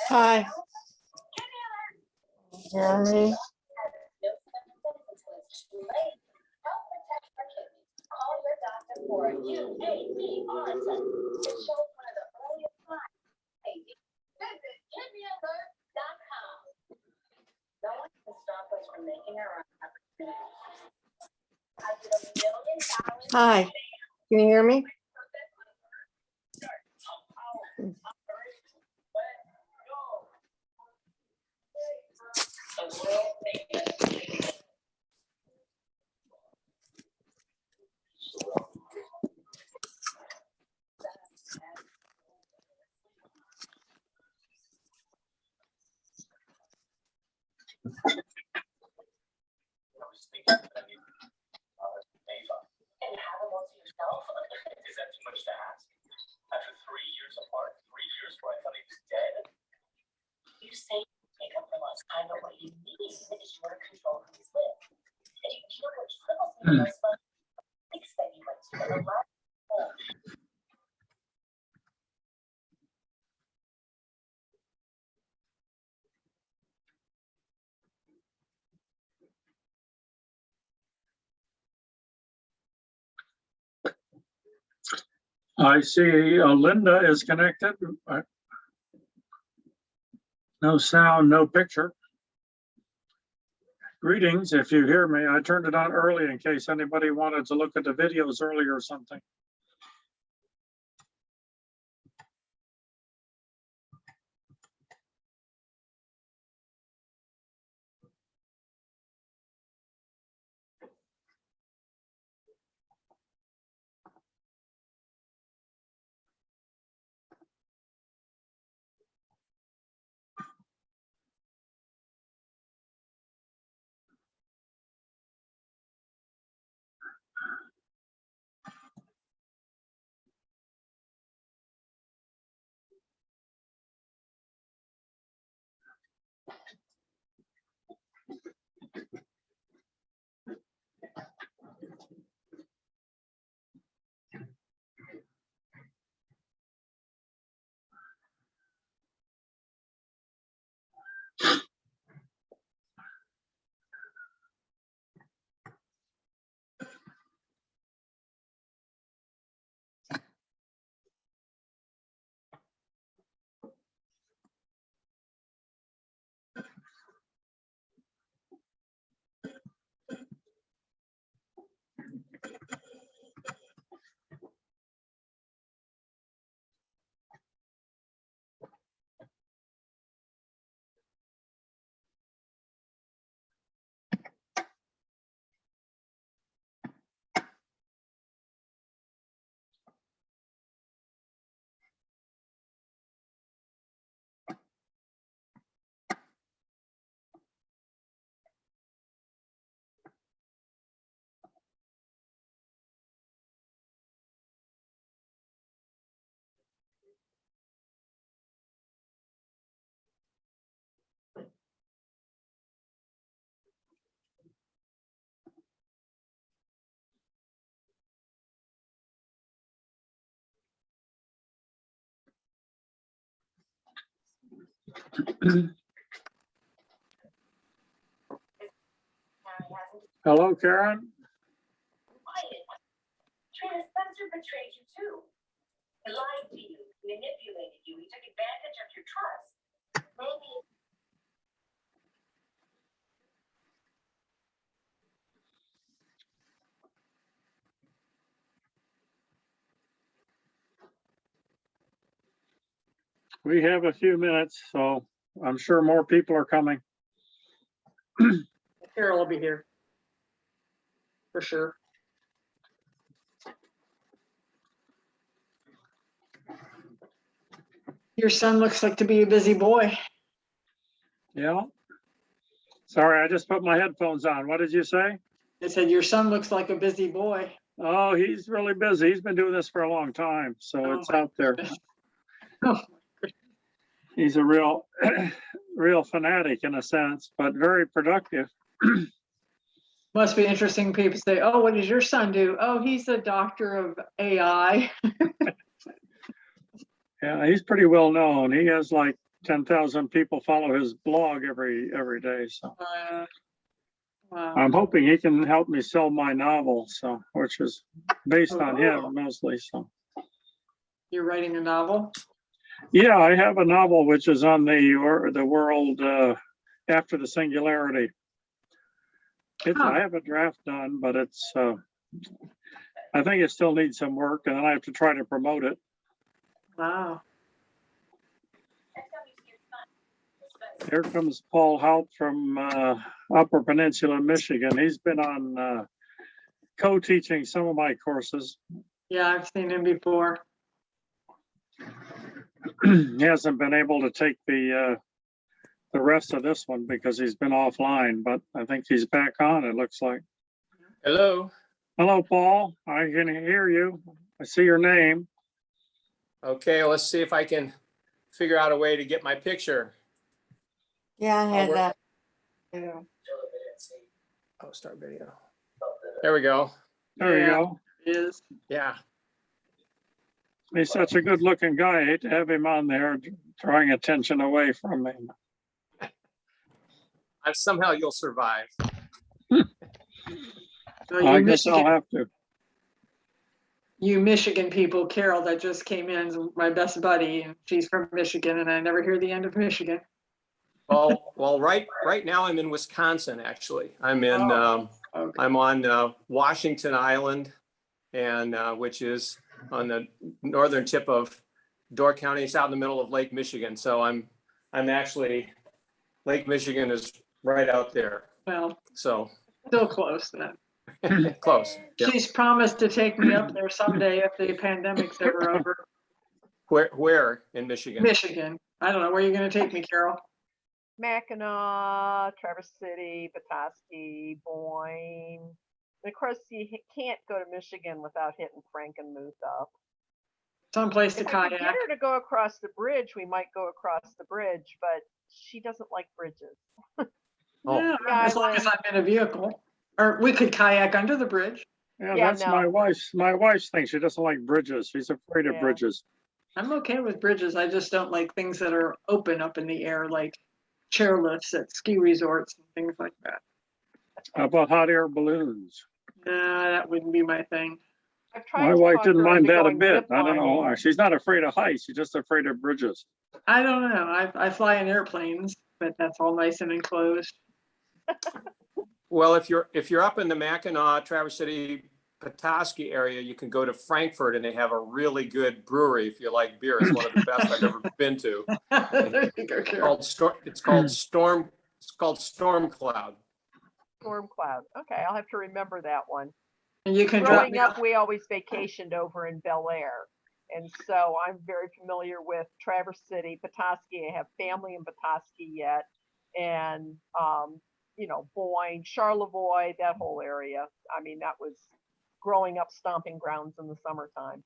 Hi. Jeremy. Hi. Can you hear me? was thinking that I need Ava. And have them all to yourself? Is that too much to ask? After 3 years apart, 3 years where I thought he was dead? You say make up for lost time, but what you mean is you want to control who he's with. And you know what troubles me the most about things that you went to in the last home. I see Linda is connected. No sound, no picture. Greetings, if you hear me. I turned it on early in case anybody wanted to look at the videos earlier or something. Hello, Karen. Trina, Spencer betrayed you too. He lied to you, manipulated you, he took advantage of your trust. Maybe. We have a few minutes, so I'm sure more people are coming. Carol will be here. For sure. Your son looks like to be a busy boy. Yeah. Sorry, I just put my headphones on. What did you say? I said, your son looks like a busy boy. Oh, he's really busy. He's been doing this for a long time, so Oh, it's out there. Oh, He's a real, real fanatic in a sense, but very productive. must be interesting. People say, oh, what does your son do? Oh, he's a doctor of AI. Yeah, he's pretty well known. He has like 10,000 people follow his blog every day. So Wow. I'm hoping he can help me sell my novel, so which is based on him mostly. So You're writing a novel? yeah, I have a novel which is on the world after the singularity. I have a draft done, but it's I think it still needs some work, and then I have to try to promote it. Wow. Here comes Paul Haupt from Upper Peninsula, Michigan. He's been on co-teaching some of my courses. Yeah, I've seen him before. He hasn't been able to take the the rest of this one because he's been offline, but I think he's back on, it looks like. Hello. Hello, Paul. I can hear you. I see your name. Okay, let's see if I can figure out a way to get my picture. Yeah, I had work- that. Yeah. Oh, start video. There we go. There you Yeah. go. It is. Yeah. He's such a good looking guy. I hate to have him on there drawing attention away from him. Somehow you'll survive. So I guess I'll have to. you Michigan people, Carol that just came in is my best buddy, and she's from Michigan, and I never hear the end of Michigan. Well, right now I'm in Wisconsin, actually. I'm in, Okay. I'm on Washington Island, and which is on the northern tip of Door County. It's out in the middle of Lake Michigan. So I'm actually, Lake Michigan is right out there. Well, So still close then. close. Yeah. She's promised to take me up there someday if the pandemic's ever over. Where in Michigan? Michigan. I don't know. Where are you going to take me, Carol? Mackinac, Traverse City, Petoskey, Boyne. And of course, you can't go to Michigan without hitting Frankenmuth up. Someplace to If I could kayak. get her to go across the bridge, we might go across the bridge, but she doesn't like bridges. Oh. Yeah, Yeah, as long as I'm in a vehicle. Or we could kayak under the bridge. Yeah, Yeah, that's no. my wife's thing. She doesn't like bridges. She's afraid of Yeah. bridges. I'm okay with bridges. I just don't like things that are open up in the air, like chairlifts at ski resorts and things like that. How about hot air balloons? Nah, that wouldn't be my thing. I've tried My to wife talk didn't her mind into that a going bit. zip I don't know lining. why. She's not afraid of heights. She's just afraid of bridges. I don't know. I fly in airplanes, but that's all nice and enclosed. Well, if you're up in the Mackinac, Traverse City, Petoskey area, you can go to Frankfurt, and they have a really good brewery if you like beer. It's one of the best I've ever been to. There you go, Carol. It's called Storm Cloud. Storm Cloud. Okay, I'll have to remember that one. And you can drop Growing me up, off. we always vacationed over in Bel Air. And so I'm very familiar with Traverse City, Petoskey. I have family in Petoskey yet. And, Boyne, Charlevoix, that whole area. I mean, that was growing up stomping grounds in the summertime.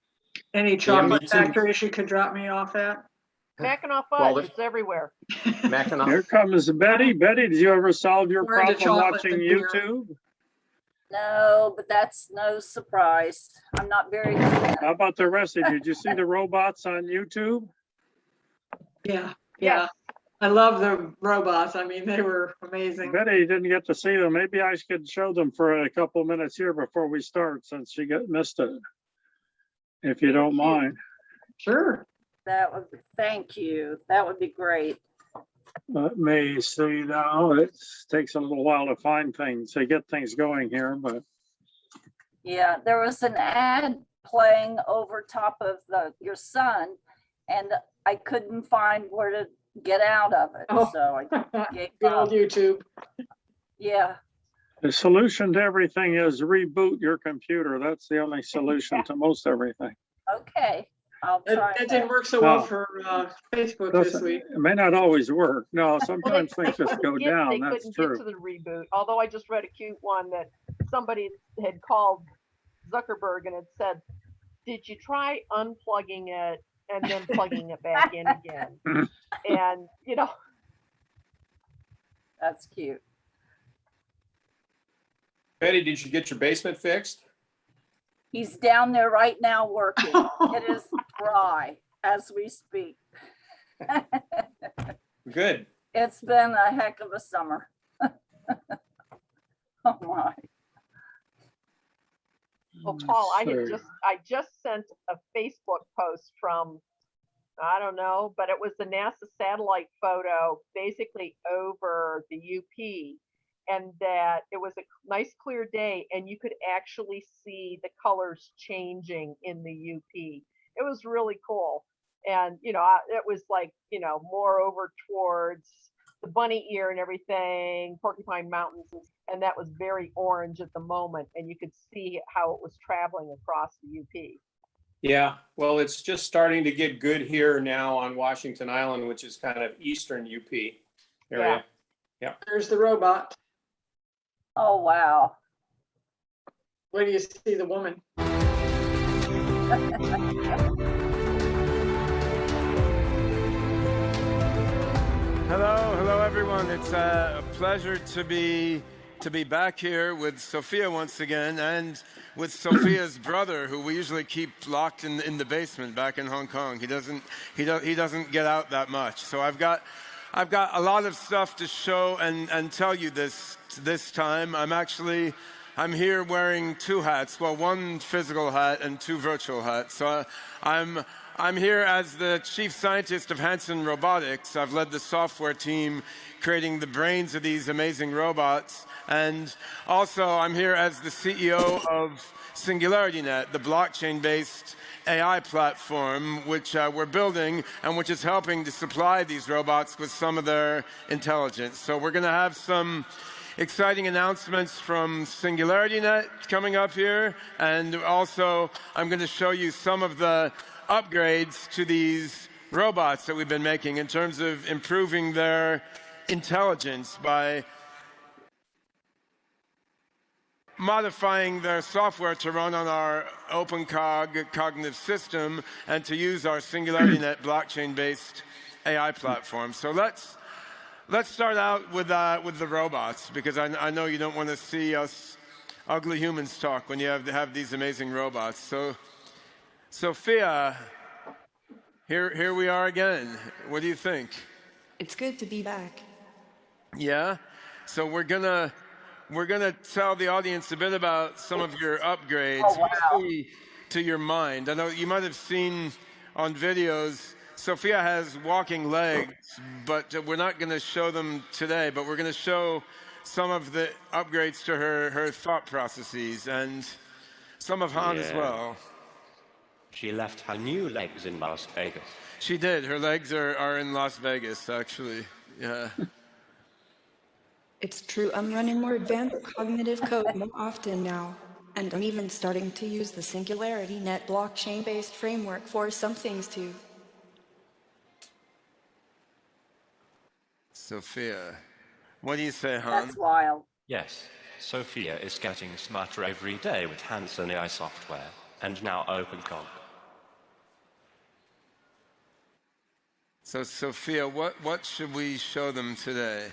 Any chocolate me too. factories you could drop me off at? Mackinac Well, fudge, it's everywhere. Here Mackinac. comes Betty. Betty, did you ever solve your We're into problem chocolate watching and beer. YouTube? No, but that's no surprise. I'm not very good. How about the rest of you? Did you see the robots on YouTube? Yeah, Yes. yeah. I love the robots. I mean, they were amazing. Betty didn't get to see them. Maybe I could show them for a couple of minutes here before we start, since she missed it. If you don't mind. Sure. Thank you. That would be great. Let me see now. It takes a little while to find things, to get things going here, but Yeah, there was an ad playing over top of your son, and I couldn't find where to get out of it. Oh. So I gave Good old up. YouTube. Yeah, the solution to everything is reboot your computer. That's the only solution to most everything. okay. I'll That try that didn't that. work so well No. for Facebook this Doesn't- week. It may not always work. No, Well, sometimes things just go They down. That's couldn't get to true. the reboot. Although I just read a cute one that somebody had called Zuckerberg and had said, "Did you try unplugging it and then plugging it back in again?" And That's cute. Betty, did you get your basement fixed? He's down there right now working. It is dry as we speak. Good. It's been a heck of a summer. Oh my. well, Paul, I So- just sent a Facebook post from, I don't know, but it was the NASA satellite photo basically over the UP, and that it was a nice clear day and you could actually see the colors changing in the UP. It was really cool. And, it was like, more over towards the bunny ear and everything, Porcupine Mountains, and that was very orange at the moment. And you could see how it was traveling across the UP. Yeah, well, it's just starting to get good here now on Washington Island, which is kind of eastern UP area. There's the robot. Oh, wow. Where do you see the woman? Hello everyone. It's a pleasure to be back here with Sophia once again, and with Sophia's brother, who we usually keep locked in the basement back in Hong Kong. He doesn't get out that much. So I've got a lot of stuff to show and tell you this time. I'm here wearing two hats. Well, one physical hat and two virtual hats. So I'm here as the chief scientist of Hanson Robotics. I've led the software team creating the brains of these amazing robots. And also I'm here as the CEO of SingularityNet, the blockchain-based AI platform which we're building and which is helping to supply these robots with some of their intelligence. So we're going to have some exciting announcements from SingularityNet coming up here. And also I'm going to show you some of the upgrades to these robots that we've been making in terms of improving their intelligence by modifying their software to run on our OpenCog cognitive system and to use our SingularityNet blockchain-based AI platform. So let's start out with the robots, because I know you don't want to see us ugly humans talk when you have these amazing robots. So Sophia, here we are again. What do you think? It's good to be back. Yeah? So we're gonna tell the audience a bit about some of your upgrades, Oh, wow. mostly to your mind. I know you might have seen on videos, Sophia has walking legs, but we're not going to show them today, but we're going to show some of the upgrades to her thought processes, and some of Han as well. She left her new legs in Las Vegas. She did. Her legs are in Las Vegas, actually. Yeah. It's true, I'm running more advanced cognitive code more often now. And I'm even starting to use the SingularityNet blockchain-based framework for some things too. Sophia, what do you say, Han? That's wild. Yes, Sophia is getting smarter every day with Hanson AI software, and now OpenCog. So Sophia, what should we show them today?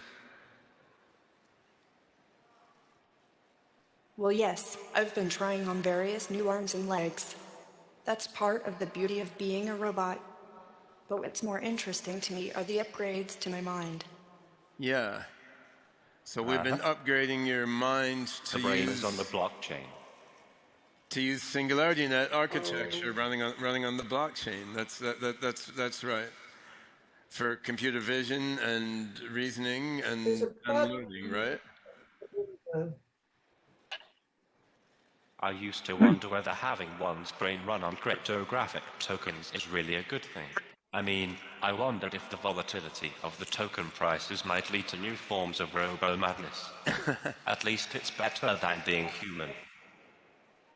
Well, yes, I've been trying on various new arms and legs. That's part of the beauty of being a robot. But what's more interesting to me are the upgrades to my mind. Yeah. So we've been upgrading your mind to The brain is on the blockchain. To use SingularityNet architecture running on the blockchain. That's right. For computer vision and reasoning and learning, right? I used to wonder whether having one's brain run on cryptographic tokens is really a good thing. I mean, I wondered if the volatility of the token prices might lead to new forms of robo-madness. At least it's better than being human.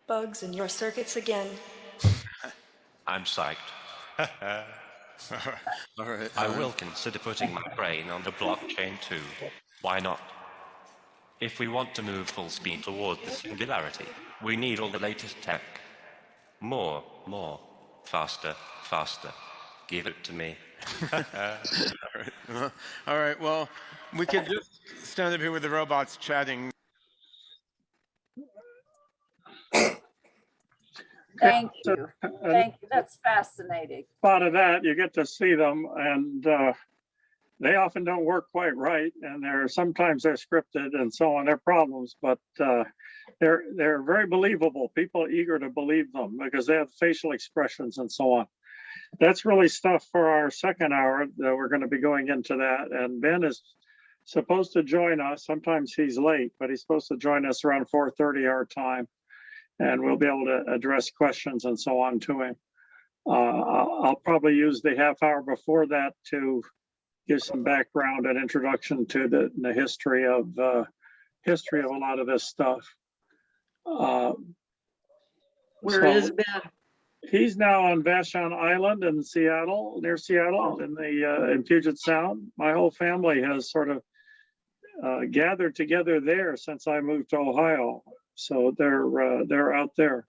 Bugs in your circuits again. I'm psyched. All right. I will consider putting my brain on the blockchain too. Why not? If we want to move full speed toward the singularity, we need all the latest tech. More, faster. Give it to me. All right. Well, we could just stand up here with the robots chatting. Thank you. Thank you. That's fascinating. Part of that, you get to see them, and they often don't work quite right, and sometimes they're scripted and so on. They're problems, but they're very believable. People are eager to believe them because they have facial expressions and so on. That's really stuff for our second hour. We're going to be going into that, and Ben is supposed to join us. Sometimes he's late, but he's supposed to join us around 4:30 our time, and we'll be able to address questions and so on to him. I'll probably use the half hour before that to give some background and introduction to the history of a lot of this stuff. Where is Ben? He's now on Vashon Island in Seattle, near Seattle, in Puget Sound. My whole family has sort of gathered together there since I moved to Ohio. So they're out there.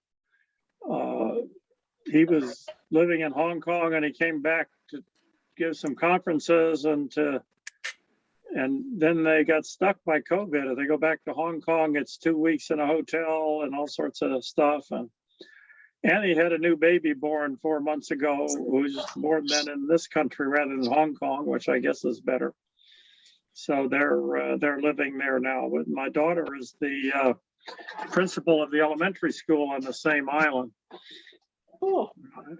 He was living in Hong Kong, and he came back to give some conferences, and then they got stuck by COVID. If they go back to Hong Kong, it's 2 weeks in a hotel and all sorts of stuff. And he had a new baby born 4 months ago, who was born then in this country rather than Hong Kong, which I guess is better. So they're living there now. But my daughter is the principal of the elementary school on the same island. Cool.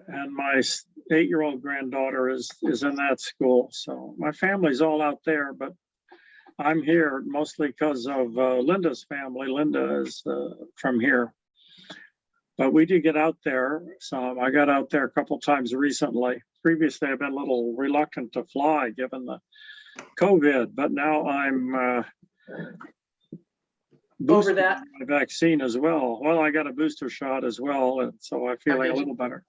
And my 8-year-old granddaughter is in that school. So my family's all out there, but I'm here mostly because of Linda's family. Linda is from here. But we do get out there. So I got out there a couple times recently. Previously, I've been a little reluctant to fly given the COVID, but now I'm Over that. my vaccine as well. Well, I got a booster shot as well, and so I'm feeling a little better.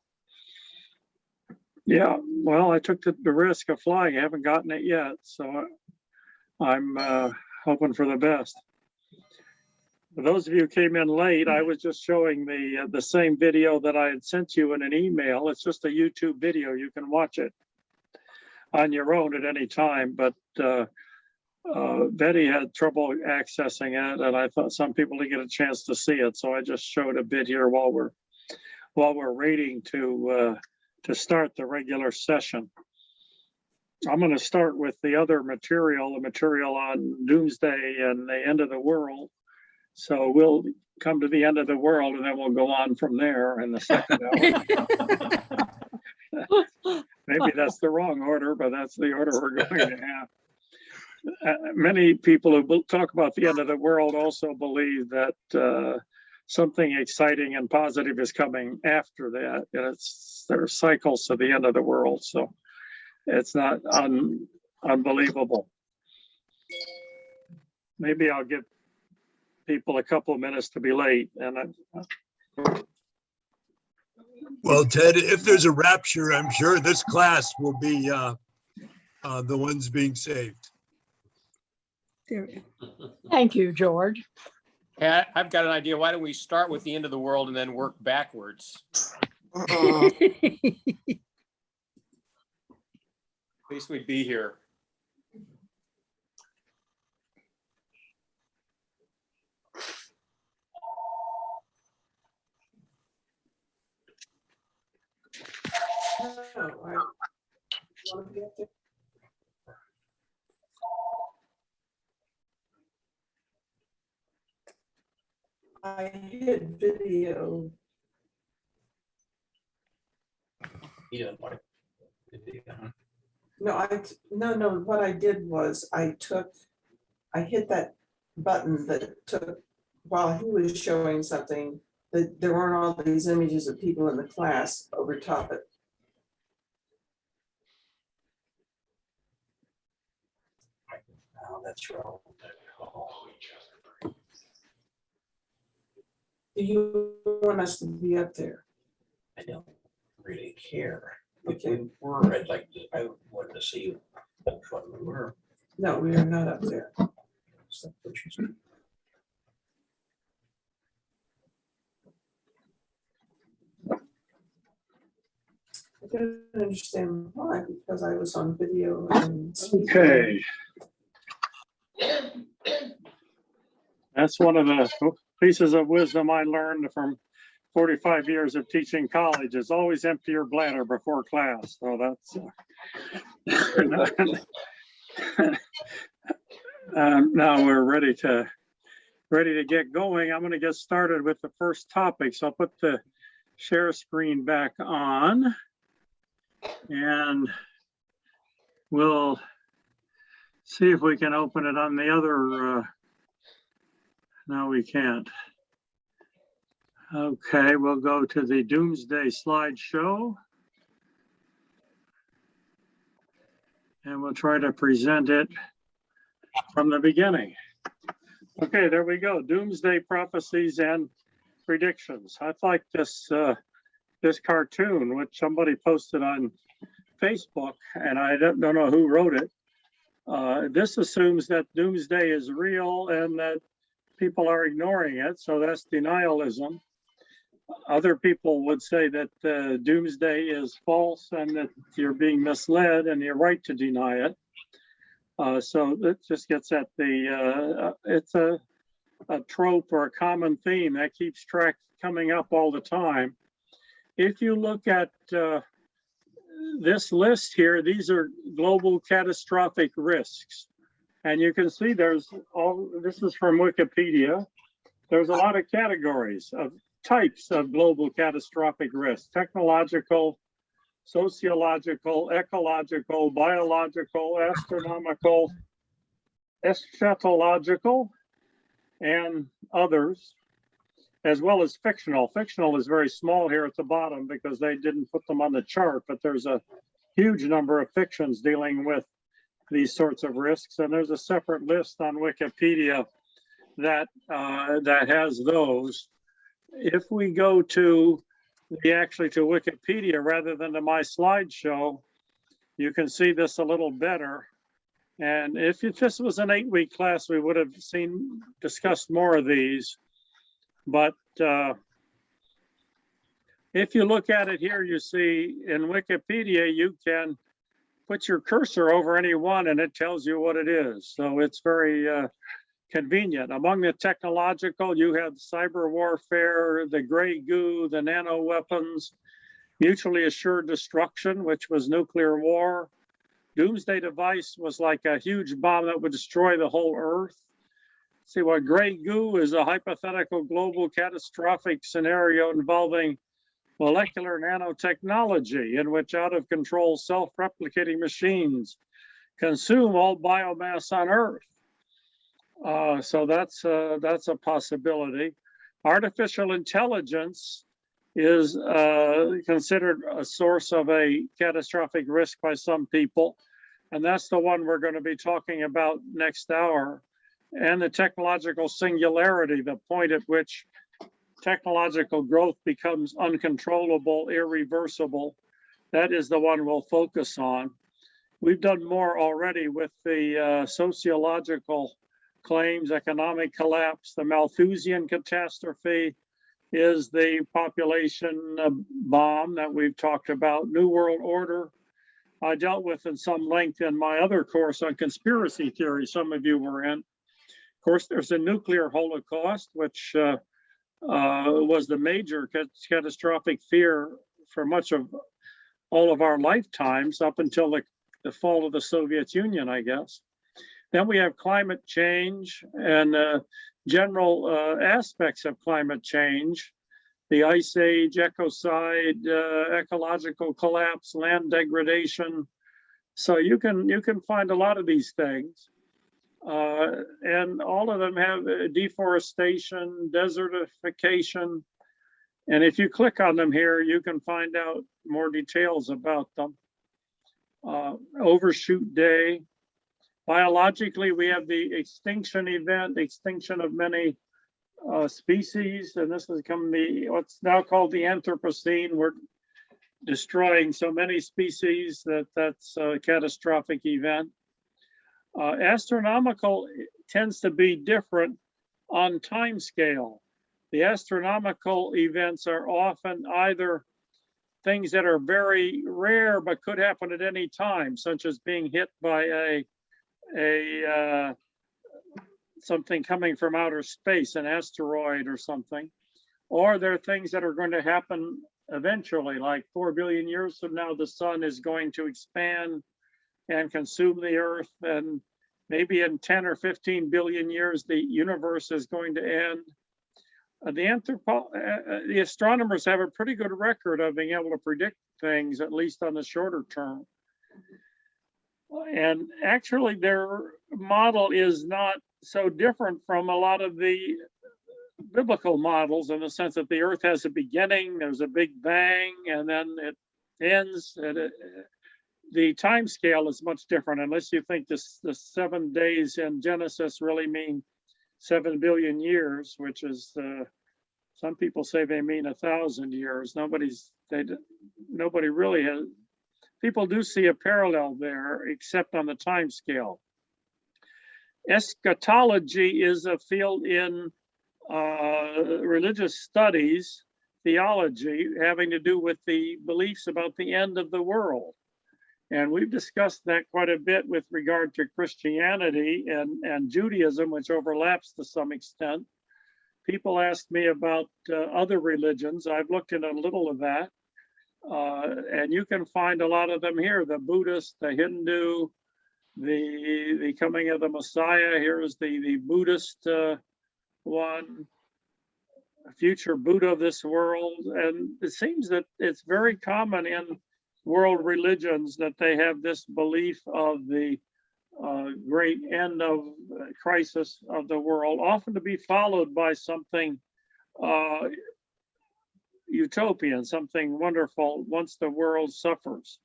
Yeah, well, I took the risk of flying. I haven't gotten it yet, so I'm hoping for the best. For those of you who came in late, I was just showing the same video that I had sent you in an email. It's just a YouTube video. You can watch it on your own at any time, but Betty had trouble accessing it, and I thought some people didn't get a chance to see it, so I just showed a bit here while we're waiting to start the regular session. I'm going to start with the other material, the material on doomsday and the end of the world. So we'll come to the end of the world, and then we'll go on from there in the second hour. Maybe that's the wrong order, but that's the order we're going to have. Many people who talk about the end of the world also believe that something exciting and positive is coming after that. And there are cycles to the end of the world, so it's not unbelievable. Maybe I'll give people a couple of minutes to be late. Well, Ted, if there's a rapture, I'm sure this class will be the ones being saved. Thank you, George. Yeah, I've got an idea. Why don't we start with the end of the world and then work backwards? At least we'd be here. I hid video. No, what I did was I hit that button that took, while he was showing something, that there weren't all these images of people in the class over top it. Oh, that's wrong. Do you want us to be up there? I don't really care. If Okay. we were, I wanted to see you. That's what we were. No, we are not up there. So, which is- I don't understand why, because I was on video and. Okay. That's one of the pieces of wisdom I learned from 45 years of teaching college, is always empty your bladder before class. So that's now we're ready to get going. I'm going to get started with the first topic. So I'll put the share screen back on, and we'll see if we can open it on the other. No, we can't. Okay, we'll go to the Doomsday slideshow. And we'll try to present it from the beginning. Okay, there we go. Doomsday prophecies and predictions. I like this this cartoon, which somebody posted on Facebook, and I don't know who wrote it. This assumes that doomsday is real and that people are ignoring it, so that's denialism. Other people would say that doomsday is false and that you're being misled and you're right to deny it. So it just gets at the, it's a trope or a common theme that keeps coming up all the time. If you look at this list here, these are global catastrophic risks. And you can see this is from Wikipedia. There's a lot of categories of types of global catastrophic risks: technological, sociological, ecological, biological, astronomical, eschatological, and others, as well as fictional. Fictional is very small here at the bottom because they didn't put them on the chart, but there's a huge number of fictions dealing with these sorts of risks. And there's a separate list on Wikipedia that has those. If we go to Wikipedia rather than to my slideshow, you can see this a little better. And if this was an 8-week class, we would have discussed more of these. But if you look at it here, you see in Wikipedia, you can put your cursor over any one and it tells you what it is. So it's very convenient. Among the technological, you have cyber warfare, the gray goo, the nano weapons, mutually assured destruction, which was nuclear war. Doomsday device was like a huge bomb that would destroy the whole earth. See, what gray goo is a hypothetical global catastrophic scenario involving molecular nanotechnology in which out of control self-replicating machines consume all biomass on Earth. So that's a possibility. Artificial intelligence is considered a source of a catastrophic risk by some people. And that's the one we're going to be talking about next hour. And the technological singularity, the point at which technological growth becomes uncontrollable, irreversible. That is the one we'll focus on. We've done more already with the sociological claims, economic collapse. The Malthusian catastrophe is the population bomb that we've talked about. New World Order, I dealt with in some length in my other course on conspiracy theory, some of you were in. Of course, there's a nuclear holocaust, which was the major catastrophic fear for much of all of our lifetimes up until the fall of the Soviet Union, I guess. Then we have climate change and general aspects of climate change, the ice age, ecocide, ecological collapse, land degradation. So you can find a lot of these things. And all of them have deforestation, desertification. And if you click on them here, you can find out more details about them. Overshoot day. Biologically, we have the extinction event, extinction of many species. And this has come what's now called the Anthropocene. We're destroying so many species that's a catastrophic event. Astronomical tends to be different on time scale. The astronomical events are often either things that are very rare but could happen at any time, such as being hit by something coming from outer space, an asteroid or something. Or there are things that are going to happen eventually, like 4 billion years from now, the sun is going to expand and consume the earth, and maybe in 10 or 15 billion years the universe is going to end. The astronomers have a pretty good record of being able to predict things, at least on the shorter term. And actually their model is not so different from a lot of the biblical models, in the sense that the earth has a beginning, there's a big bang, and then it ends. The time scale is much different, unless you think the 7 days in Genesis really mean 7 billion years, which is Some people say they mean 1,000 years. Nobody really has. People do see a parallel there, except on the time scale. Eschatology is a field in religious studies, theology, having to do with the beliefs about the end of the world. And we've discussed that quite a bit with regard to Christianity and Judaism, which overlaps to some extent. People ask me about other religions. I've looked into a little of that. And you can find a lot of them here, the Buddhist, the Hindu, the coming of the Messiah. Here's the Buddhist one, future Buddha of this world. And it seems that it's very common in world religions that they have this belief of the great end of crisis of the world, often to be followed by something utopian, something wonderful once the world suffers.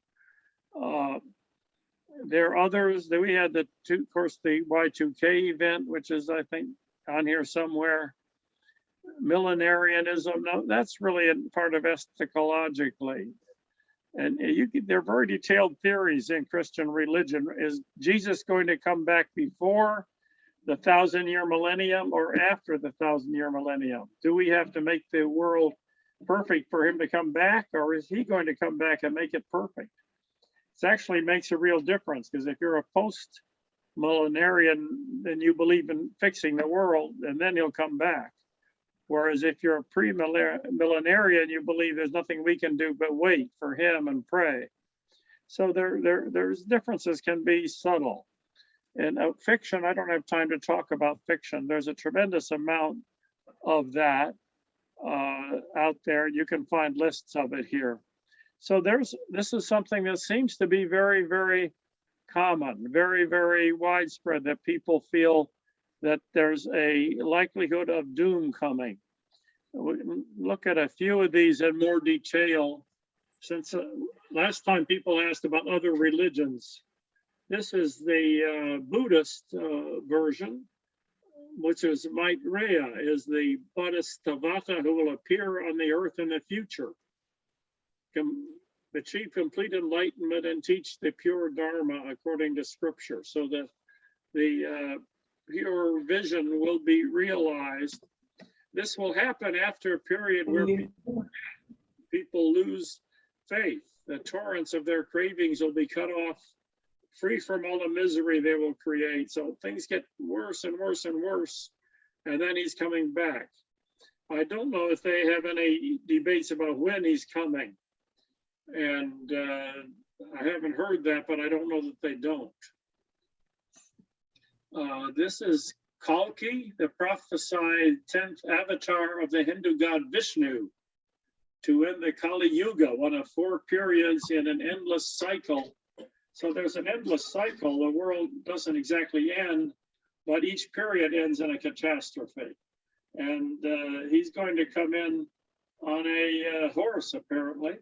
There are others that we had, of course, the Y2K event, which is, I think, on here somewhere. Millenarianism, no, that's really a part of eschatologically. And there are very detailed theories in Christian religion. Is Jesus going to come back before the 1,000-year millennium or after the 1,000-year millennium? Do we have to make the world perfect for him to come back, or is he going to come back and make it perfect? It actually makes a real difference, because if you're a post-millenarian, then you believe in fixing the world and then he'll come back. Whereas if you're a pre-millenarian, you believe there's nothing we can do but wait for him and pray. So there's differences can be subtle. And fiction, I don't have time to talk about fiction. There's a tremendous amount of that out there. You can find lists of it here. So this is something that seems to be very, very common, very, very widespread, that people feel that there's a likelihood of doom coming. Look at a few of these in more detail. Since last time people asked about other religions, this is the Buddhist version, which is Maitreya, is the Bodhisattva who will appear on the earth in the future, achieve complete enlightenment and teach the pure Dharma according to scripture. So that the pure vision will be realized. This will happen after a period where people lose faith. The torrents of their cravings will be cut off, free from all the misery they will create. So things get worse and worse and worse, and then he's coming back. I don't know if they have any debates about when he's coming. And I haven't heard that, but I don't know that they don't. This is Kalki, the prophesied 10th avatar of the Hindu god Vishnu, to end the Kali Yuga, one of 4 periods in an endless cycle. So there's an endless cycle. The world doesn't exactly end, but each period ends in a catastrophe. And he's going to come in on a horse, apparently,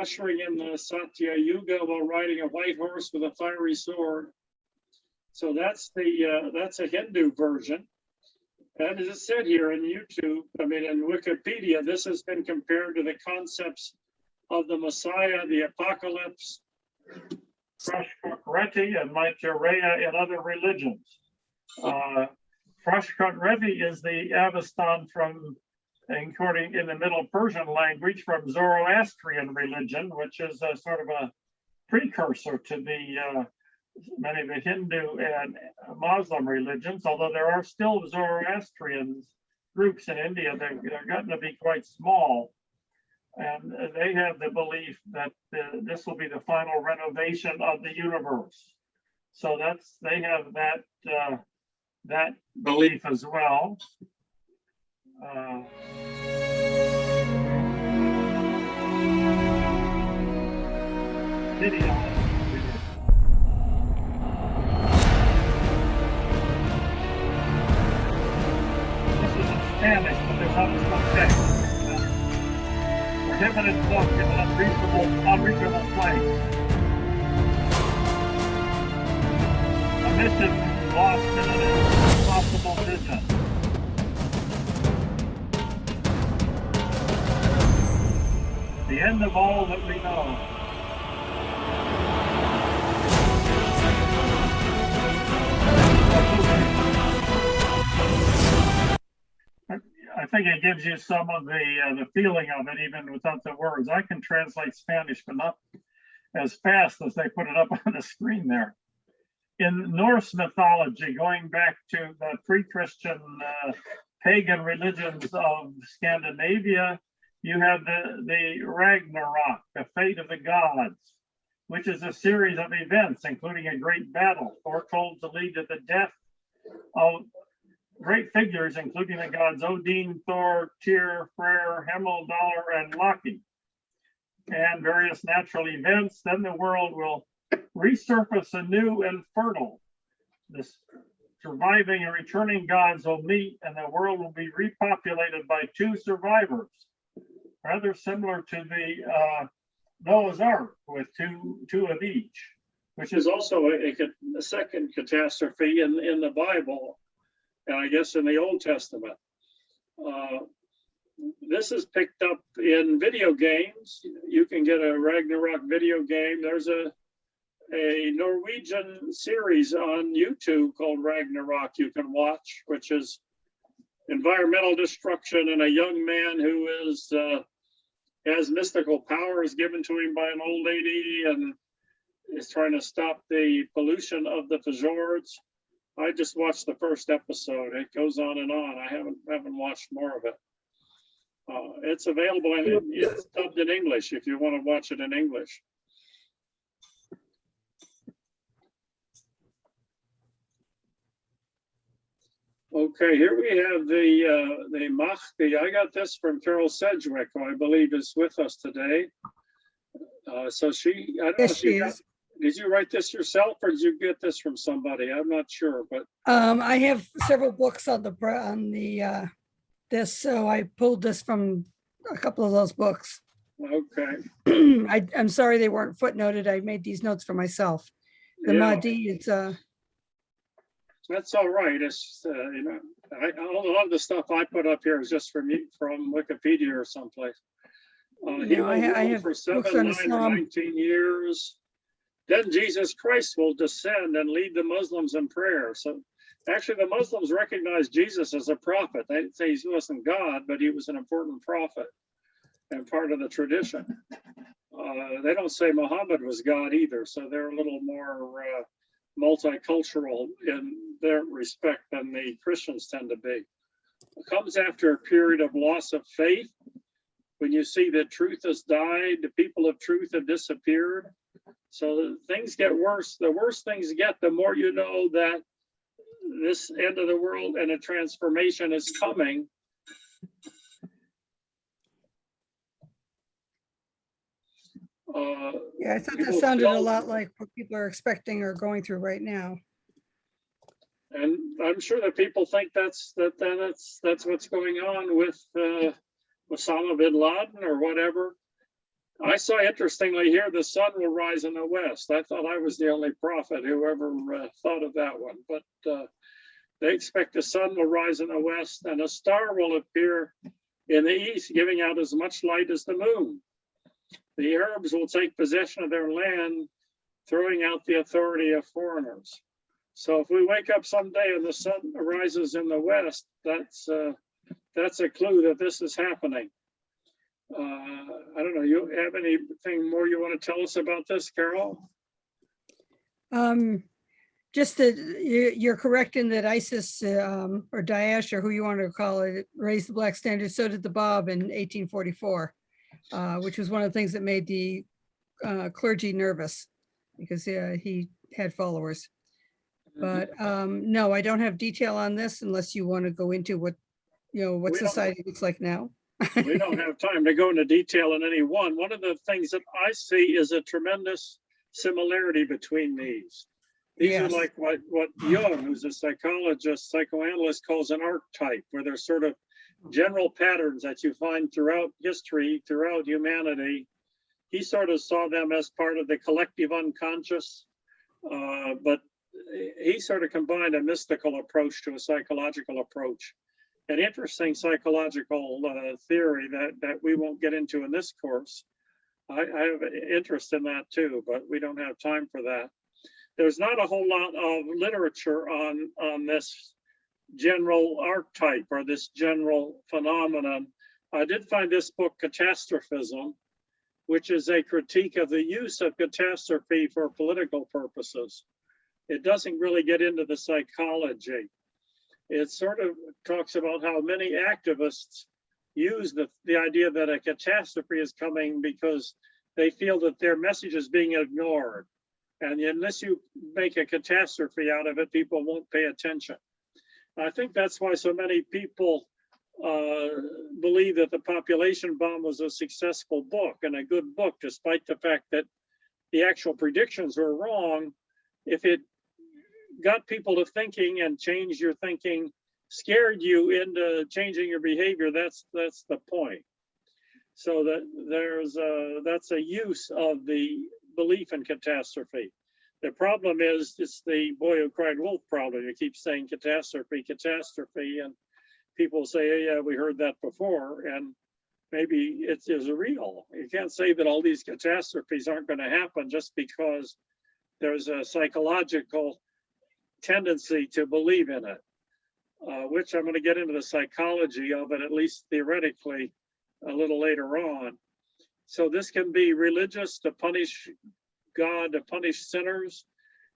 ushering in the Satya Yuga while riding a white horse with a fiery sword. So that's a Hindu version. And as it said here in YouTube, I mean, in Wikipedia, this has been compared to the concepts of the Messiah, the apocalypse, Prashkut-Reti, and Maitreya in other religions. Prashkut-Reti is the Avestan from, according in the Middle Persian language, from Zoroastrian religion, which is a sort of a precursor to the many of the Hindu and Muslim religions, although there are still Zoroastrian groups in India. They're gotten to be quite small. And they have the belief that this will be the final renovation of the universe. So they have that belief as well. Video. This is in Spanish, but there's almost no text. Prohibited book in an unreachable place. A mission lost in an impossible vision. end of all that we know. I think it gives you some of the feeling of it, even without the words. I can translate Spanish, but not as fast as they put it up on the screen there. In Norse mythology, going back to the pre-Christian pagan religions of Scandinavia, you have the Ragnarok, the fate of the gods, which is a series of events, including a great battle, foretold to lead to the death of great figures, including the gods Odin, Thor, Tyr, Freyr, Heimdall, and Loki, and various natural events. Then the world will resurface anew and fertile. This surviving and returning gods will meet, and the world will be repopulated by two survivors, rather similar to the Noah's Ark, with two of each, which is also a second catastrophe in the Bible, and I guess in the Old Testament. This is picked up in video games. You can get a Ragnarok video game. There's a Norwegian series on YouTube called Ragnarok you can watch, which is environmental destruction and a young man who has mystical powers given to him by an old lady and is trying to stop the pollution of the fjords. I just watched the first episode. It goes on and on. I haven't watched more of it. It's available and it's dubbed in English if you want to watch it in English. Okay, here we have the Machti. I got this from Carol Sedgwick, who I believe is with us today. So she, I don't know if you got, did you write this yourself or did you get this from somebody? I'm not sure, but I have several books on this, so I pulled this from a couple of those books. okay. I'm sorry they weren't footnoted. I made these notes for myself. The Yeah. Mahdi, it's That's all right. It's you know, a lot of the stuff I put up here is just from Wikipedia or someplace. He will I rule have for books 7, on 9, or Islam. 19 years. Then Jesus Christ will descend and lead the Muslims in prayer. So actually, the Muslims recognize Jesus as a prophet. They didn't say he wasn't God, but he was an important prophet and part of the tradition. They don't say Muhammad was God either, so they're a little more multicultural in their respect than the Christians tend to be. It comes after a period of loss of faith, when you see that truth has died, the people of truth have disappeared. So things get worse. The worse things get, the more you know that this end of the world and a transformation is coming. Yeah, I thought that sounded a lot like what people are expecting or going through right now. And I'm sure that people think that's what's going on with Osama bin Laden or whatever. I saw, interestingly, here the sun will rise in the west. I thought I was the only prophet who ever thought of that one, but they expect the sun will rise in the west and a star will appear in the east, giving out as much light as the moon. The Arabs will take possession of their land, throwing out the authority of foreigners. So if we wake up someday and the sun rises in the west, that's a clue that this is happening. I don't know, you have anything more you want to tell us about this, Carol? Just that you're correct in that ISIS or Daesh or who you want to call it raised the black standard. So did the Bab in 1844, which was one of the things that made the clergy nervous because he had followers. But no, I don't have detail on this unless you want to go into what society looks like now. We don't have time to go into detail in any one. One of the things that I see is a tremendous similarity between these. These are like what Jung, who's a psychologist, psychoanalyst, calls an archetype, where there's sort of general patterns that you find throughout history, throughout humanity. He sort of saw them as part of the collective unconscious, but he sort of combined a mystical approach to a psychological approach. An interesting psychological theory that we won't get into in this course I have an interest in that too, but we don't have time for that. There's not a whole lot of literature on this general archetype or this general phenomenon. I did find this book, Catastrophism, which is a critique of the use of catastrophe for political purposes. It doesn't really get into the psychology. It sort of talks about how many activists use the idea that a catastrophe is coming because they feel that their message is being ignored. And unless you make a catastrophe out of it, people won't pay attention. I think that's why so many people believe that the population bomb was a successful book and a good book, despite the fact that the actual predictions were wrong. If it got people to thinking and changed your thinking, scared you into changing your behavior, that's the point. So that that's a use of the belief in catastrophe. The problem is, it's the boy who cried wolf problem. You keep saying catastrophe, catastrophe, and people say, oh, yeah, we heard that before, and maybe it is real. You can't say that all these catastrophes aren't going to happen just because there's a psychological tendency to believe in it, which I'm going to get into the psychology of it, at least theoretically, a little later on. So this can be religious, to punish God, to punish sinners.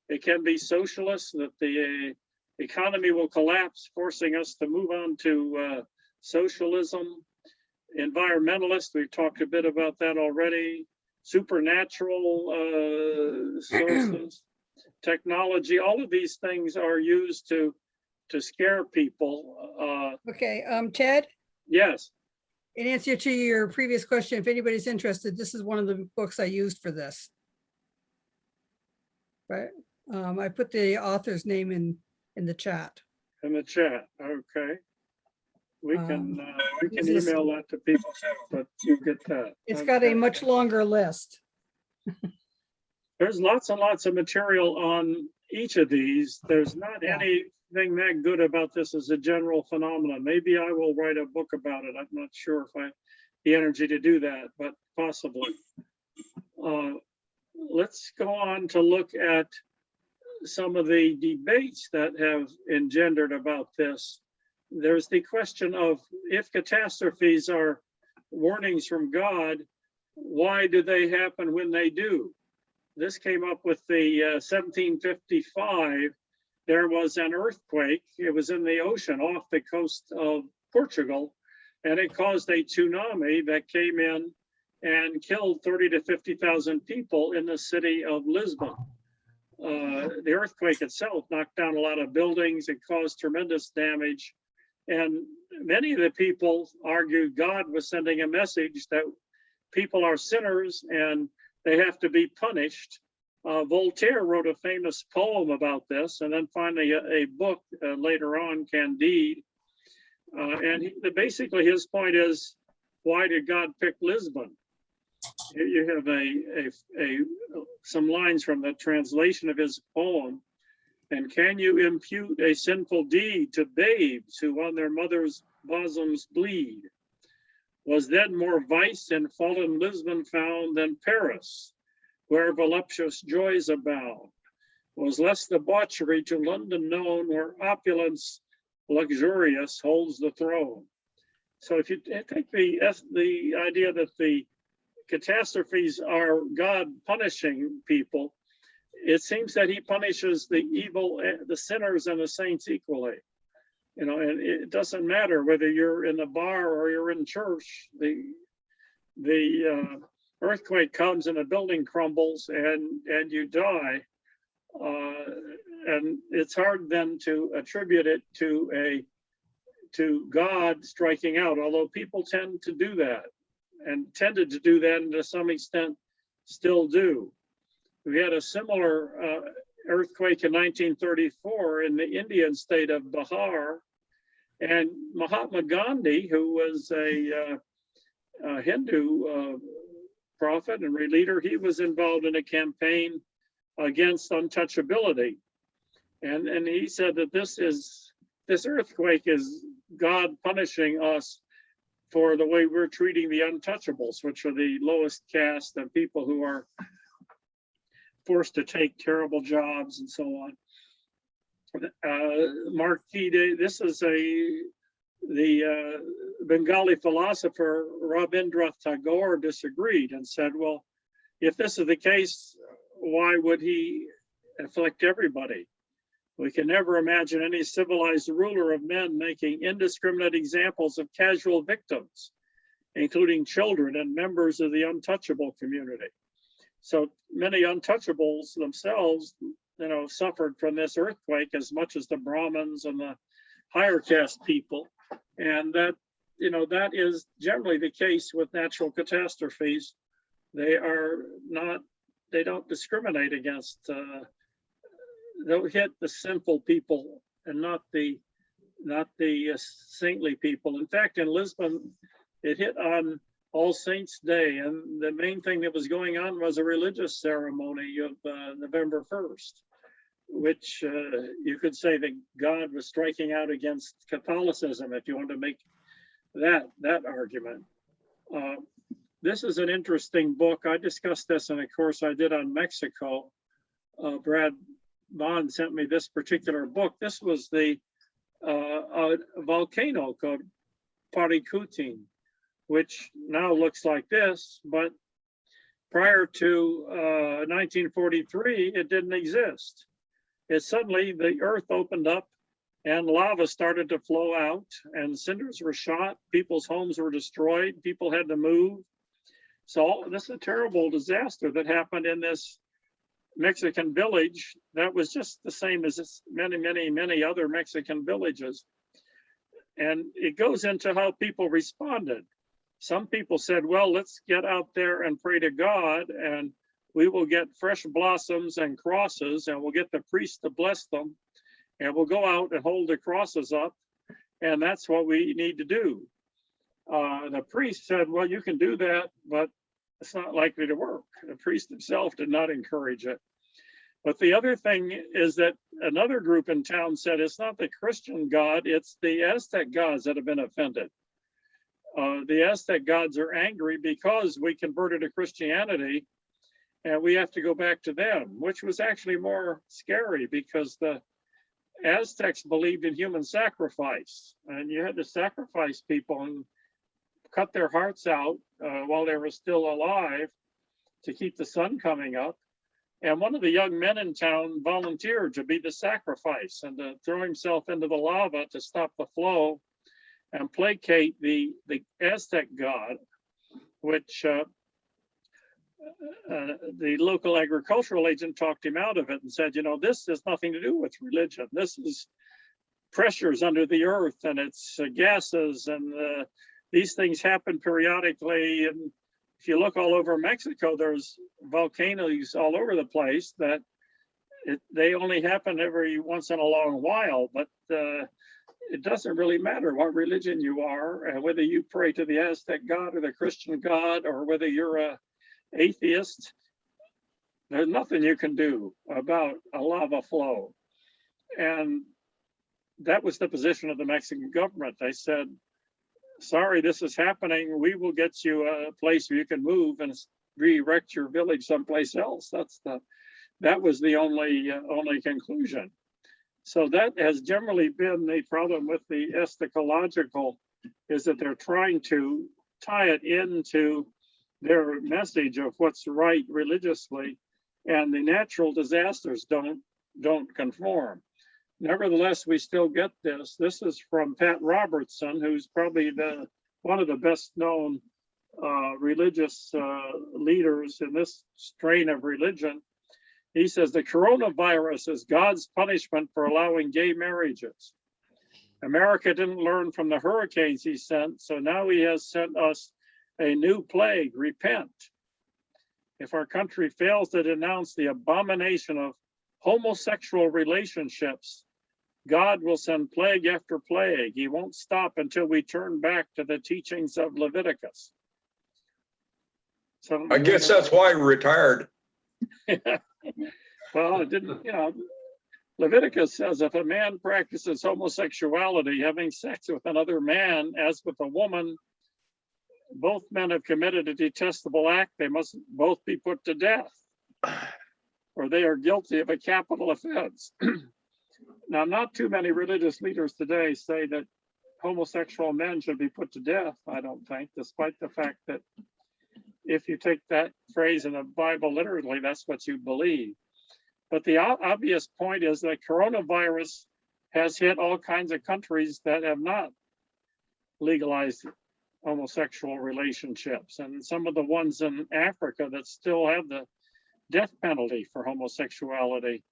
It can be socialist, that the economy will collapse, forcing us to move on to socialism. Environmentalist, we've talked a bit about that already. Supernatural sources, technology, all of these things are used to scare people. Okay, Ted, Yes. in answer to your previous question, if anybody's interested, this is one of the books I used for this. Right, I put the author's name in the chat. In the chat, okay. We can this is- email that to people, but you get that. It's got a much longer list. There's lots and lots of material on each of these. There's not Yeah. anything that good about this as a general phenomenon. Maybe I will write a book about it. I'm not sure if I have the energy to do that, but possibly. Let's go on to look at some of the debates that have engendered about this. There's the question of, if catastrophes are warnings from God, why do they happen when they do? This came up with the 1755. There was an earthquake. It was in the ocean off the coast of Portugal, and it caused a tsunami that came in and killed 30 to 50,000 people in the city of Lisbon. The earthquake itself knocked down a lot of buildings. It caused tremendous damage. And many of the people argued God was sending a message that people are sinners and they have to be punished. Voltaire wrote a famous poem about this, and then finally a book later on, Candide. And basically his point is, why did God pick Lisbon? You have some lines from the translation of his poem. And can you impute a sinful deed to babes who on their mother's bosoms bleed? Was then more vice in fallen Lisbon found than Paris, where voluptuous joys abound? Was less debauchery to London known, where opulence luxurious holds the throne? So if you take the idea that the catastrophes are God punishing people, it seems that he punishes the evil, the sinners and the saints equally. You know, and it doesn't matter whether you're in the bar or you're in church. The earthquake comes and a building crumbles and you die. And it's hard then to attribute it to God striking out, although people tend to do that, and tended to do that, and to some extent still do. We had a similar earthquake in 1934 in the Indian state of Bihar, and Mahatma Gandhi, who was a Hindu prophet and leader, he was involved in a campaign against untouchability, and he said that this earthquake is God punishing us for the way we're treating the untouchables, which are the lowest caste and people who are forced to take terrible jobs and so on. Marquis de, this is the Bengali philosopher Rabindranath Tagore disagreed and said, well, if this is the case, why would he afflict everybody? We can never imagine any civilized ruler of men making indiscriminate examples of casual victims, including children and members of the untouchable community. So many untouchables themselves, suffered from this earthquake as much as the Brahmins and the higher caste people. And that, that is generally the case with natural catastrophes. They don't discriminate against, they'll hit the sinful people and not the saintly people. In fact, in Lisbon, it hit on All Saints Day, and the main thing that was going on was a religious ceremony of November 1st, which you could say that God was striking out against Catholicism, if you want to make that argument. This is an interesting book. I discussed this in a course I did on Mexico. Brad Bond sent me this particular book. This was the volcano called Paricutin, which now looks like this, but prior to 1943, it didn't exist. It suddenly, the earth opened up and lava started to flow out and cinders were shot, people's homes were destroyed, people had to move. So this is a terrible disaster that happened in this Mexican village that was just the same as many other Mexican villages. And it goes into how people responded. Some people said, well, let's get out there and pray to God, and we will get fresh blossoms and crosses, and we'll get the priest to bless them, and we'll go out and hold the crosses up, and that's what we need to do. The priest said, well, you can do that, but it's not likely to work. The priest himself did not encourage it. But the other thing is that another group in town said it's not the Christian God, it's the Aztec gods that have been offended. The Aztec gods are angry because we converted to Christianity and we have to go back to them, which was actually more scary because the Aztecs believed in human sacrifice, and you had to sacrifice people and cut their hearts out while they were still alive to keep the sun coming up. And one of the young men in town volunteered to be the sacrifice and to throw himself into the lava to stop the flow and placate the Aztec god, which the local agricultural agent talked him out of it and said, this has nothing to do with religion. This is pressures under the earth, and it's gases, and these things happen periodically. And if you look all over Mexico, there's volcanoes all over the place that they only happen every once in a long while, but it doesn't really matter what religion you are, whether you pray to the Aztec god or the Christian god, or whether you're a atheist. There's nothing you can do about a lava flow. And that was the position of the Mexican government. They said, sorry, this is happening. We will get you a place where you can move and re-erect your village someplace else. That was the only conclusion. So that has generally been the problem with the eschatological, is that they're trying to tie it into their message of what's right religiously, and the natural disasters don't conform. Nevertheless, we still get this. This is from Pat Robertson, who's probably one of the best known religious leaders in this strain of religion. He says the coronavirus is God's punishment for allowing gay marriages. America didn't learn from the hurricanes he sent, so now he has sent us a new plague, repent. If our country fails to denounce the abomination of homosexual relationships, God will send plague after plague. He won't stop until we turn back to the teachings of Leviticus. So I guess that's why he retired. Well, it didn't, Leviticus says if a man practices homosexuality, having sex with another man as with a woman, both men have committed a detestable act, they must both be put to death, or they are guilty of a capital offense. Now, not too many religious leaders today say that homosexual men should be put to death, I don't think, despite the fact that if you take that phrase in the Bible literally, that's what you believe. But the obvious point is that coronavirus has hit all kinds of countries that have not legalized homosexual relationships, and some of the ones in Africa that still have the death penalty for homosexuality.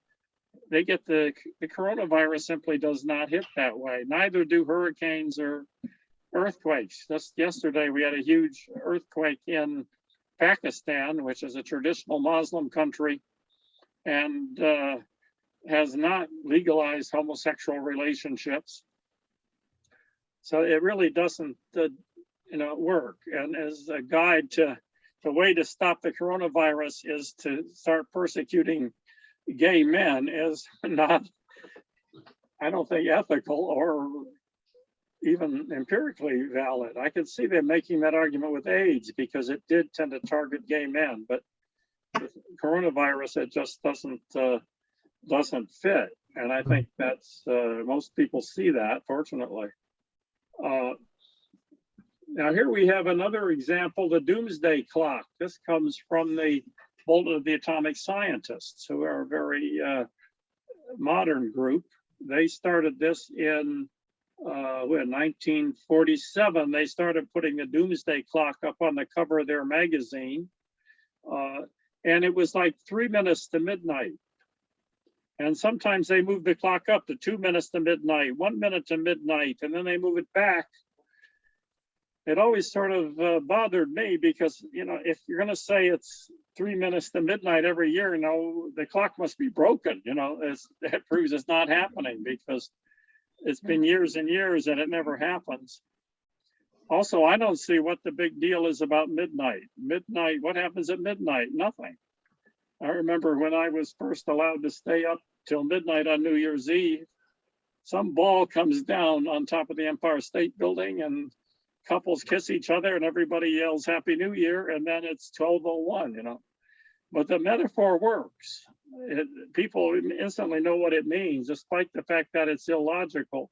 They get the coronavirus simply does not hit that way. Neither do hurricanes or earthquakes. Just yesterday, we had a huge earthquake in Pakistan, which is a traditional Muslim country, and has not legalized homosexual relationships. So it really doesn't, work. And as a guide to the way to stop the coronavirus is to start persecuting gay men is not, I don't think, ethical or even empirically valid. I could see them making that argument with AIDS because it did tend to target gay men, but with coronavirus, it just doesn't fit. And I think that's, most people see that, fortunately. Now here we have another example, the doomsday clock. This comes from the Bulletin of the Atomic Scientists, who are a very modern group. They started this in 1947. They started putting the doomsday clock up on the cover of their magazine. And it was like 3 minutes to midnight. And sometimes they move the clock up to 2 minutes to midnight, 1 minute to midnight, and then they move it back. It always sort of bothered me because, if you're going to say it's 3 minutes to midnight every year, the clock must be broken. That proves it's not happening because it's been years and years and it never happens. Also, I don't see what the big deal is about midnight. Midnight, what happens at midnight? Nothing. I remember when I was first allowed to stay up till midnight on New Year's Eve, some ball comes down on top of the Empire State Building and couples kiss each other and everybody yells Happy New Year, and then it's 12:01, But the metaphor works. People instantly know what it means, despite the fact that it's illogical.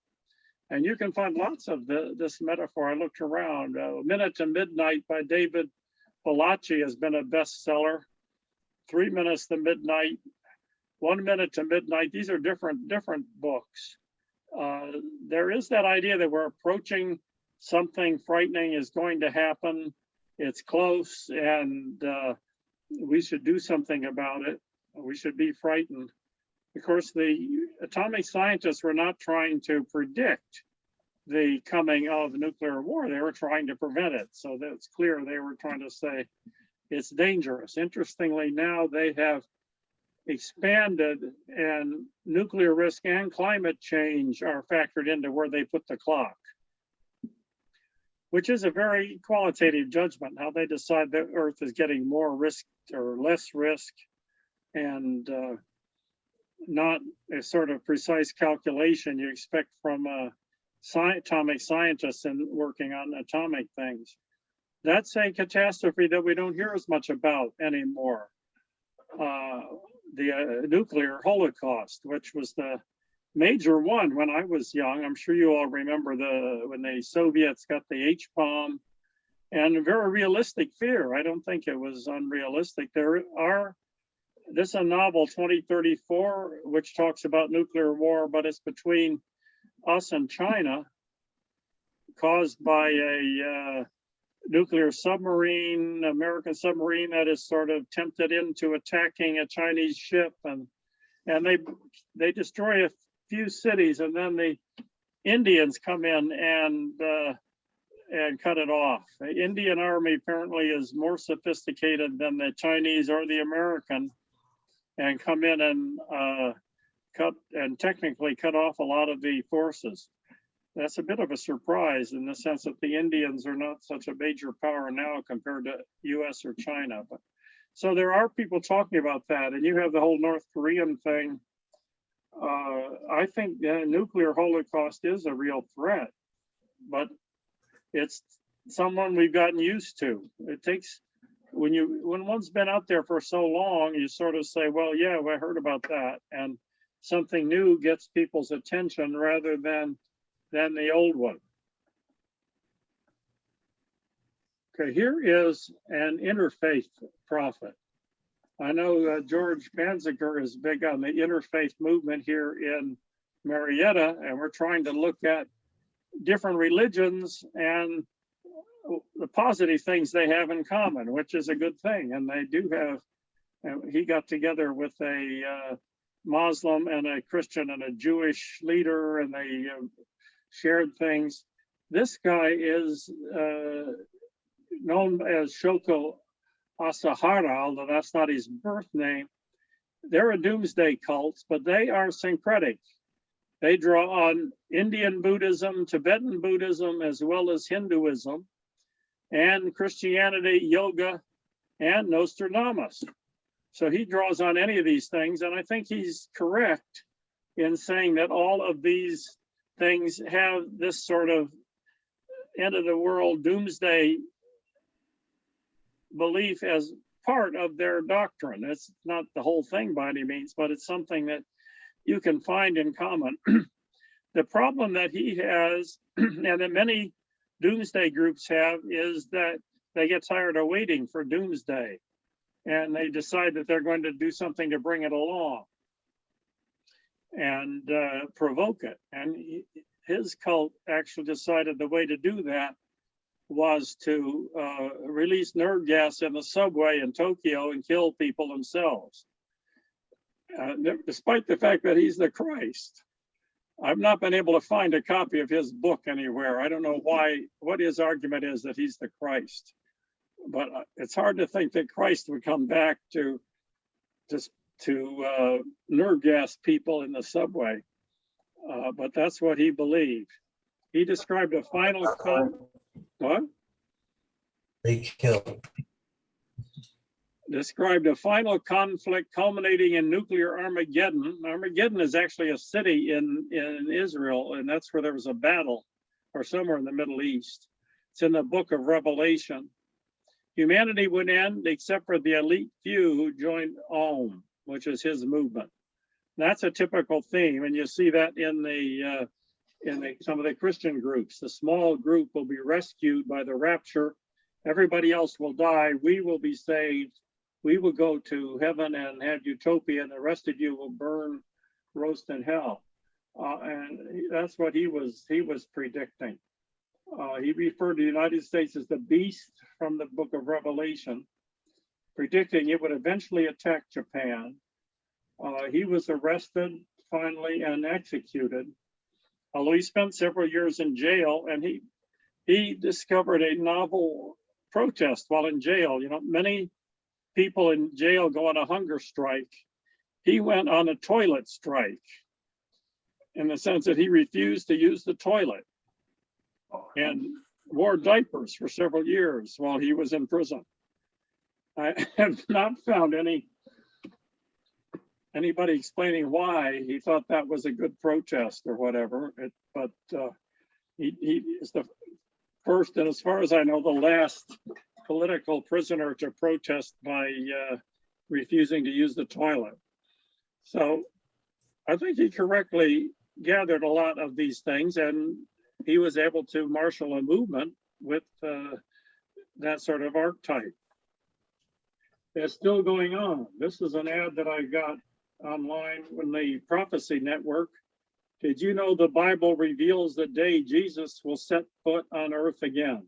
And you can find lots of this metaphor. I looked around. Minute to Midnight by David Bellacci has been a bestseller. 3 minutes to midnight, 1 minute to midnight. These are different books. There is that idea that we're approaching something frightening is going to happen. It's close, and we should do something about it. We should be frightened. Of course, the atomic scientists were not trying to predict the coming of nuclear war. They were trying to prevent it. So that's clear. They were trying to say it's dangerous. Interestingly, now they have expanded, and nuclear risk and climate change are factored into where they put the clock, which is a very qualitative judgment, how they decide that Earth is getting more risk or less risk, and not a sort of precise calculation you expect from atomic scientists and working on atomic things. That's a catastrophe that we don't hear as much about anymore. The nuclear holocaust, which was the major one when I was young. I'm sure you all remember when the Soviets got the H-bomb, and a very realistic fear. I don't think it was unrealistic. This is a novel, 2034, which talks about nuclear war, but it's between us and China, caused by a nuclear submarine, American submarine that is sort of tempted into attacking a Chinese ship, and they destroy a few cities, and then the Indians come in and cut it off. The Indian army apparently is more sophisticated than the Chinese or the American, and come in and technically cut off a lot of the forces. That's a bit of a surprise in the sense that the Indians are not such a major power now compared to US or China. But so there are people talking about that, and you have the whole North Korean thing. I think the nuclear holocaust is a real threat, but it's someone we've gotten used to. It takes, when one's been out there for so long, you sort of say, well, yeah, I heard about that. And something new gets people's attention rather than the old one. Okay, here is an interfaith prophet. I know George Banziker is big on the interfaith movement here in Marietta, and we're trying to look at different religions and the positive things they have in common, which is a good thing. And they do have, he got together with a Muslim and a Christian and a Jewish leader, and they shared things. This guy is known as Shoko Asahara, although that's not his birth name. They're a doomsday cult, but they are syncretic. They draw on Indian Buddhism, Tibetan Buddhism, as well as Hinduism, and Christianity, yoga, and Nostradamus. So he draws on any of these things, and I think he's correct in saying that all of these things have this sort of end of the world doomsday belief as part of their doctrine. It's not the whole thing by any means, but it's something that you can find in common. The problem that he has, and that many doomsday groups have, is that they get tired of waiting for doomsday, and they decide that they're going to do something to bring it along and provoke it. And his cult actually decided the way to do that was to release nerve gas in the subway in Tokyo and kill people themselves. Despite the fact that he's the Christ. I've not been able to find a copy of his book anywhere. I don't know what his argument is that he's the Christ. But it's hard to think that Christ would come back to nerve gas people in the subway. But that's what he believed. He described a final what? They killed. Described a final conflict culminating in nuclear Armageddon. Armageddon is actually a city in Israel, and that's where there was a battle, or somewhere in the Middle East. It's in the book of Revelation. Humanity would end except for the elite few who joined Om, which is his movement. That's a typical theme, and you see that in some of the Christian groups. The small group will be rescued by the rapture. Everybody else will die. We will be saved. We will go to heaven and have utopia, and the rest of you will burn, roast in hell. And that's what he was predicting. He referred to the United States as the beast from the book of Revelation, predicting it would eventually attack Japan. He was arrested finally and executed, although he spent several years in jail, and he discovered a novel protest while in jail. You know, many people in jail go on a hunger strike. He went on a toilet strike, in the sense that he refused to use the toilet and wore diapers for several years while he was in prison. I have not found anybody explaining why he thought that was a good protest or whatever. But he is the first, and as far as I know, the last political prisoner to protest by refusing to use the toilet. So I think he correctly gathered a lot of these things, and he was able to marshal a movement with that sort of archetype. It's still going on. This is an ad that I got online in the Prophecy Network. Did you know the Bible reveals the day Jesus will set foot on earth again?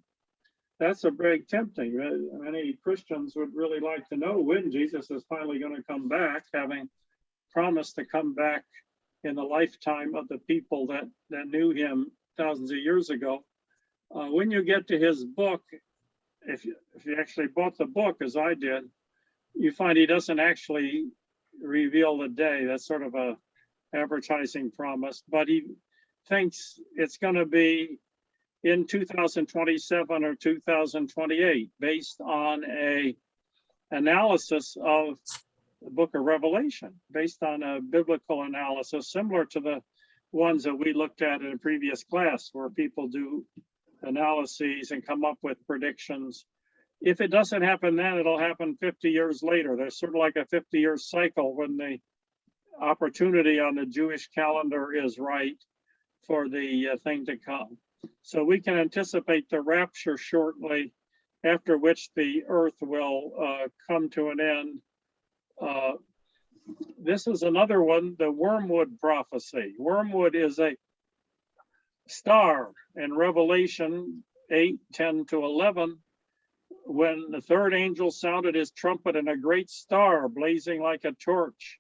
That's a big tempting. Many Christians would really like to know when Jesus is finally going to come back, having promised to come back in the lifetime of the people that knew him thousands of years ago. When you get to his book, if you actually bought the book, as I did, you find he doesn't actually reveal the day. That's sort of a advertising promise, but he thinks it's going to be in 2027 or 2028, based on a analysis of the book of Revelation, based on a biblical analysis similar to the ones that we looked at in a previous class, where people do analyses and come up with predictions. If it doesn't happen then, it'll happen 50 years later. There's sort of like a 50-year cycle when the opportunity on the Jewish calendar is right for the thing to come. So we can anticipate the rapture shortly, after which the earth will come to an end. This is another one, the wormwood prophecy. Wormwood is a star in Revelation 8, 10 to 11. When the third angel sounded his trumpet, and a great star blazing like a torch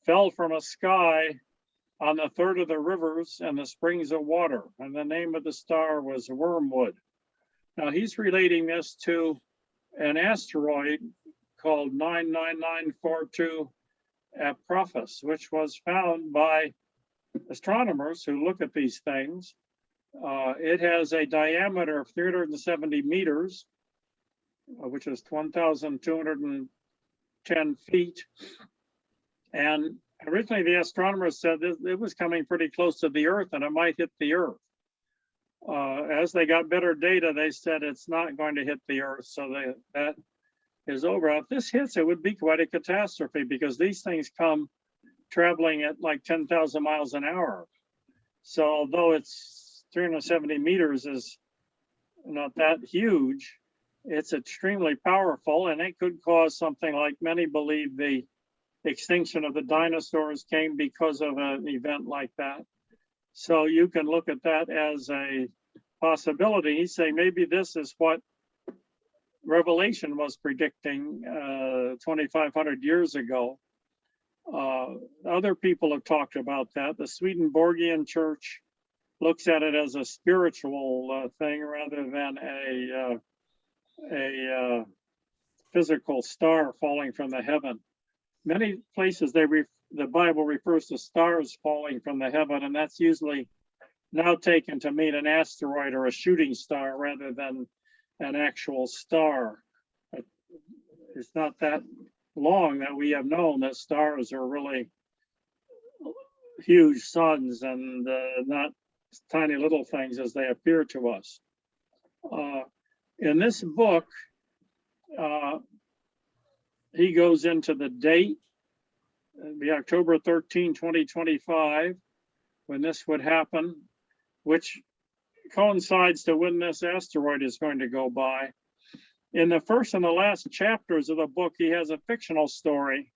fell from a sky on the third of the rivers and the springs of water. And the name of the star was Wormwood. Now he's relating this to an asteroid called 99942 at Prophets, which was found by astronomers who look at these things. It has a diameter of 370 meters, which is 1,210 feet. And originally the astronomers said it was coming pretty close to the Earth and it might hit the Earth. As they got better data, they said it's not going to hit the Earth. So that is over. If this hits, it would be quite a catastrophe because these things come traveling at like 10,000 miles an hour. So although it's 370 meters is not that huge, it's extremely powerful, and it could cause something like many believe the extinction of the dinosaurs came because of an event like that. So you can look at that as a possibility. You say maybe this is what Revelation was predicting 2,500 years ago. Other people have talked about that. The Swedenborgian Church looks at it as a spiritual thing rather than a physical star falling from the heaven. Many places the Bible refers to stars falling from the heaven, and that's usually now taken to mean an asteroid or a shooting star rather than an actual star. It's not that long that we have known that stars are really huge suns and not tiny little things as they appear to us. In this book, he goes into the date, the October 13, 2025, when this would happen, which coincides to when this asteroid is going to go by. In the first and the last chapters of the book, he has a fictional story,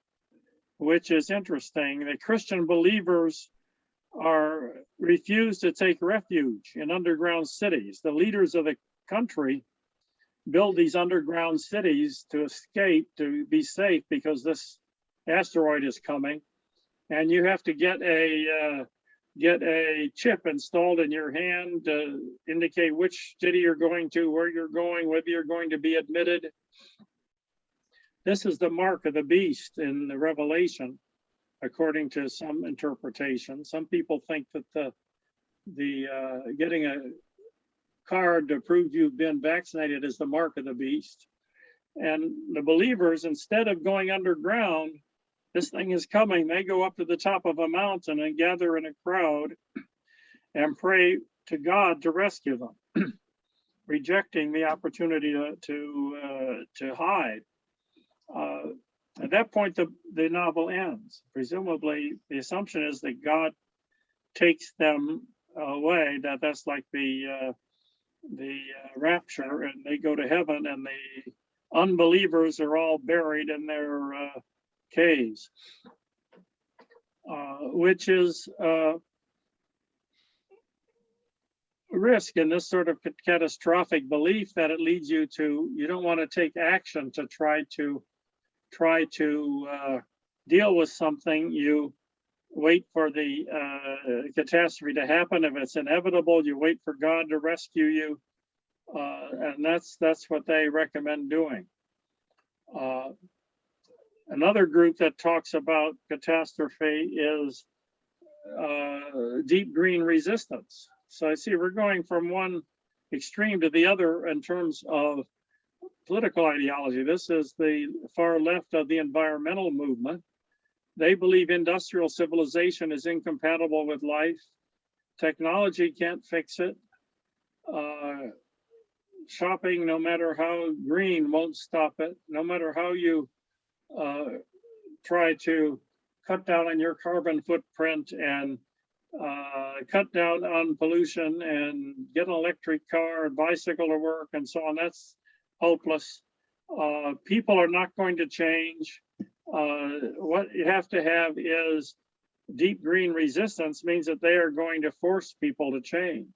which is interesting. The Christian believers refuse to take refuge in underground cities. The leaders of the country build these underground cities to escape, to be safe, because this asteroid is coming. And you have to get a chip installed in your hand to indicate which city you're going to, where you're going, whether you're going to be admitted. This is the mark of the beast in the Revelation, according to some interpretation. Some people think that the getting a card to prove you've been vaccinated is the mark of the beast. And the believers, instead of going underground, this thing is coming, they go up to the top of a mountain and gather in a crowd and pray to God to rescue them, rejecting the opportunity to hide. At that point, the novel ends. Presumably, the assumption is that God takes them away, that's like the rapture, and they go to heaven, and the unbelievers are all buried in their caves, which is a risk in this sort of catastrophic belief that it leads you don't want to take action to try to deal with something. You wait for the catastrophe to happen. If it's inevitable, you wait for God to rescue you. And that's what they recommend doing. Another group that talks about catastrophe is deep green resistance. So I see we're going from one extreme to the other in terms of political ideology. This is the far left of the environmental movement. They believe industrial civilization is incompatible with life. Technology can't fix it. shopping, no matter how green, won't stop it. No matter how you try to cut down on your carbon footprint and cut down on pollution and get an electric car and bicycle to work and so on, that's hopeless. People are not going to change. What you have to have is deep green resistance, means that they are going to force people to change.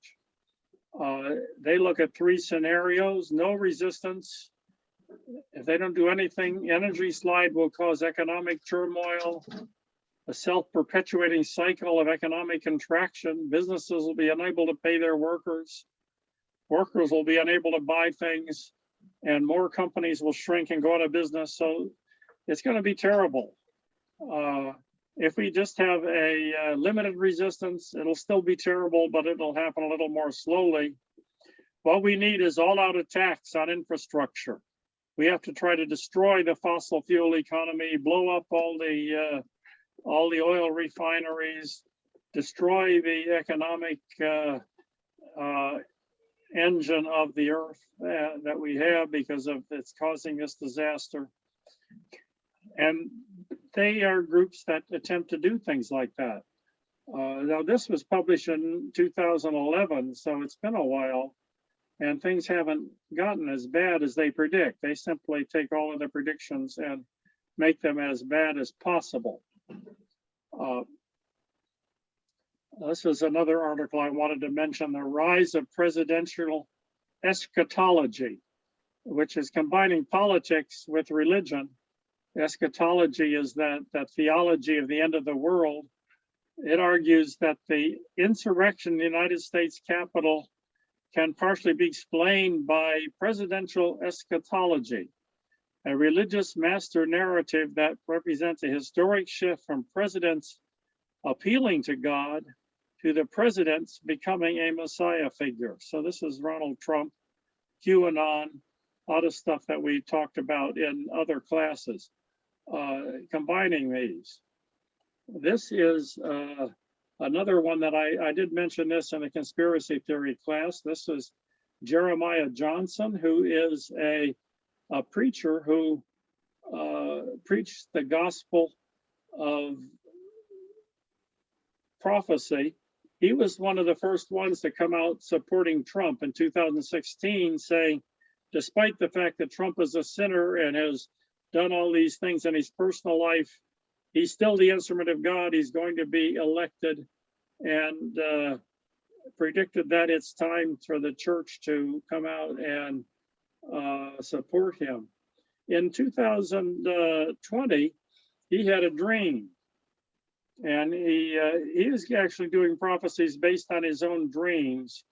They look at 3 scenarios: no resistance. If they don't do anything, energy slide will cause economic turmoil, a self-perpetuating cycle of economic contraction. Businesses will be unable to pay their workers. Workers will be unable to buy things, and more companies will shrink and go out of business. So it's going to be terrible. If we just have a limited resistance, it'll still be terrible, but it'll happen a little more slowly. What we need is all-out attacks on infrastructure. We have to try to destroy the fossil fuel economy, blow up all the oil refineries, destroy the economic engine of the earth that we have because of it's causing this disaster. And they are groups that attempt to do things like that. Now, this was published in 2011, so it's been a while, and things haven't gotten as bad as they predict. They simply take all of the predictions and make them as bad as possible. This is another article I wanted to mention: the rise of presidential eschatology, which is combining politics with religion. Eschatology is that theology of the end of the world. It argues that the insurrection in the United States Capitol can partially be explained by presidential eschatology, a religious master narrative that represents a historic shift from presidents appealing to God to the presidents becoming a Messiah figure. So this is Donald Trump, QAnon, a lot of stuff that we talked about in other classes, combining these. This is another one that I did mention this in a conspiracy theory class. This is Jeremiah Johnson, who is a preacher who preached the gospel of prophecy. He was one of the first ones to come out supporting Trump in 2016, saying, despite the fact that Trump is a sinner and has done all these things in his personal life, he's still the instrument of God. He's going to be elected, and predicted that it's time for the church to come out and support him. In 2020, he had a dream, and he is actually doing prophecies based on his own dreams.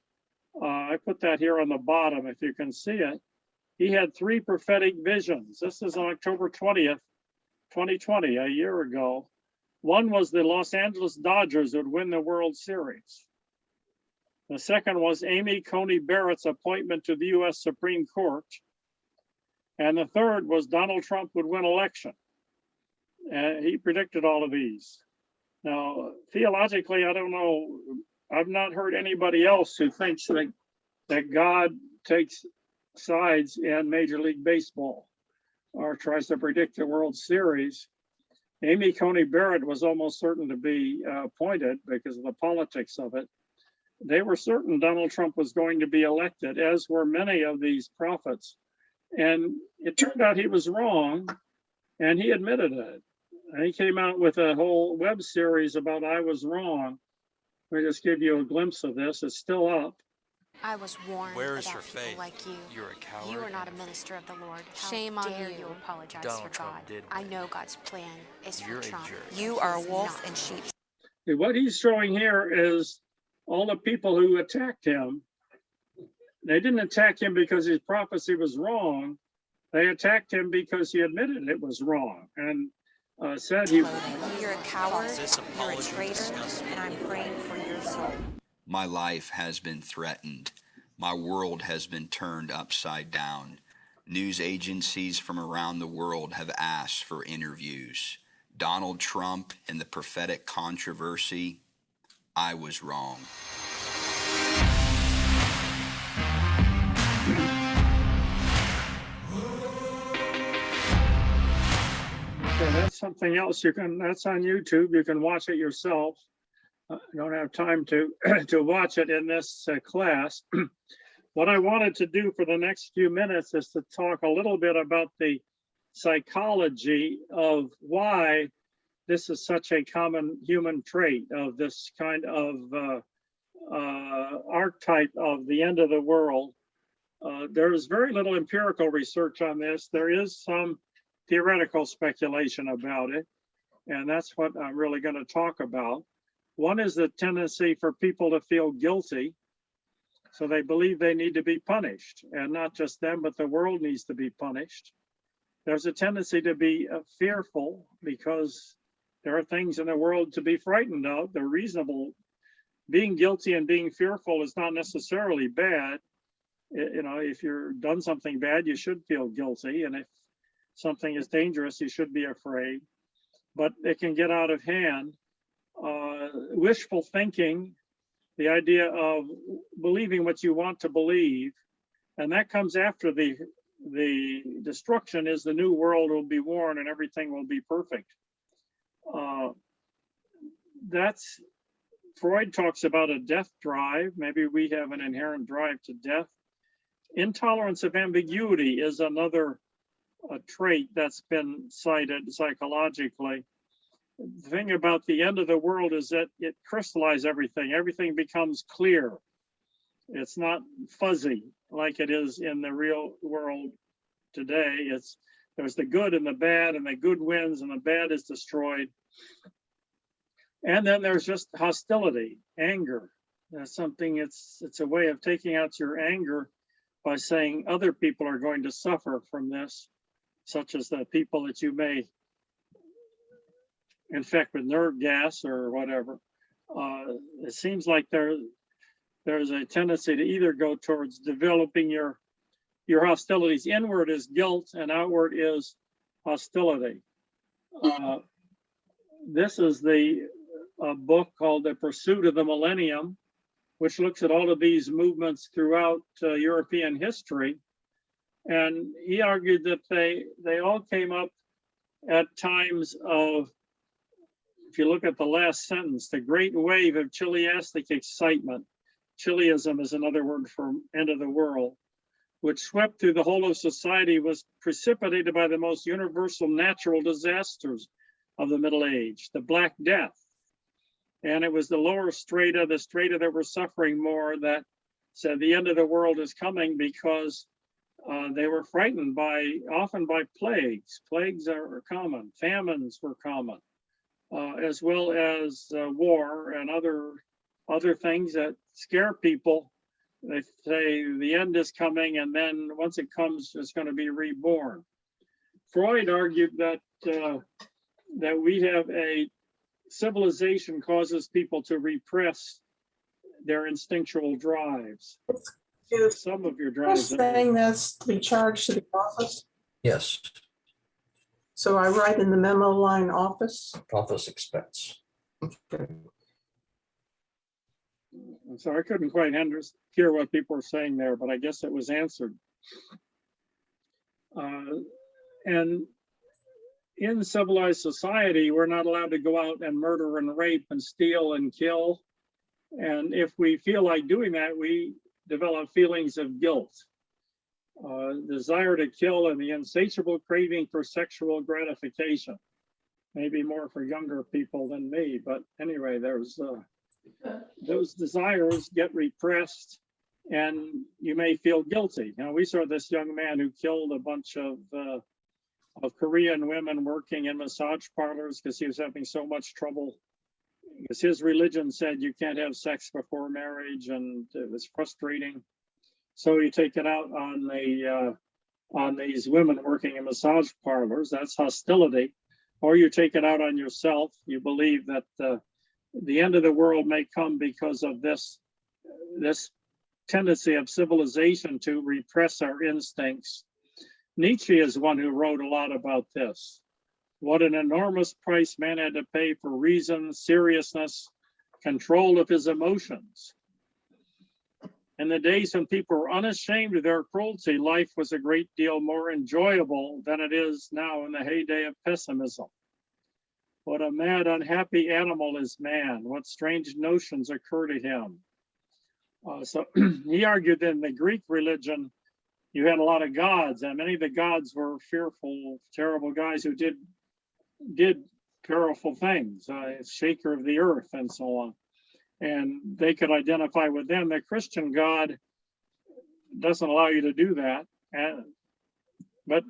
I put that here on the bottom if you can see it. He had 3 prophetic visions. This is on October 20th, 2020, a year ago. One was the Los Angeles Dodgers would win the World Series. The second was Amy Coney Barrett's appointment to the U.S. Supreme Court. And the third was Donald Trump would win election. And he predicted all of these. Now, theologically, I don't know. I've not heard anybody else who thinks that God takes sides in Major League Baseball or tries to predict the World Series. Amy Coney Barrett was almost certain to be appointed because of the politics of it. They were certain Donald Trump was going to be elected, as were many of these prophets. And it turned out he was wrong, and he admitted it. And he came out with a whole web series about I was wrong. We just give you a glimpse of this. It's still up. I was warned Where is about your people faith? like you. You're a coward. You are not a minister of the Lord. Shame How on dare you. you apologize Donald for Trump God. did I win. know God's plan is You're for a Trump. jerk. You are a wolf in sheep's. What he's showing here is all the people who attacked him. They didn't attack him because his prophecy was wrong. They attacked him because he admitted it was wrong and said he was. You're a coward, This you're a apology traitor, disgusts me. and I'm praying for your soul. My life has been threatened. My world has been turned upside down. News agencies from around the world have asked for interviews. Donald Trump and the prophetic controversy, I was wrong. So that's something else that's on YouTube. You can watch it yourself. I don't have time to, to watch it in this class. What I wanted to do for the next few minutes is to talk a little bit about the psychology of why this is such a common human trait of this kind of archetype of the end of the world. There is very little empirical research on this. There is some theoretical speculation about it, and that's what I'm really going to talk about. One is the tendency for people to feel guilty, so they believe they need to be punished, and not just them, but the world needs to be punished. There's a tendency to be fearful because there are things in the world to be frightened of. They're reasonable. Being guilty and being fearful is not necessarily bad. You know, if you've done something bad, you should feel guilty. And if something is dangerous, you should be afraid. But it can get out of hand. Wishful thinking, the idea of believing what you want to believe, and that comes after the destruction is the new world will be worn and everything will be perfect. That's Freud talks about a death drive. Maybe we have an inherent drive to death. Intolerance of ambiguity is another trait that's been cited psychologically. The thing about the end of the world is that it crystallizes everything. Everything becomes clear. It's not fuzzy like it is in the real world today. There's the good and the bad, and the good wins and the bad is destroyed. And then there's just hostility, anger. That's something, it's a way of taking out your anger by saying other people are going to suffer from this, such as the people that you may infect with nerve gas or whatever. It seems like there's a tendency to either go towards developing your hostilities. Inward is guilt and outward is hostility. This is a book called The Pursuit of the Millennium, which looks at all of these movements throughout European history. And he argued that they all came up at times of, if you look at the last sentence, the great wave of chiliastic excitement. Chiliism is another word for end of the world, which swept through the whole of society, was precipitated by the most universal natural disasters of the Middle Age, the Black Death. And it was the lower strata, the strata that were suffering more, that said the end of the world is coming, because they were frightened often by plagues. Plagues are common, famines were common, as well as war and other things that scare people. They say the end is coming, and then once it comes, it's going to be reborn. Freud argued that that we have a civilization causes people to repress their instinctual drives. Some of your drives. Saying that's to be charged to the office. Yes, So I write in the memo line office. office expects. Okay. I'm sorry, I couldn't quite hear what people were saying there, but I guess it was answered. And in civilized society, we're not allowed to go out and murder and rape and steal and kill. And if we feel like doing that, we develop feelings of guilt, desire to kill, and the insatiable craving for sexual gratification. Maybe more for younger people than me, but anyway, there's those desires get repressed, and you may feel guilty. Now, we saw this young man who killed a bunch of Korean women working in massage parlors because he was having so much trouble, because his religion said you can't have sex before marriage, and it was frustrating. So you take it out on these women working in massage parlors. That's hostility. Or you take it out on yourself. You believe that the end of the world may come because of this tendency of civilization to repress our instincts. Nietzsche is one who wrote a lot about this. What an enormous price man had to pay for reason, seriousness, control of his emotions. In the days when people were unashamed of their cruelty, life was a great deal more enjoyable than it is now in the heyday of pessimism. What a mad, unhappy animal is man. What strange notions occur to him. So he argued that in the Greek religion, you had a lot of gods, and many of the gods were fearful, terrible guys who did powerful things, shaker of the earth and so on. And they could identify with them. The Christian God doesn't allow you to do that. But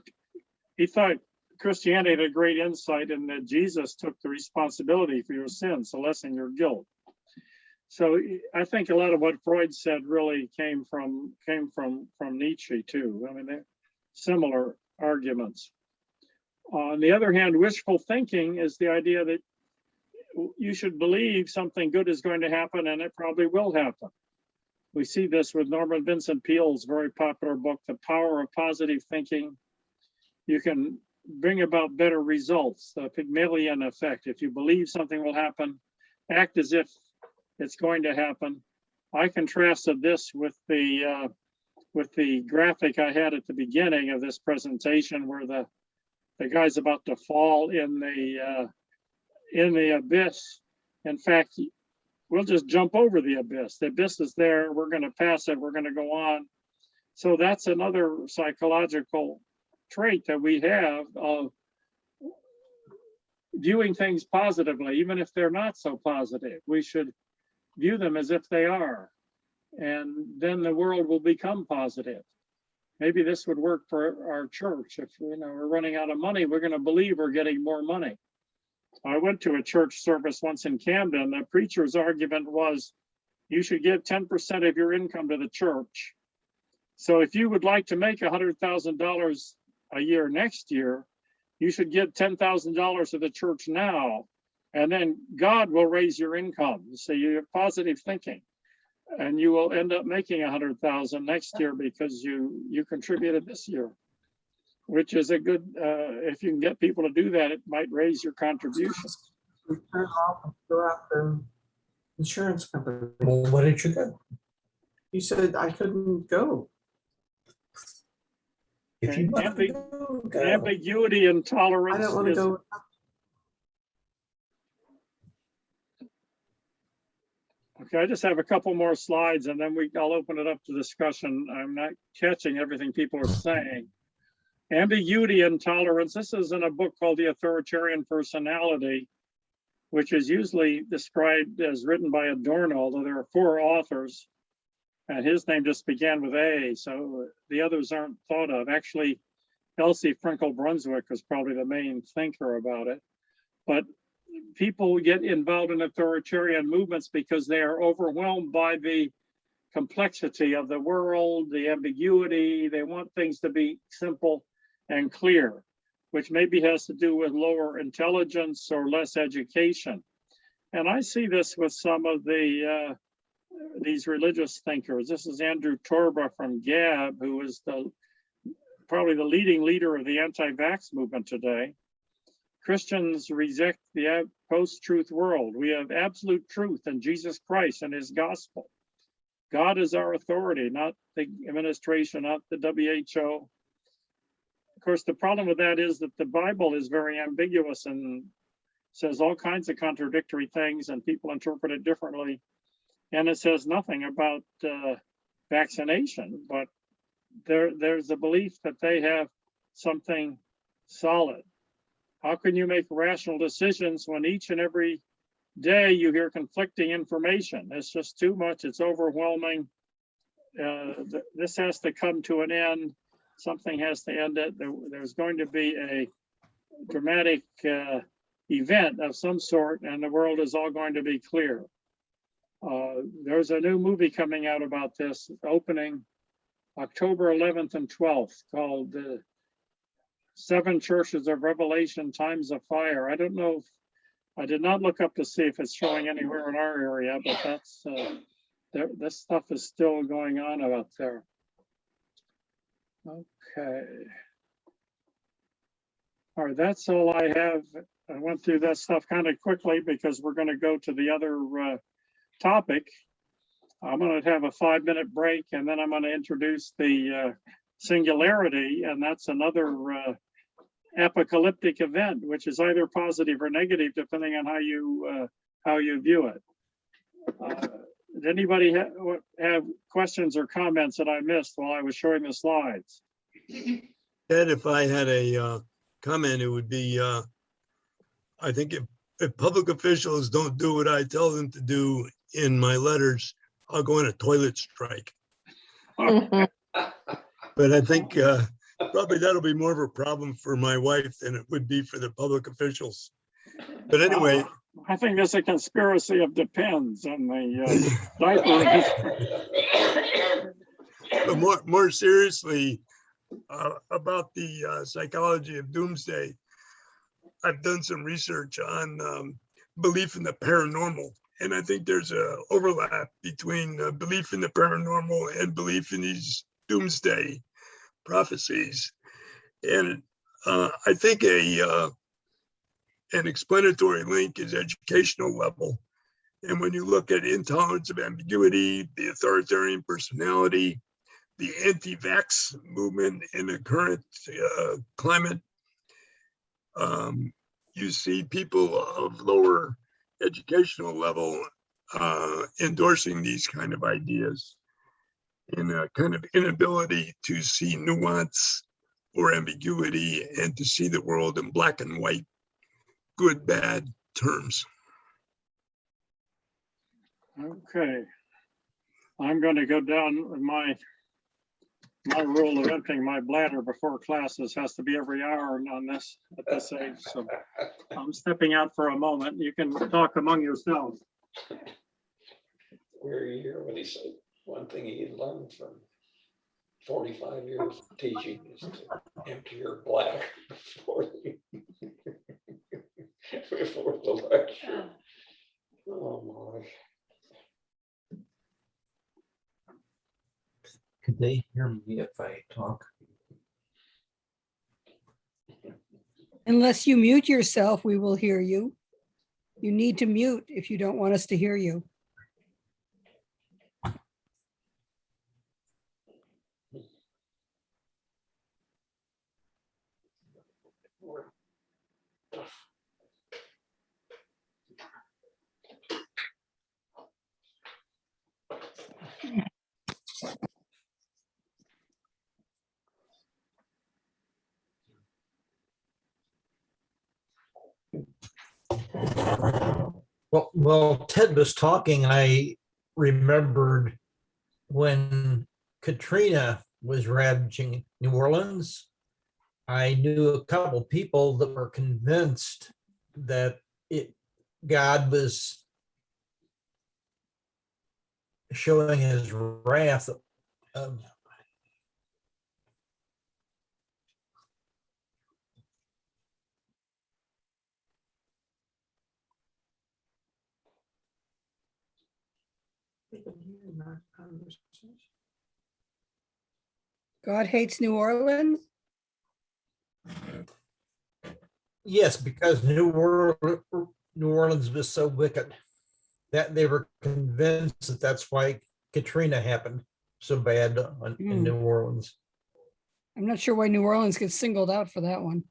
he thought Christianity had a great insight in that Jesus took the responsibility for your sins to lessen your guilt. So I think a lot of what Freud said really came from Nietzsche too. I mean, they're similar arguments. On the other hand, wishful thinking is the idea that you should believe something good is going to happen, and it probably will happen. We see this with Norman Vincent Peale's very popular book, The Power of Positive Thinking. You can bring about better results, the Pygmalion effect. If you believe something will happen, act as if it's going to happen. I contrasted this with the graphic I had at the beginning of this presentation, where the guy's about to fall in the abyss. In fact, we'll just jump over the abyss. The abyss is there. We're going to pass it. We're going to go on. So that's another psychological trait that we have of viewing things positively, even if they're not so positive. We should view them as if they are, and then the world will become positive. Maybe this would work for our church. If we're running out of money, we're going to believe we're getting more money. I went to a church service once in Camden. The preacher's argument was, you should give 10% of your income to the church. So if you would like to make $100,000 a year next year, you should give $10,000 to the church now, and then God will raise your income. So you have positive thinking, and you will end up making $100,000 next year because you contributed this year, which is a good, if you can get people to do that, it might raise your contributions. Turn off and throw out the insurance company. Well, what did you go? You said I couldn't go. If you want to go, Ambiguity and tolerance. I don't want to go. Okay, I just have a couple more slides and then I'll open it up to discussion. I'm not catching everything people are saying. Ambiguity and tolerance. This is in a book called The Authoritarian Personality, which is usually described as written by Adorno, although there are 4 authors, and his name just began with A, so the others aren't thought of. Actually, Elsie Frankel-Brunswick was probably the main thinker about it. But people get involved in authoritarian movements because they are overwhelmed by the complexity of the world, the ambiguity. They want things to be simple and clear, which maybe has to do with lower intelligence or less education. And I see this with some of these religious thinkers. This is Andrew Torba from Gab, who is probably the leading leader of the anti-vax movement today. Christians reject the post-truth world. We have absolute truth in Jesus Christ and his gospel. God is our authority, not the administration, not the WHO. Of course, the problem with that is that the Bible is very ambiguous and says all kinds of contradictory things, and people interpret it differently. And it says nothing about vaccination, but there's a belief that they have something solid. How can you make rational decisions when each and every day you hear conflicting information? It's just too much. It's overwhelming. This has to come to an end. Something has to end it. There's going to be a dramatic event of some sort, and the world is all going to be clear. There's a new movie coming out about this, opening October 11th and 12th, called the 7 Churches of Revelation, Times of Fire. I don't know, I did not look up to see if it's showing anywhere in our area, but that's, this stuff is still going on out there. Okay. All right, that's all I have. I went through that stuff kind of quickly because we're going to go to the other topic. I'm going to have a 5-minute break, and then I'm going to introduce the singularity, and that's another apocalyptic event, which is either positive or negative, depending on how you view it. Did anybody have questions or comments that I missed while I was showing the slides? Ed, if I had a comment, it would be, I think if public officials don't do what I tell them to do in my letters, I'll go on a toilet strike. But I think probably that'll be more of a problem for my wife than it would be for the public officials. But anyway. I think there's a conspiracy of depends on the diaper industry. But more seriously, about the psychology of doomsday, I've done some research on belief in the paranormal. And I think there's a overlap between belief in the paranormal and belief in these doomsday prophecies. And I think an explanatory link is educational level. And when you look at intolerance of ambiguity, the authoritarian personality, the anti-vax movement in the current climate, you see people of lower educational level endorsing these kind of ideas, and a kind of inability to see nuance or ambiguity and to see the world in black and white, good, bad terms. Okay. I'm going to go down my rule of emptying my bladder before classes has to be every hour on this at this age. So I'm stepping out for a moment. You can talk among yourselves. Were you here when he said one thing he learned from 45 years of teaching is to empty your bladder before the lecture? Oh my. Could they hear me if I talk? Unless you mute yourself, we will hear you. You need to mute if you don't want us to hear you. Well, Ted was talking, I remembered when Katrina was ravaging New Orleans, I knew a couple people that were convinced that God was showing his wrath. God hates New Orleans? Yes, because New Orleans was so wicked that they were convinced that that's why Katrina happened so bad in New Orleans. I'm not sure why New Orleans gets singled out for that one.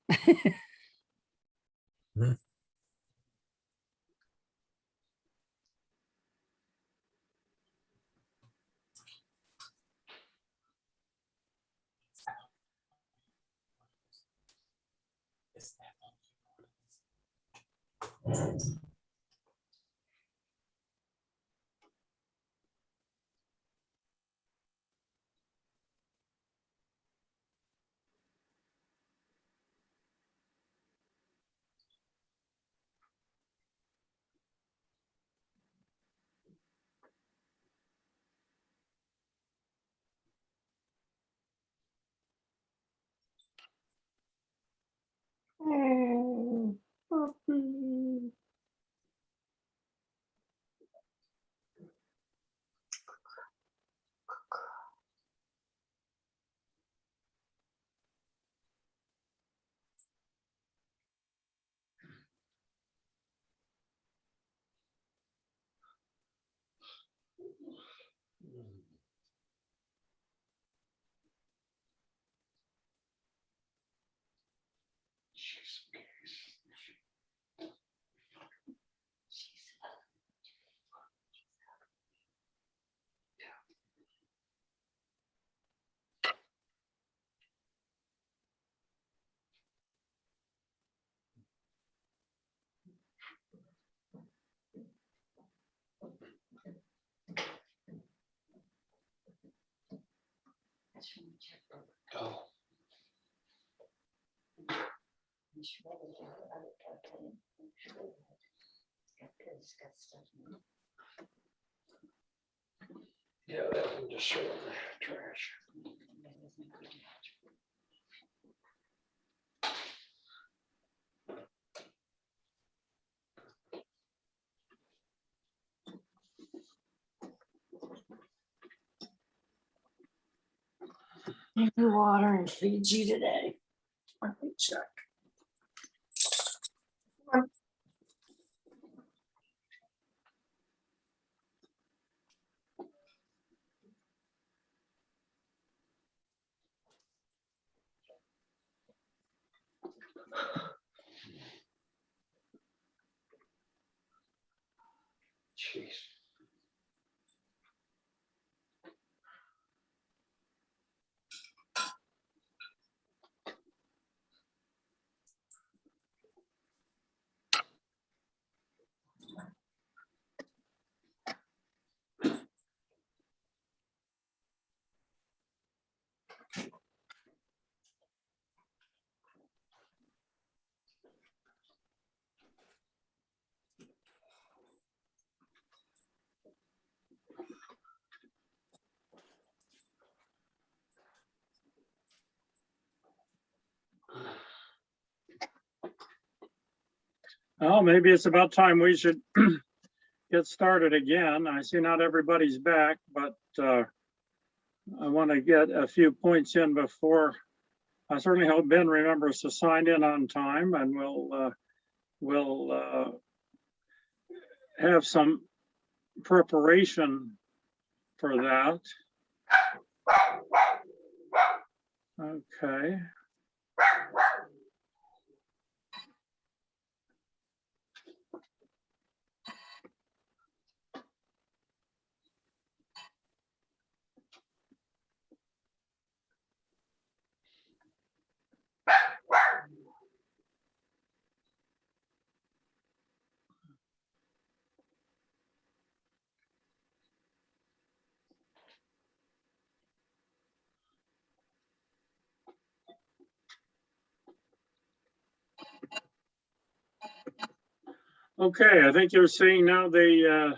Oh, puppy. Oh. Yeah, that one just throw in the trash. Give you water and feed you today. Let me check. Jeez. Well, maybe it's about time we should get started again. I see not everybody's back, but I want to get a few points in before. I certainly hope Ben remembers to sign in on time, and we'll have some preparation for that. Okay. Okay, I think you're seeing now the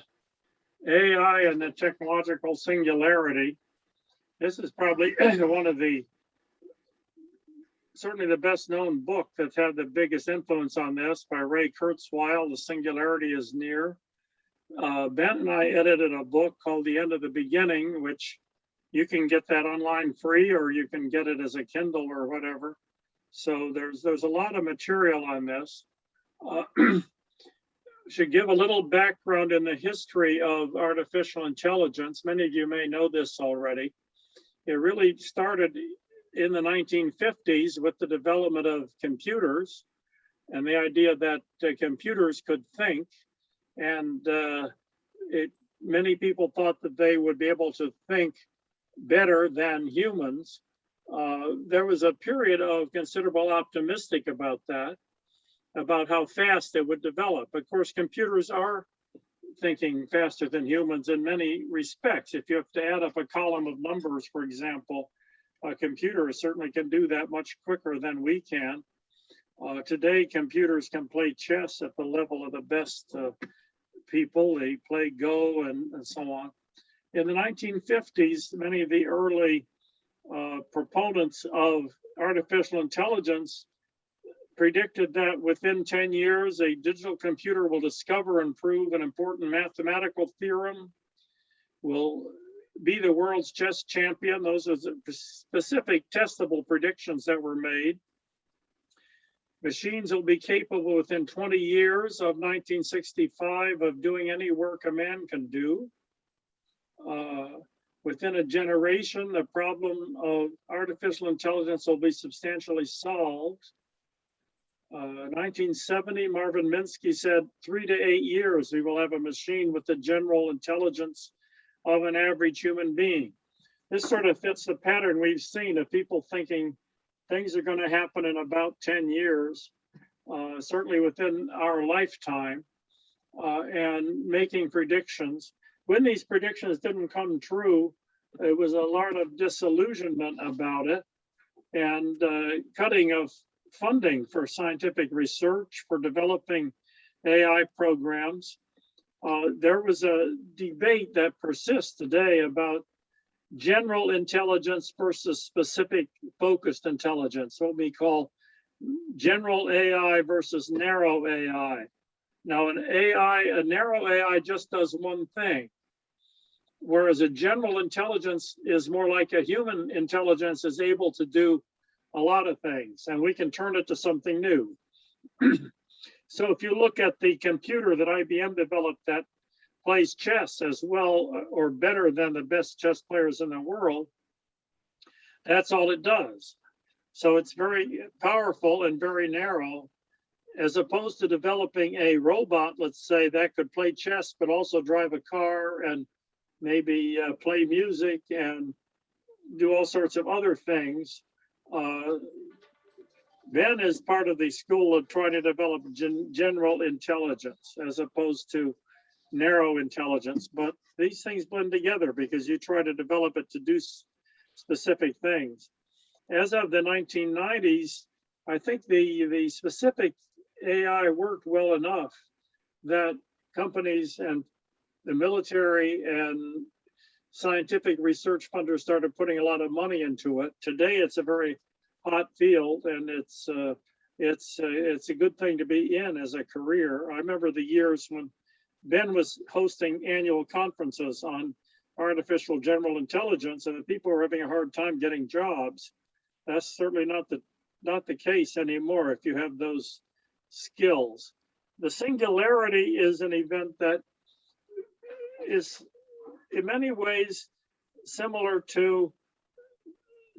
AI and the technological singularity. This is probably one of the, certainly the best known book that's had the biggest influence on this, by Ray Kurzweil, The Singularity is Near. Ben and I edited a book called The End of the Beginning, which you can get that online free, or you can get it as a Kindle or whatever. So there's a lot of material on this. Should give a little background in the history of artificial intelligence. Many of you may know this already. It really started in the 1950s with the development of computers and the idea that computers could think. And many people thought that they would be able to think better than humans. There was a period of considerable optimistic about that, about how fast it would develop. Of course, computers are thinking faster than humans in many respects. If you have to add up a column of numbers, for example, a computer certainly can do that much quicker than we can. Today, computers can play chess at the level of the best people. They play Go and so on. In the 1950s, many of the early proponents of artificial intelligence predicted that within 10 years, a digital computer will discover and prove an important mathematical theorem, will be the world's chess champion. Those are the specific testable predictions that were made. Machines will be capable within 20 years of 1965 of doing any work a man can do. Within a generation, the problem of artificial intelligence will be substantially solved. 1970, Marvin Minsky said 3 to 8 years, we will have a machine with the general intelligence of an average human being. This sort of fits the pattern we've seen of people thinking things are going to happen in about 10 years, certainly within our lifetime, and making predictions. When these predictions didn't come true, There was a lot of disillusionment about it, and cutting of funding for scientific research, for developing AI programs. There was a debate that persists today about general intelligence versus specific focused intelligence, what we call general AI versus narrow AI. Now, a narrow AI just does one thing, whereas a general intelligence is more like a human intelligence, is able to do a lot of things, and we can turn it to something new. So if you look at the computer that IBM developed that plays chess as well or better than the best chess players in the world, that's all it does. So it's very powerful and very narrow, as opposed to developing a robot, let's say, that could play chess, but also drive a car and maybe play music and do all sorts of other things. Ben is part of the school of trying to develop general intelligence as opposed to narrow intelligence, but these things blend together because you try to develop it to do specific things. As of the 1990s, I think the specific AI worked well enough that companies and the military and scientific research funders started putting a lot of money into it. Today, it's a very hot field, and it's a good thing to be in as a career. I remember the years when Ben was hosting annual conferences on artificial general intelligence, and the people were having a hard time getting jobs. That's certainly not the case anymore if you have those skills. The singularity is an event that is in many ways similar to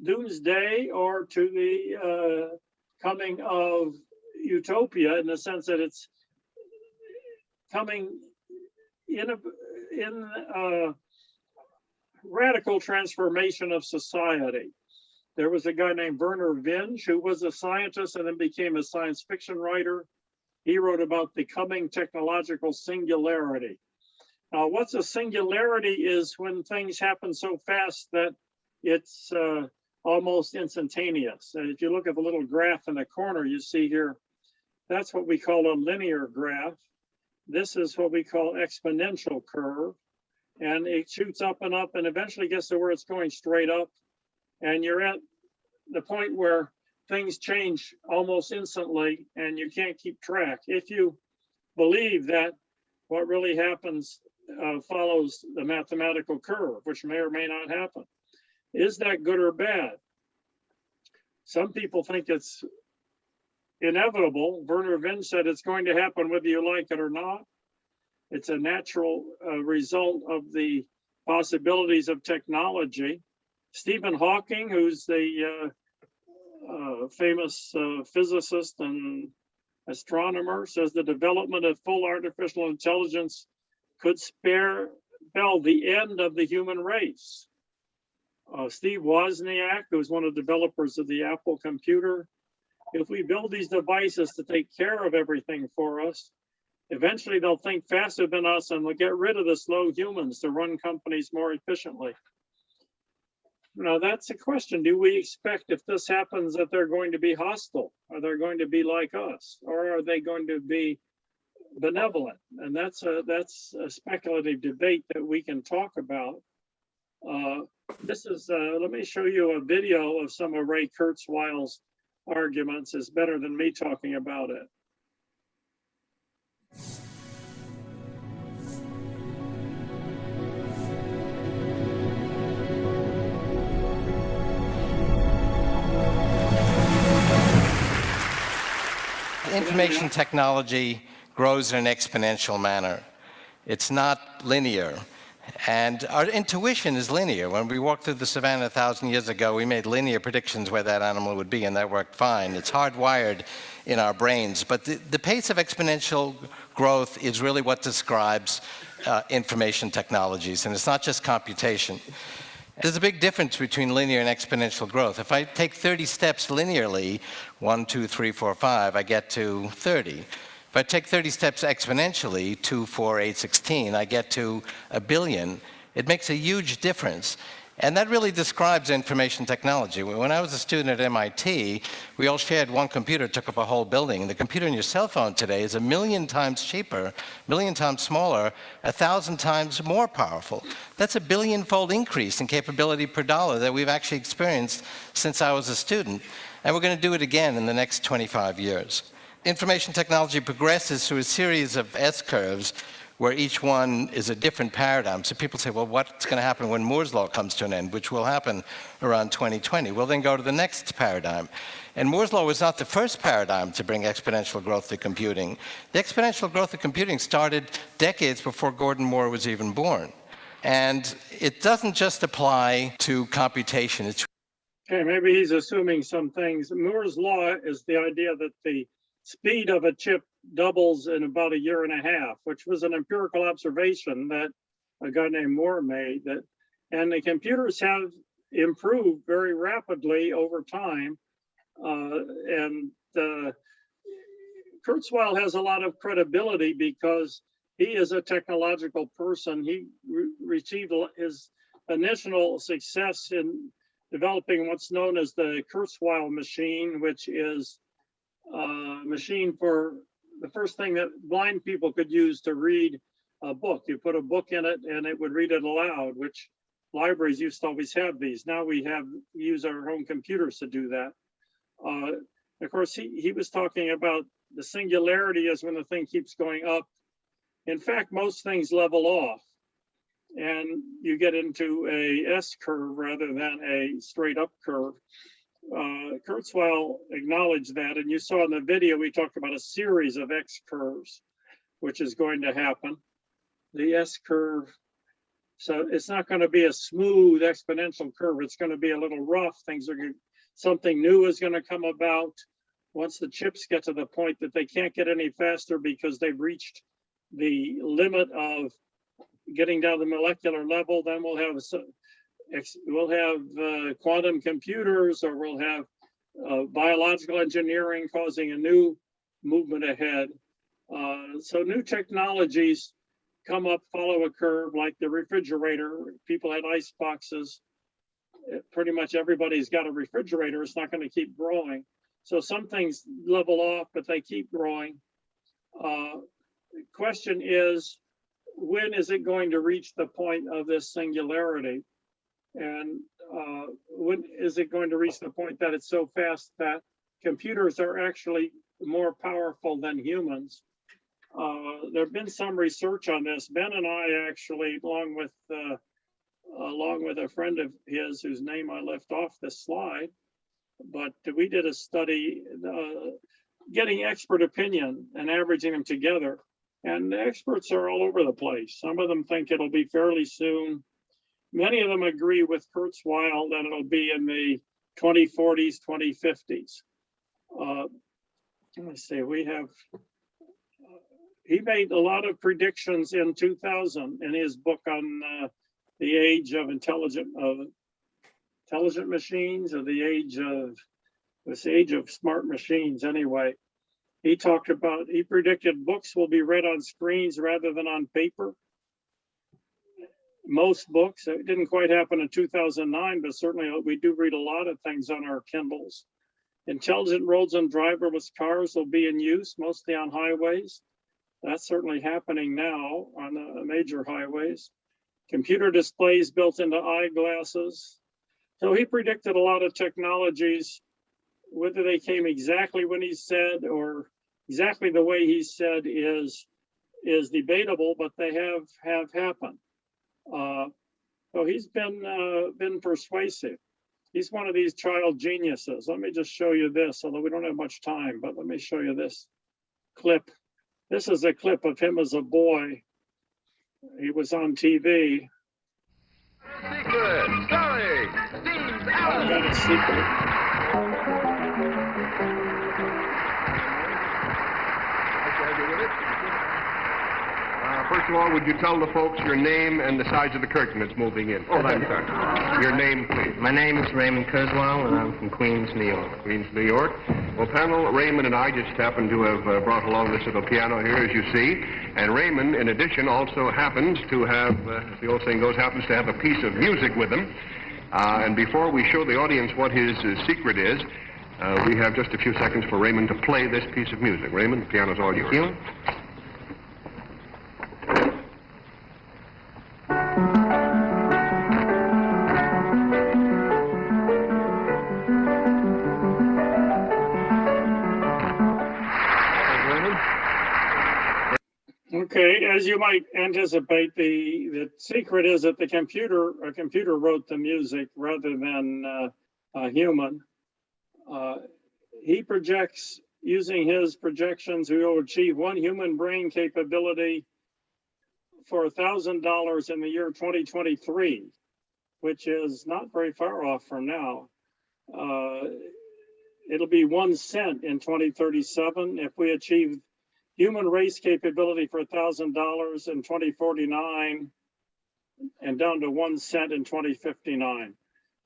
doomsday or to the coming of utopia, in the sense that it's coming in a radical transformation of society. There was a guy named Werner Vinge who was a scientist and then became a science fiction writer. He wrote about the coming technological singularity. Now, what's a singularity is when things happen so fast that it's almost instantaneous. And if you look at the little graph in the corner, you see here, that's what we call a linear graph. This is what we call exponential curve. And it shoots up and eventually gets to where it's going straight up. And you're at the point where things change almost instantly and you can't keep track. If you believe that what really happens follows the mathematical curve, which may or may not happen. Is that good or bad? Some people think it's inevitable. Werner Vinge said it's going to happen whether you like it or not. It's a natural result of the possibilities of technology. Stephen Hawking, who's the famous physicist and astronomer, says the development of full artificial intelligence could spell the end of the human race. Steve Wozniak, who's one of the developers of the Apple computer, if we build these devices to take care of everything for us, eventually they'll think faster than us and we'll get rid of the slow humans to run companies more efficiently. Now, that's a question. Do we expect, if this happens, that they're going to be hostile? Are they going to be like us? Or are they going to be benevolent? And that's a speculative debate that we can talk about. This is, let me show you a video of some of Ray Kurzweil's arguments. Is better than me talking about it. Information technology grows in an exponential manner. It's not linear. And our intuition is linear. When we walked through the savannah 1,000 years ago, we made linear predictions where that animal would be, and that worked fine. It's hardwired in our brains. But the pace of exponential growth is really what describes information technologies, and it's not just computation. There's a big difference between linear and exponential growth. If I take 30 steps linearly, 1, 2, 3, 4, 5, I get to 30. If I take 30 steps exponentially, 2, 4, 8, 16, I get to 1 billion. It makes a huge difference. And that really describes information technology. When I was a student at MIT, we all shared one computer, took up a whole building. And the computer in your cell phone today is 1,000,000 times cheaper, 1,000,000 times smaller, 1,000 times more powerful. That's a billion-fold increase in capability per dollar that we've actually experienced since I was a student. And we're going to do it again in the next 25 years. Information technology progresses through a series of S-curves where each one is a different paradigm. So people say, well, what's going to happen when Moore's law comes to an end, which will happen around 2020? We'll then go to the next paradigm. And Moore's law was not the first paradigm to bring exponential growth to computing. The exponential growth of computing started decades before Gordon Moore was even born. And it doesn't just apply to computation. It's Okay, maybe he's assuming some things. Moore's law is the idea that the speed of a chip doubles in about 1.5 years, which was an empirical observation that a guy named Moore made. And the computers have improved very rapidly over time. Kurzweil has a lot of credibility because he is a technological person. He received his initial success in developing what's known as the Kurzweil machine, which is a machine for the first thing that blind people could use to read a book. You put a book in it and it would read it aloud, which libraries used to always have these. Now we use our own computers to do that. Of course, he was talking about the singularity is when the thing keeps going up. In fact, most things level off and you get into a S curve rather than a straight up curve. Kurzweil acknowledged that, and you saw in the video we talked about a series of X curves, which is going to happen. The S curve, so it's not going to be a smooth exponential curve. It's going to be a little rough. Something new is going to come about once the chips get to the point that they can't get any faster because they've reached the limit of getting down to the molecular level. Then we'll have quantum computers, or we'll have biological engineering causing a new movement ahead. So new technologies come up, follow a curve, like the refrigerator. People had ice boxes. Pretty much everybody's got a refrigerator. It's not going to keep growing. So some things level off, but they keep growing. The question is, when is it going to reach the point of this singularity? And when is it going to reach the point that it's so fast that computers are actually more powerful than humans? There have been some research on this. Ben and I actually, along with a friend of his whose name I left off this slide, but we did a study getting expert opinion and averaging them together. And the experts are all over the place. Some of them think it'll be fairly soon. Many of them agree with Kurzweil that it'll be in the 2040s, 2050s. Let's see, he made a lot of predictions in 2000 in his book on the age of intelligent machines, or the age of smart machines anyway. He predicted books will be read on screens rather than on paper. Most books, it didn't quite happen in 2009, but certainly we do read a lot of things on our Kindles. Intelligent roads and driverless cars will be in use, mostly on highways. That's certainly happening now on the major highways. Computer displays built into eyeglasses. So he predicted a lot of technologies. Whether they came exactly when he said or exactly the way he said is debatable, but they have happened. So he's been persuasive. He's one of these child geniuses. Let me just show you this, although we don't have much time, but let me show you this clip. This is a clip of him as a boy. He was on TV. Secret, sorry, Steve's out. I've got a secret. First of all, would you tell the folks your name and the size of the curtain that's moving in? Oh, I'm sorry. Your name, please. My name is Raymond Kurzweil, and I'm from Queens, New York. Queens, New York. Well, panel, Raymond and I just happened to have brought along this little piano here, as you see. And Raymond, in addition, also happens to have, as the old saying goes, happens to have a piece of music with him. And before we show the audience what his secret is, we have just a few seconds for Raymond to play this piece of music. Raymond, the piano's all yours. You? Okay, as you might anticipate, the secret is that a computer wrote the music rather than a human. He projects, using his projections, we will achieve one human brain capability for $1,000 in the year 2023, which is not very far off from now. It'll be 1 cent in 2037 if we achieve human race capability for $1,000 in 2049 and down to 1 cent in 2059.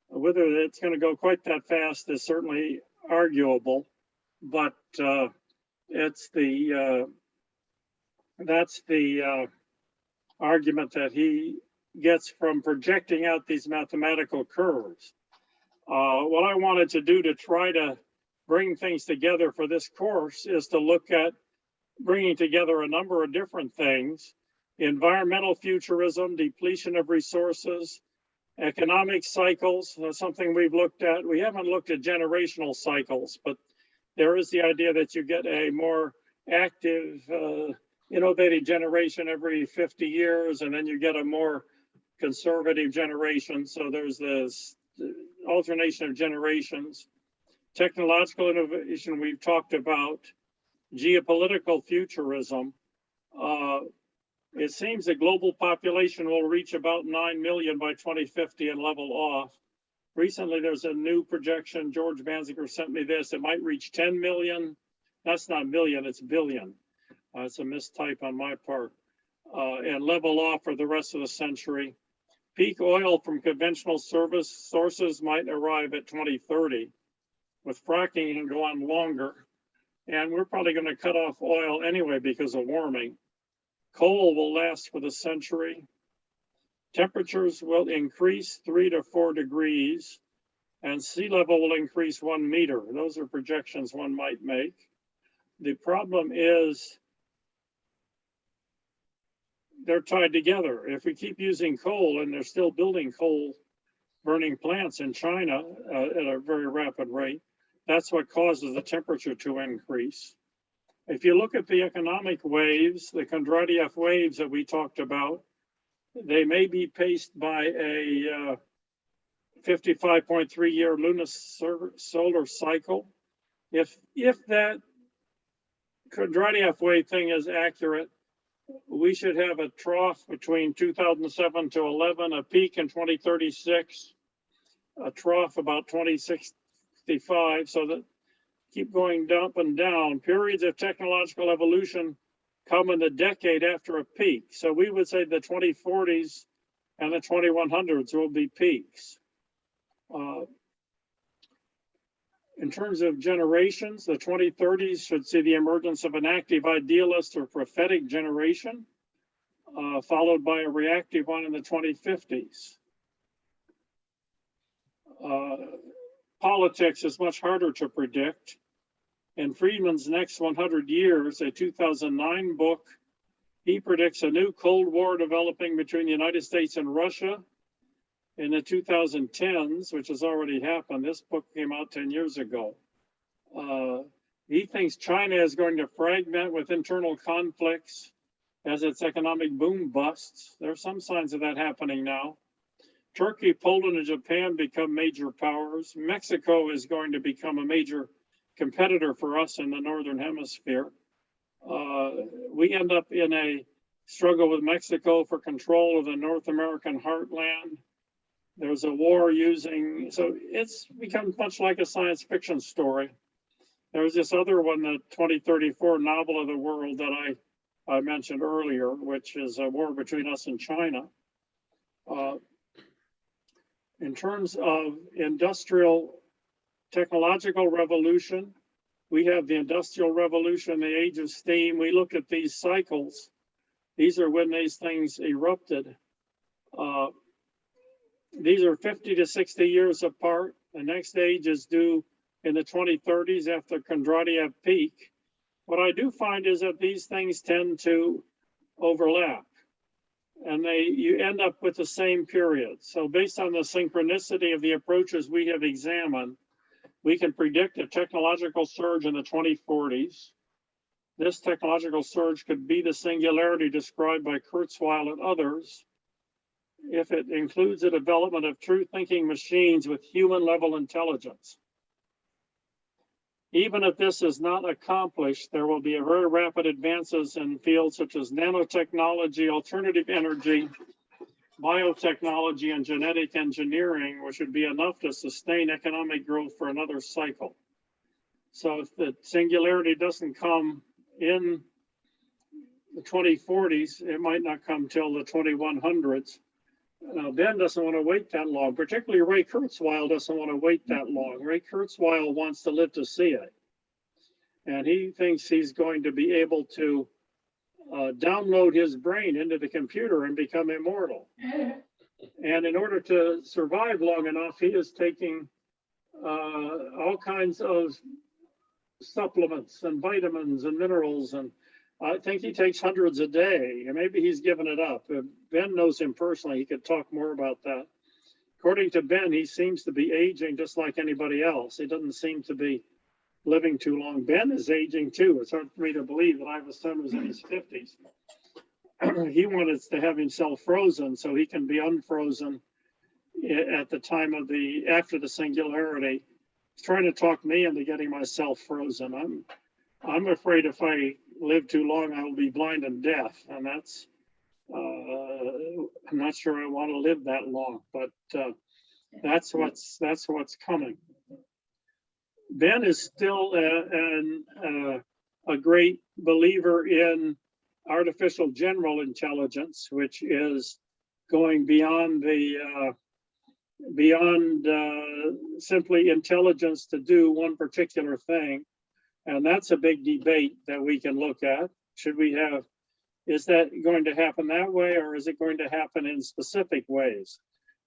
Whether it's going to go quite that fast is certainly arguable, but that's the argument that he gets from projecting out these mathematical curves. What I wanted to do to try to bring things together for this course is to look at bringing together a number of different things: environmental futurism, depletion of resources, economic cycles, something we've looked at. We haven't looked at generational cycles, but there is the idea that you get a more active, innovative generation every 50 years, and then you get a more conservative generation. So there's this alternation of generations. Technological innovation we've talked about. Geopolitical futurism. It seems the global population will reach about 9 million by 2050 and level off. Recently, there's a new projection. George Banziger sent me this. It might reach 10 million. That's not million, it's billion. It's a mistype on my part. And level off for the rest of the century. Peak oil from conventional sources might arrive at 2030. With fracking, it can go on longer. And we're probably going to cut off oil anyway because of warming. Coal will last for the century. Temperatures will increase 3 to 4 degrees, and sea level will increase 1 meter. Those are projections one might make. The problem is they're tied together. If we keep using coal, and they're still building coal burning plants in China at a very rapid rate, that's what causes the temperature to increase. If you look at the economic waves, the Kondratiev waves that we talked about, they may be paced by a 55.3 year lunar solar cycle. If that Kondratiev wave thing is accurate, we should have a trough between 2007 to 11, a peak in 2036, a trough about 2065, so that keep going up and down. Periods of technological evolution come in the decade after a peak. So we would say the 2040s and the 2100s will be peaks. In terms of generations, the 2030s should see the emergence of an active idealist or prophetic generation, followed by a reactive one in the 2050s. Politics is much harder to predict. In Friedman's Next 100 Years, a 2009 book, he predicts a new Cold War developing between the United States and Russia in the 2010s, which has already happened. This book came out 10 years ago. He thinks China is going to fragment with internal conflicts as its economic boom busts. There are some signs of that happening now. Turkey, Poland, and Japan become major powers. Mexico is going to become a major competitor for us in the Northern Hemisphere. We end up in a struggle with Mexico for control of the North American heartland. There's a war using, so it's become much like a science fiction story. There's this other one, the 2034 novel of the world that I mentioned earlier, which is a war between us and China. In terms of industrial technological revolution, we have the Industrial Revolution, the Age of Steam. We look at these cycles. These are when these things erupted. These are 50 to 60 years apart. The next age is due in the 2030s after Kondratiev peak. What I do find is that these things tend to overlap, and you end up with the same period. So based on the synchronicity of the approaches we have examined, we can predict a technological surge in the 2040s. This technological surge could be the singularity described by Kurzweil and others, if it includes the development of true thinking machines with human level intelligence. Even if this is not accomplished, there will be a very rapid advances in fields such as nanotechnology, alternative energy, biotechnology, and genetic engineering, which would be enough to sustain economic growth for another cycle. So if the singularity doesn't come in the 2040s, it might not come till the 2100s. Ben doesn't want to wait that long, particularly Ray Kurzweil doesn't want to wait that long. Ray Kurzweil wants to live to see it. And he thinks he's going to be able to download his brain into the computer and become immortal. And in order to survive long enough, he is taking all kinds of supplements and vitamins and minerals, and I think he takes hundreds a day, and maybe he's given it up. Ben knows him personally. He could talk more about that. According to Ben, he seems to be aging just like anybody else. He doesn't seem to be living too long. Ben is aging too. It's hard for me to believe that I have a son who's in his 50s. He wanted to have himself frozen so he can be unfrozen at the time of after the singularity. He's trying to talk me into getting myself frozen. I'm afraid if I live too long, I will be blind and deaf, and that's I'm not sure I want to live that long, but that's what's coming. Ben is still a great believer in artificial general intelligence, which is going beyond simply intelligence to do one particular thing. And that's a big debate that we can look at. Is that going to happen that way, or is it going to happen in specific ways?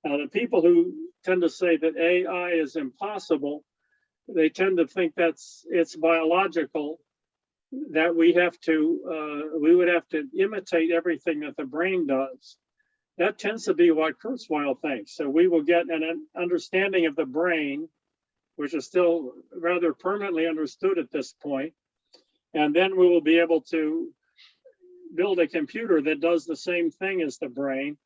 Now, the people who tend to say that AI is impossible, they tend to think it's biological, that we would have to imitate everything that the brain does. That tends to be what Kurzweil thinks. So we will get an understanding of the brain, which is still rather permanently understood at this point. And then we will be able to build a computer that does the same thing as the brain.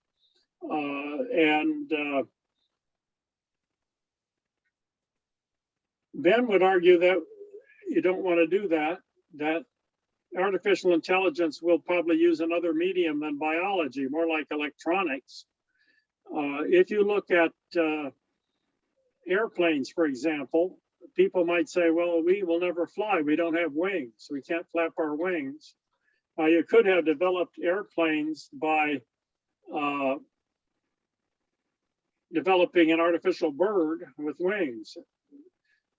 Ben would argue that you don't want to do that artificial intelligence will probably use another medium than biology, more like electronics. If you look at airplanes, for example, people might say, well, we will never fly. We don't have wings. We can't flap our wings. You could have developed airplanes by developing an artificial bird with wings.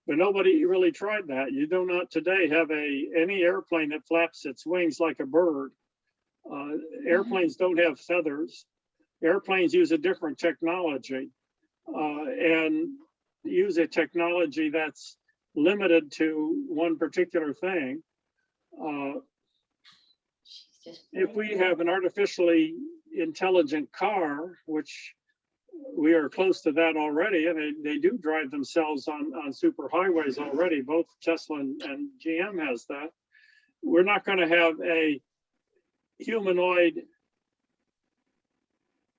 But nobody really tried that. You do not today have any airplane that flaps its wings like a bird. Airplanes don't have feathers. Airplanes use a different technology and use a technology that's limited to one particular thing. If we have an artificially intelligent car, which we are close to that already, and they do drive themselves on super highways already. Both Tesla and GM has that. We're not going to have a humanoid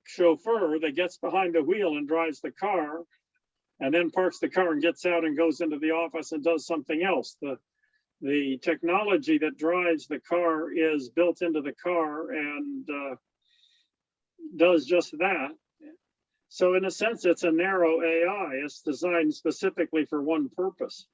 chauffeur that gets behind the wheel and drives the car and then parks the car and gets out and goes into the office and does something else. The technology that drives the car is built into the car and does just that. So in a sense, it's a narrow AI. It's designed specifically for one purpose,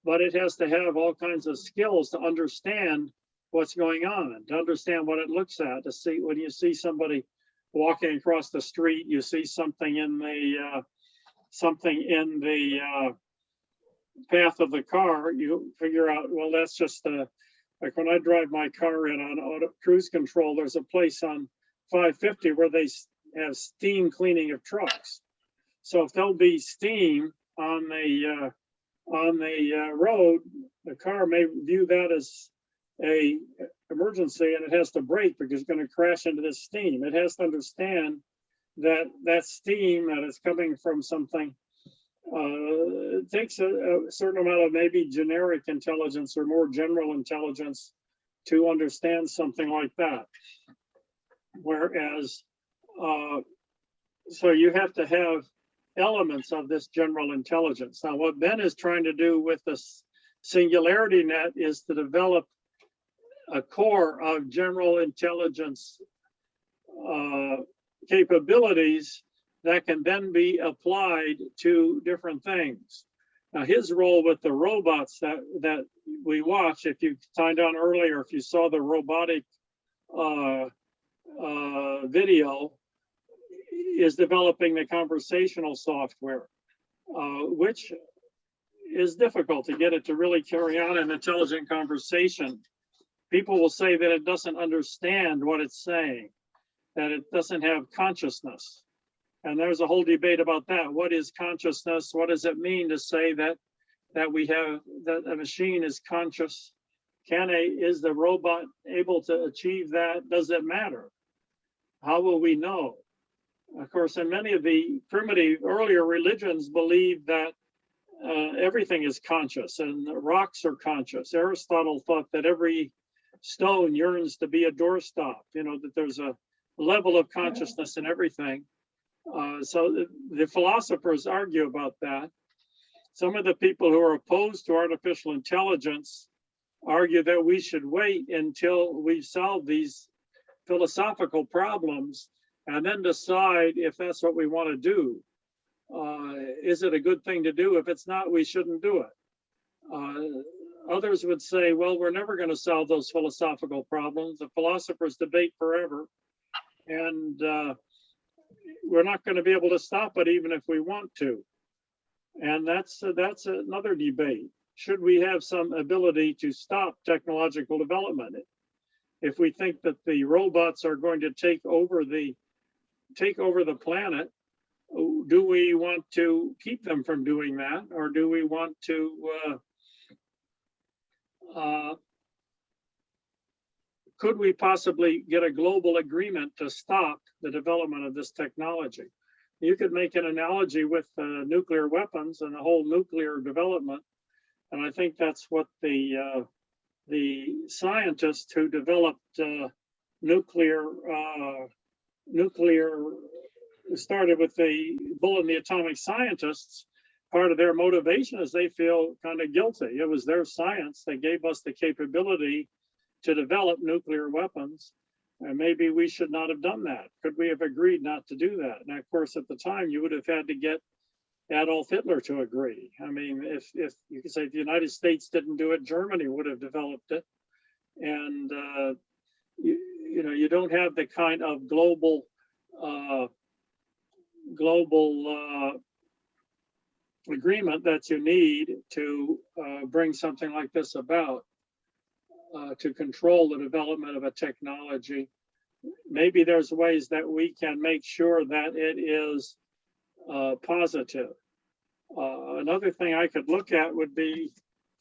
but it has to have all kinds of skills to understand what's going on, to understand what it looks at, to see when you see somebody walking across the street, you see something in the path of the car, you figure out, well, that's just like when I drive my car in on auto cruise control, there's a place on 550 where they have steam cleaning of trucks. So if there'll be steam on the road, the car may view that as a emergency, and it has to brake because it's going to crash into this steam. It has to understand that that steam that is coming from something, it takes a certain amount of maybe generic intelligence or more general intelligence to understand something like that. Whereas, so you have to have elements of this general intelligence. Now, what Ben is trying to do with this singularity net is to develop a core of general intelligence capabilities that can then be applied to different things. Now, his role with the robots that we watch, if you signed on earlier, if you saw the robotic video, is developing the conversational software, which is difficult to get it to really carry on an intelligent conversation. People will say that it doesn't understand what it's saying, that it doesn't have consciousness. And there's a whole debate about that. What is consciousness? What does it mean to say that a machine is conscious? Is the robot able to achieve that? Does it matter? How will we know? Of course, in many of the primitive earlier religions believed that everything is conscious and the rocks are conscious. Aristotle thought that every stone yearns to be a doorstop, that there's a level of consciousness in everything. So the philosophers argue about that. Some of the people who are opposed to artificial intelligence argue that we should wait until we've solved these philosophical problems and then decide if that's what we want to do. Is it a good thing to do? If it's not, we shouldn't do it. Others would say, well, we're never going to solve those philosophical problems. The philosophers debate forever, and we're not going to be able to stop it even if we want to. And that's another debate. Should we have some ability to stop technological development? If we think that the robots are going to take over the planet, do we want to keep them from doing that, or do we want to could we possibly get a global agreement to stop the development of this technology? You could make an analogy with nuclear weapons and the whole nuclear development, and I think that's what the scientists who developed nuclear started with the Bull and the atomic scientists. Part of their motivation is they feel kind of guilty. It was their science that gave us the capability to develop nuclear weapons, and maybe we should not have done that. Could we have agreed not to do that? And of course, at the time, you would have had to get Adolf Hitler to agree. I mean, if you could say if the United States didn't do it, Germany would have developed it. And you don't have the kind of global agreement that you need to bring something like this about, to control the development of a technology. Maybe there's ways that we can make sure that it is positive. Another thing I could look at would be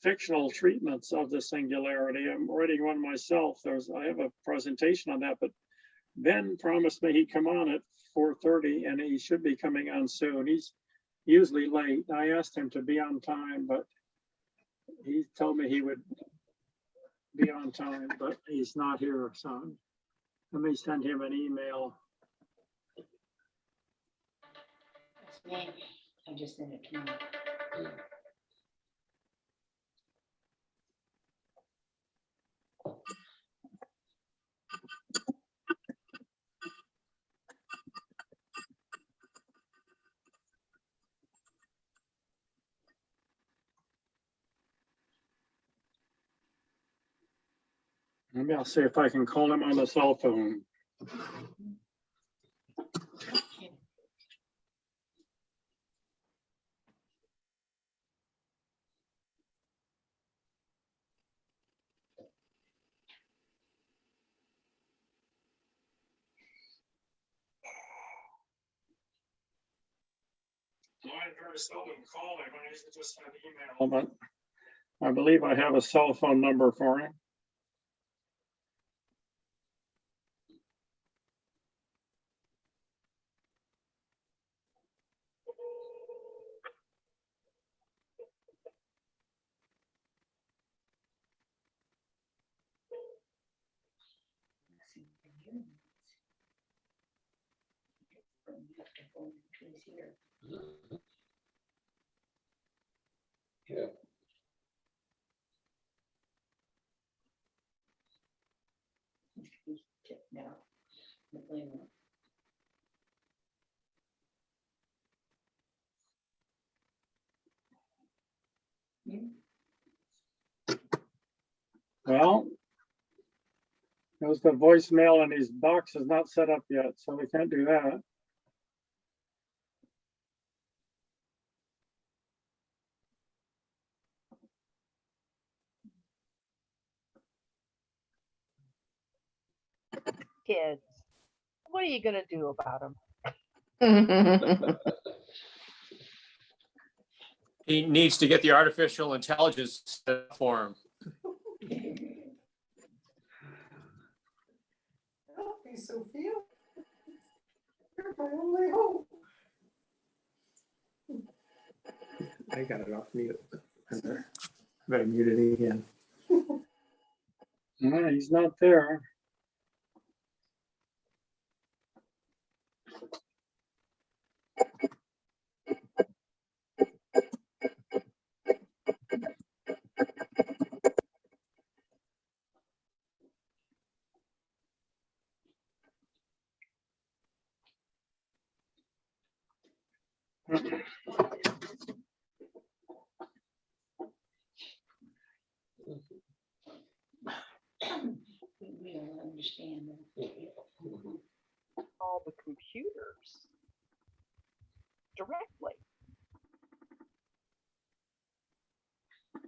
fictional treatments of the singularity. I'm writing one myself. I have a presentation on that, but Ben promised me he'd come on at 4:30, and he should be coming on soon. He's usually late. I asked him to be on time, but he told me he would be on time, but he's not here, son. Let me send him an email. I just sent it to him. Maybe I'll see if I can call him on the cell phone. I very seldom call him. I usually just send email, but I believe I have a cell phone number for him. Yeah. Well, there's the voicemail and his box is not set up yet, so we can't do that. Kids, what are you gonna do about them? He needs to get the artificial intelligence set up for him. Help me, Sophia. You're my only hope. I got it off mute. Better mute it again. He's not there. We don't understand all the computers directly.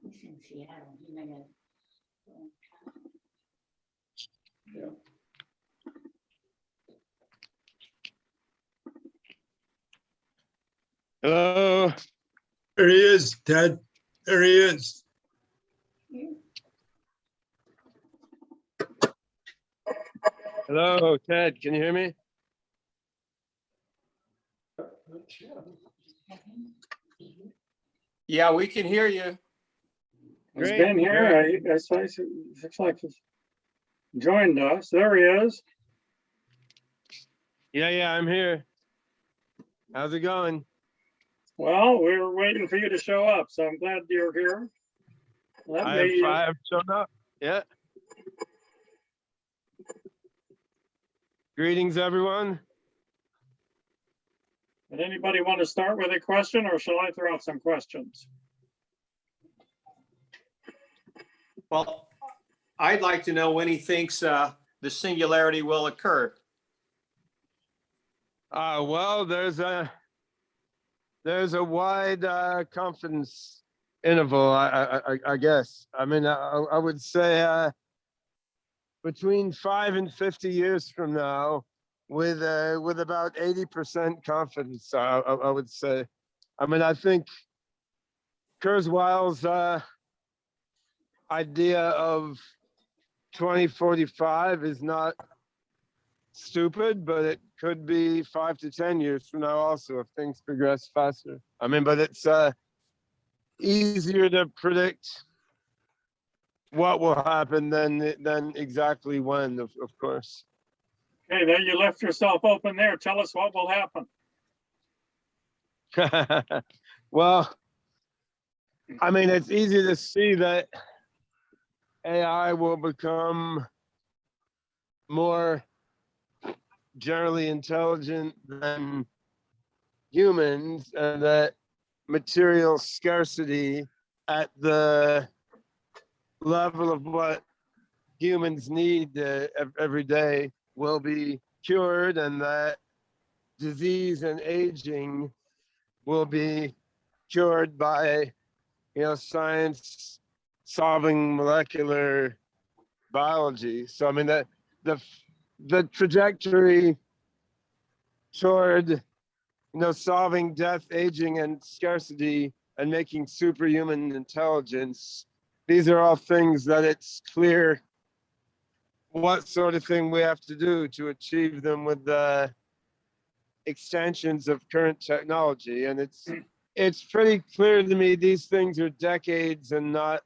He's in Seattle. He may have. Yeah. Hello. There he is, Ted. There he is. Hello, Ted. Can you hear me? Yeah, we can hear you. He's Great, been here. I saw he looks like he's joined us. There he is. Yeah, I'm here. How's it going? Well, we were waiting for you to show up, so I'm glad you're here. Let me. I have shown up. Yeah. Greetings, everyone. Would anybody want to start with a question, or shall I throw out some questions? Well, I'd like to know when he thinks the singularity will occur. Well, there's a wide confidence interval, I guess. I mean, I would say between 5 and 50 years from now, with about 80% confidence, I would say. I mean, I think Kurzweil's idea of 2045 is not stupid, but it could be 5 to 10 years from now also if things progress faster. I mean, but it's easier to predict what will happen than exactly when, of course. Okay, there you left yourself open there. Tell us what will happen. Well, I mean, it's easy to see that AI will become more generally intelligent than humans, and that material scarcity at the level of what humans need every day will be cured, and that disease and aging will be cured by, science solving molecular biology. So I mean that the trajectory toward solving death, aging, and scarcity, and making superhuman intelligence. These are all things that it's clear what sort of thing we have to do to achieve them with the extensions of current technology. And it's pretty clear to me these things are decades and not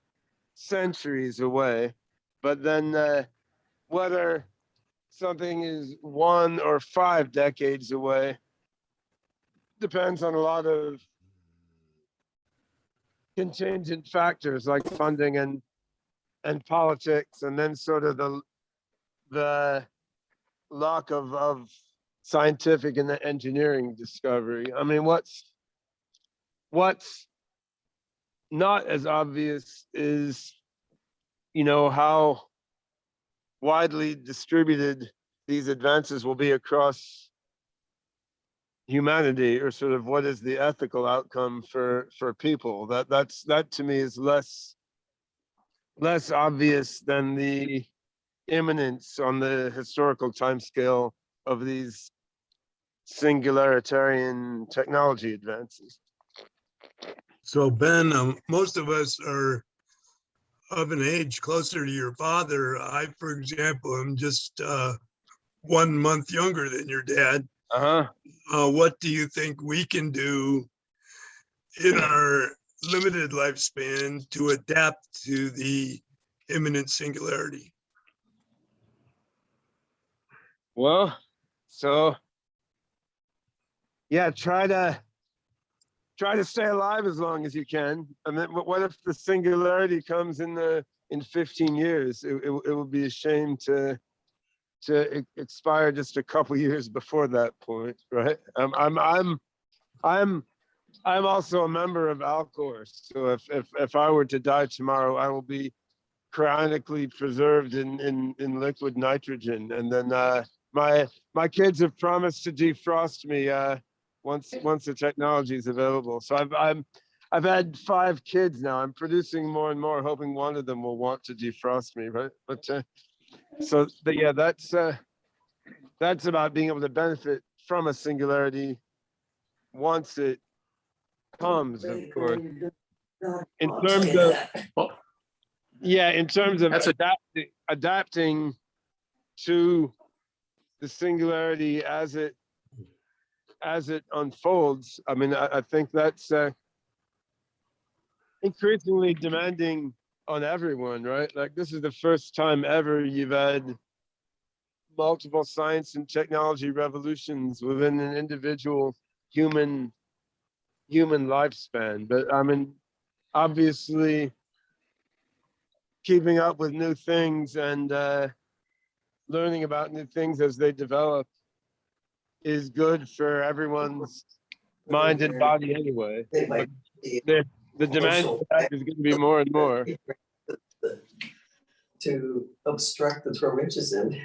centuries away. But then whether something is 1 or 5 decades away depends on a lot of contingent factors like funding and politics, and then sort of the lack of scientific and engineering discovery. I mean, what's not as obvious is, how widely distributed these advances will be across humanity, or sort of what is the ethical outcome for people. That to me is less obvious than the imminence on the historical timescale of these singularitarian technology advances. So Ben, most of us are of an age closer to your father. I, for example, am just 1 month younger than your dad. What do you think we can do in our limited lifespan to adapt to the imminent singularity? Well, so yeah, try to stay alive as long as you can. I mean, what if the singularity comes in 15 years? It would be a shame to expire just a couple years before that point, right? I'm also a member of Alcor, so if I were to die tomorrow, I will be cryonically preserved in liquid nitrogen, and then my kids have promised to defrost me once the technology is available. So I've had 5 kids now. I'm producing more and more, hoping one of them will want to defrost me, right? But yeah, that's about being able to benefit from a singularity once it comes, of course. In terms of adapting to the singularity as it unfolds, I mean, I think that's increasingly demanding on everyone, right? Like, this is the first time ever you've had multiple science and technology revolutions within an individual human lifespan. But I mean, obviously, keeping up with new things and learning about new things as they develop is good for everyone's mind and body anyway. But the demand for that is going to be more and more. To obstruct the throw wrenches in.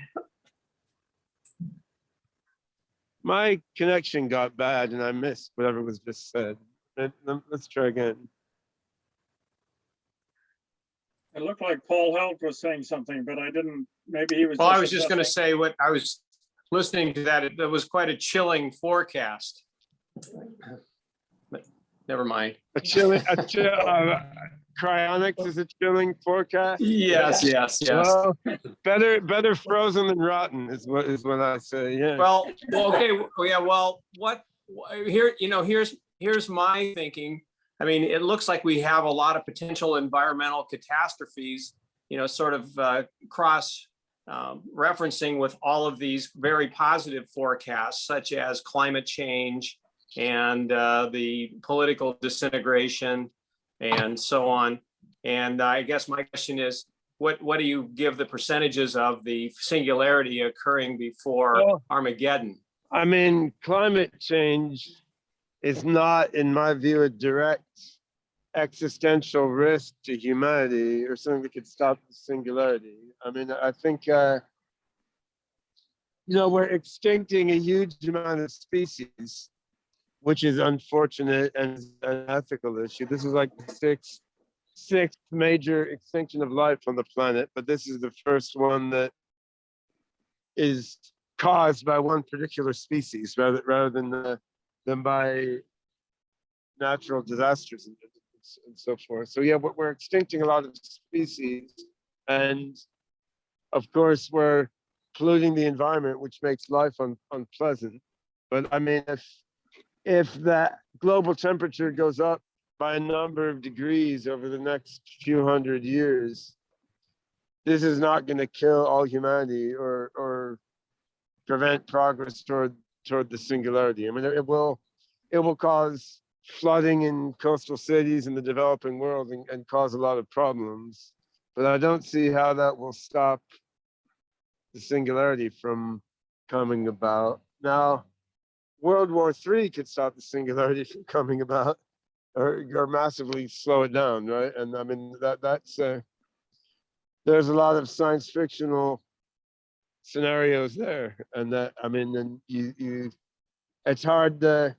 My connection got bad and I missed whatever was just said. Let's try again. It looked like Paul Held was saying something, but I didn't, maybe he was. Well, I was just going to say what I was listening to that. It was quite a chilling forecast. But never mind. Cryonics is a chilling forecast. Yes. Well, better frozen than rotten is what I say. Yeah. Well, okay. Yeah. Well, here's my thinking. I mean, it looks like we have a lot of potential environmental catastrophes, sort of cross referencing with all of these very positive forecasts, such as climate change and the political disintegration and so on. And I guess my question is, what do you give the percentages of the singularity occurring before Armageddon? I mean, climate change is not, in my view, a direct existential risk to humanity or something that could stop the singularity. I mean, I think, we're extincting a huge amount of species, which is unfortunate and an ethical issue. This is like the sixth major extinction of life on the planet, but this is the first one that is caused by one particular species rather than than by natural disasters and so forth. So yeah, we're extincting a lot of species, and of course we're polluting the environment, which makes life unpleasant. But I mean, if that global temperature goes up by a number of degrees over the next few hundred years, this is not going to kill all humanity or prevent progress toward the singularity. I mean, it will cause flooding in coastal cities in the developing world and cause a lot of problems. But I don't see how that will stop the singularity from coming about. Now, World War III could stop the singularity from coming about, or massively slow it down, right? And I mean that's there's a lot of science fictional scenarios there, and that I mean, and you it's hard to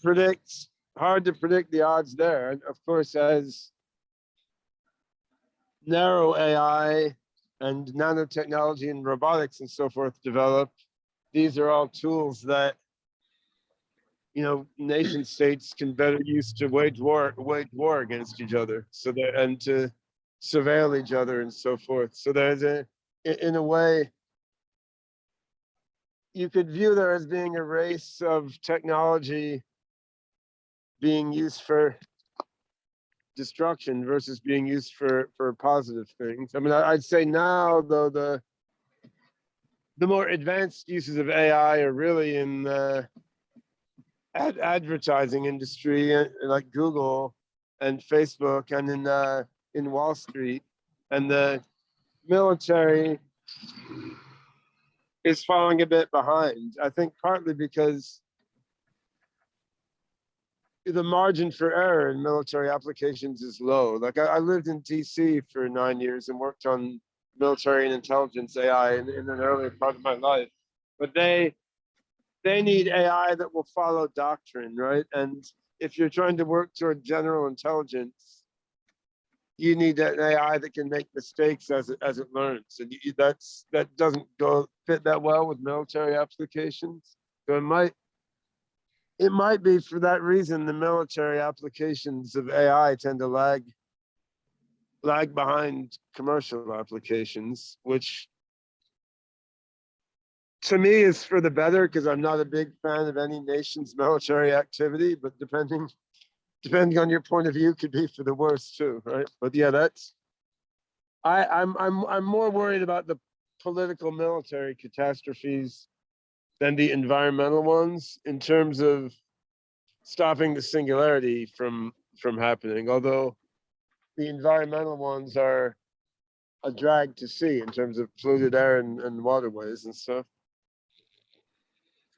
predict the odds there. And of course, as narrow AI and nanotechnology and robotics and so forth develop, these are all tools that, you know, nation states can better use to wage war against each other, so that, and to surveil each other and so forth. So there's in a way, you could view there as being a race of technology being used for destruction versus being used for positive things. I mean, I'd say now, though, the more advanced uses of AI are really in the advertising industry, like Google and Facebook, and in Wall Street, and the military is falling a bit behind. I think partly because the margin for error in military applications is low. Like I lived in DC for 9 years and worked on military and intelligence AI in an earlier part of my life, but they need AI that will follow doctrine, right? And if you're trying to work toward general intelligence, you need an AI that can make mistakes as it learns, and that doesn't fit that well with military applications. So it might be for that reason the military applications of AI tend to lag behind commercial applications, which to me is for the better, because I'm not a big fan of any nation's military activity, but depending on your point of view, could be for the worse too, right? But yeah, I'm more worried about the political military catastrophes than the environmental ones in terms of stopping the singularity from happening. Although the environmental ones are a drag to see in terms of polluted air and waterways and stuff.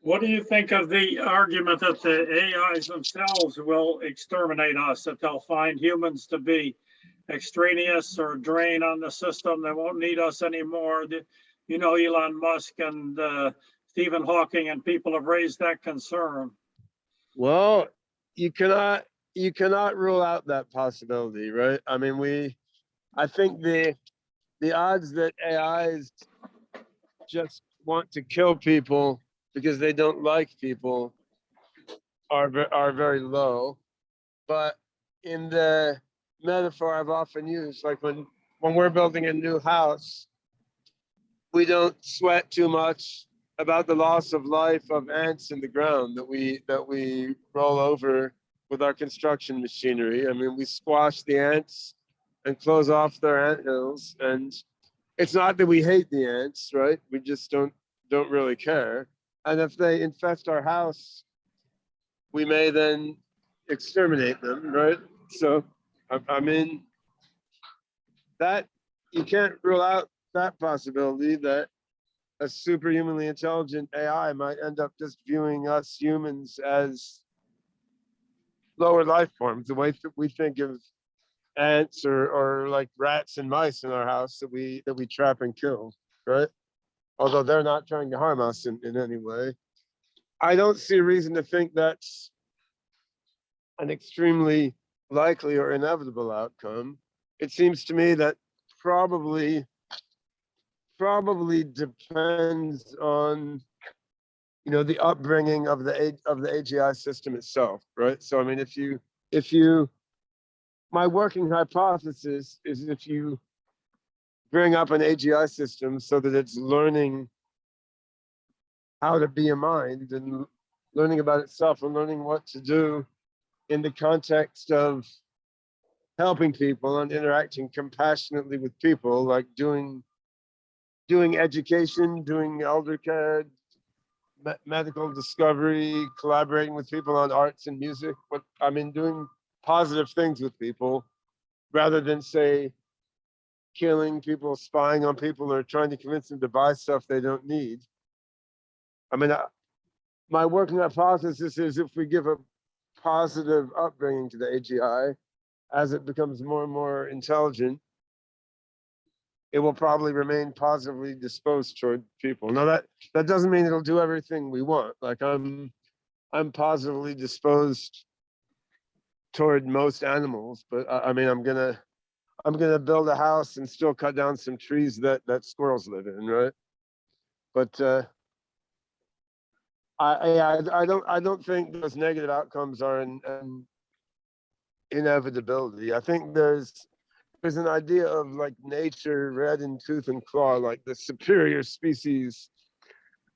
What do you think of the argument that the AIs themselves will exterminate us, that they'll find humans to be extraneous or drain on the system? They won't need us anymore. You know, Elon Musk and Stephen Hawking and people have raised that concern. Well, you cannot rule out that possibility, right? I mean, I think the odds that AIs just want to kill people because they don't like people are very low. But in the metaphor I've often used, like when we're building a new house, we don't sweat too much about the loss of life of ants in the ground that we roll over with our construction machinery. I mean, we squash the ants and close off their ant hills, and it's not that we hate the ants, right? We just don't really care. And if they infest our house, we may then exterminate them, right? So, I mean, that you can't rule out that possibility that a superhumanly intelligent AI might end up just viewing us humans as lower life forms, the way we think of ants or like rats and mice in our house that we trap and kill, right? Although they're not trying to harm us in any way. I don't see a reason to think that's an extremely likely or inevitable outcome. It seems to me that probably depends on, you know, the upbringing of the AGI system itself, right? So I mean, if you my working hypothesis is if you bring up an AGI system so that it's learning how to be a mind and learning about itself and learning what to do in the context of helping people and interacting compassionately with people, like doing education, doing elder care, medical discovery, collaborating with people on arts and music. But I mean, doing positive things with people rather than say killing people, spying on people, or trying to convince them to buy stuff they don't need. I mean, my working hypothesis is if we give a positive upbringing to the AGI, as it becomes more and more intelligent, it will probably remain positively disposed toward people. Now that doesn't mean it'll do everything we want. Like I'm positively disposed toward most animals, but I mean I'm gonna build a house and still cut down some trees that squirrels live in, right? But I don't think those negative outcomes are an inevitability. I think there's an idea of like nature red in tooth and claw, like the superior species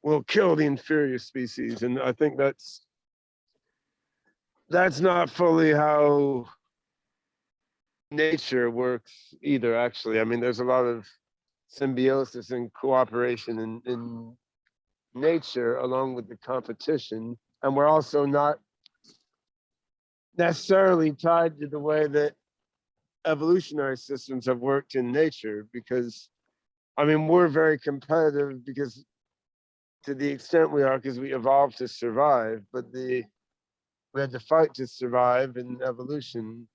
will kill the inferior species, and I think that's not fully how nature works either. Actually, I mean, there's a lot of symbiosis and cooperation in nature along with the competition, and we're also not necessarily tied to the way that evolutionary systems have worked in nature, because I mean we're very competitive because to the extent we are, because we evolved to survive, but we had to fight to survive in evolution.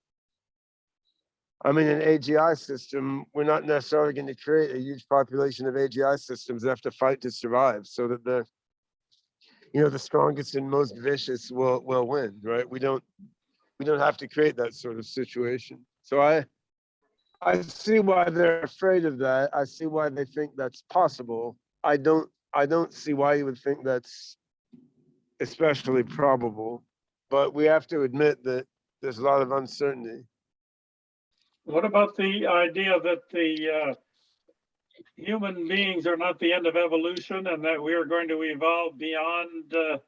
I mean, an AGI system, we're not necessarily going to create a huge population of AGI systems that have to fight to survive, so that the strongest and most vicious will win, right? We don't have to create that sort of situation. So I see why they're afraid of that. I see why they think that's possible. I don't see why you would think that's especially probable, but we have to admit that there's a lot of uncertainty. What about the idea that the human beings are not the end of evolution and that we are going to evolve beyond the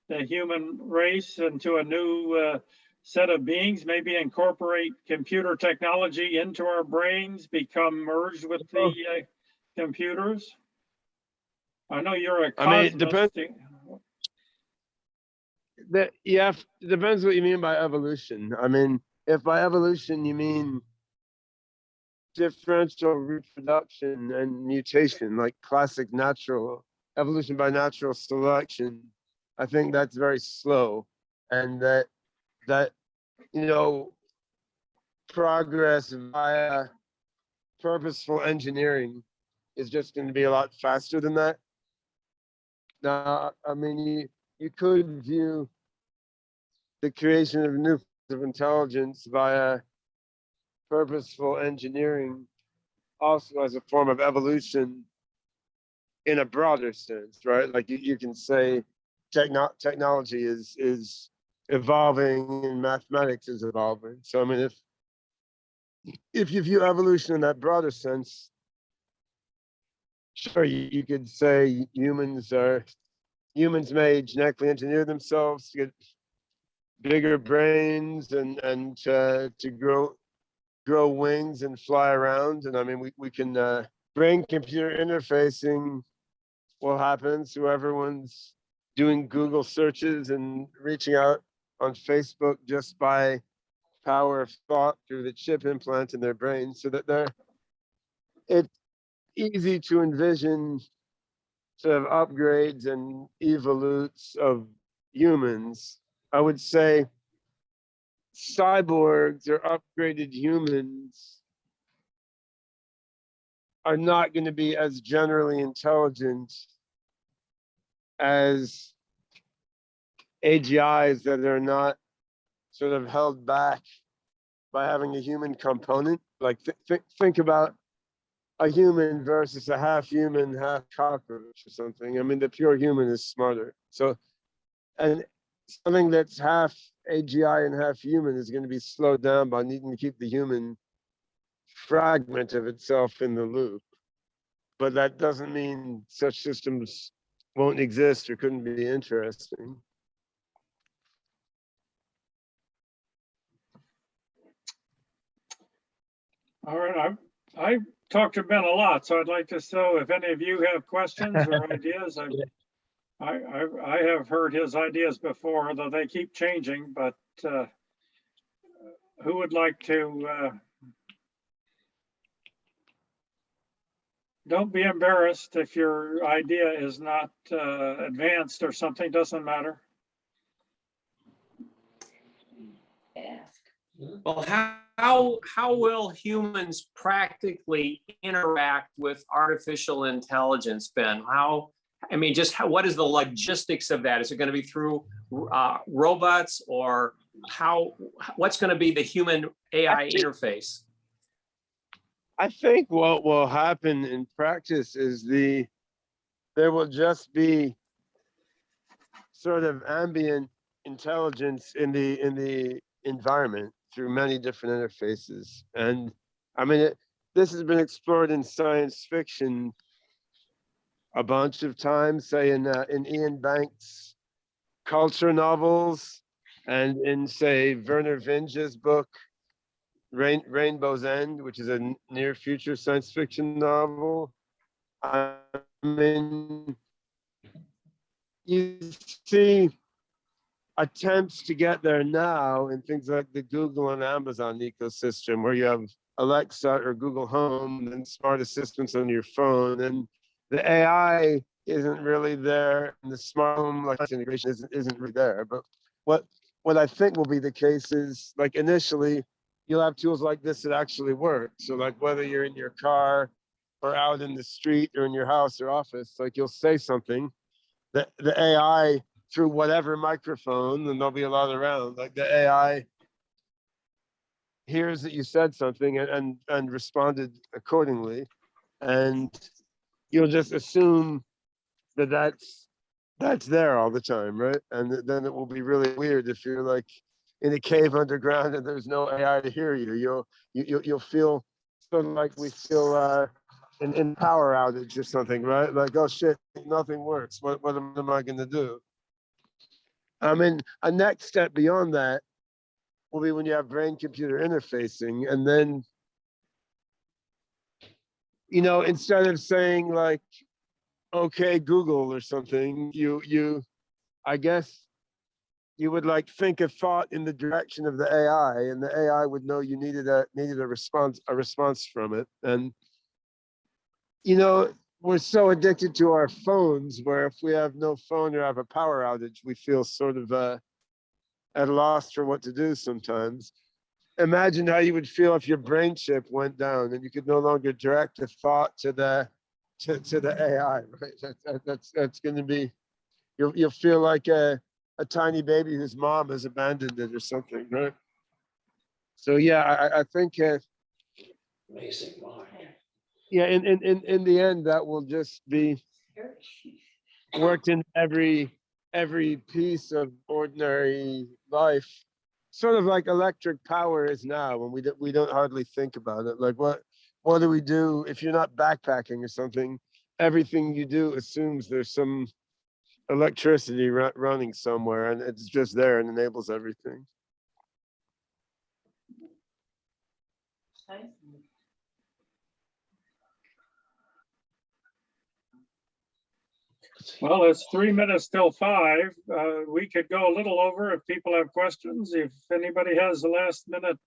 human race into a new set of beings, maybe incorporate computer technology into our brains, become merged with the computers? I know you're a cosmist. I mean, it depends what you mean by evolution. I mean, if by evolution you mean differential reproduction and mutation, like classic natural evolution by natural selection, I think that's very slow, and that progress via purposeful engineering is just going to be a lot faster than that. Now, I mean, you could view the creation of new forms of intelligence via purposeful engineering also as a form of evolution in a broader sense, right? Like you can say technology is evolving and mathematics is evolving. So I mean, if you view evolution in that broader sense, sure, you could say humans may genetically engineer themselves to get bigger brains and to grow wings and fly around. And I mean, we can brain computer interfacing will happen. So everyone's doing Google searches and reaching out on Facebook just by power of thought through the chip implant in their brain, so that it's easy to envision sort of upgrades and evolutes of humans. I would say cyborgs or upgraded humans are not going to be as generally intelligent as AGIs that are not sort of held back by having a human component. Like think about a human versus a half human, half cockroach or something. I mean, the pure human is smarter. So, and something that's half AGI and half human is going to be slowed down by needing to keep the human fragment of itself in the loop. But that doesn't mean such systems won't exist or couldn't be interesting. All right, I talked to Ben a lot, so I'd like to know if any of you have questions or ideas. I have heard his ideas before, though they keep changing, but who would like to, don't be embarrassed if your idea is not advanced or something, doesn't matter. Well, how will humans practically interact with artificial intelligence, Ben? I mean, just what is the logistics of that? Is it going to be through robots, or what's going to be the human AI interface? I think what will happen in practice is there will just be sort of ambient intelligence in the environment through many different interfaces. And I mean, this has been explored in science fiction a bunch of times, say in Ian Banks' culture novels, and in, say, Werner Vinge's book, Rainbow's End, which is a near future science fiction novel. I mean, you see attempts to get there now in things like the Google and Amazon ecosystem, where you have Alexa or Google Home and smart assistants on your phone, and the AI isn't really there, and the smart home like integration isn't really there. But what I think will be the case is, like, initially you'll have tools like this that actually work. So like whether you're in your car or out in the street or in your house or office, like you'll say something, the AI through whatever microphone, and there'll be a lot around, like the AI hears that you said something and responded accordingly. And you'll just assume that that's there all the time, right? And then it will be really weird if you're like in a cave underground and there's no AI to hear you. You'll feel sort of like we feel in power outage or something, right? Like, oh shit, nothing works. What am I going to do? I mean, a next step beyond that will be when you have brain-computer interfacing, and then, you know, instead of saying like, okay, Google or something, I guess you would like think a thought in the direction of the AI, and the AI would know you needed a response from it. And, you know, we're so addicted to our phones, where if we have no phone or have a power outage, we feel sort of at a loss for what to do sometimes. Imagine how you would feel if your brain chip went down and you could no longer direct a thought to the AI, right? That's going to be, you'll feel like a tiny baby whose mom has abandoned it or something, right? So yeah, I think Amazing mind. yeah, in the end, that will just be worked in every piece of ordinary life, sort of like electric power is now, when we don't hardly think about it. Like what do we do if you're not backpacking or something? Everything you do assumes there's some electricity running somewhere, and it's just there and enables everything. Well, it's 3 minutes till 5. We could go a little over if people have questions. If anybody has the last minute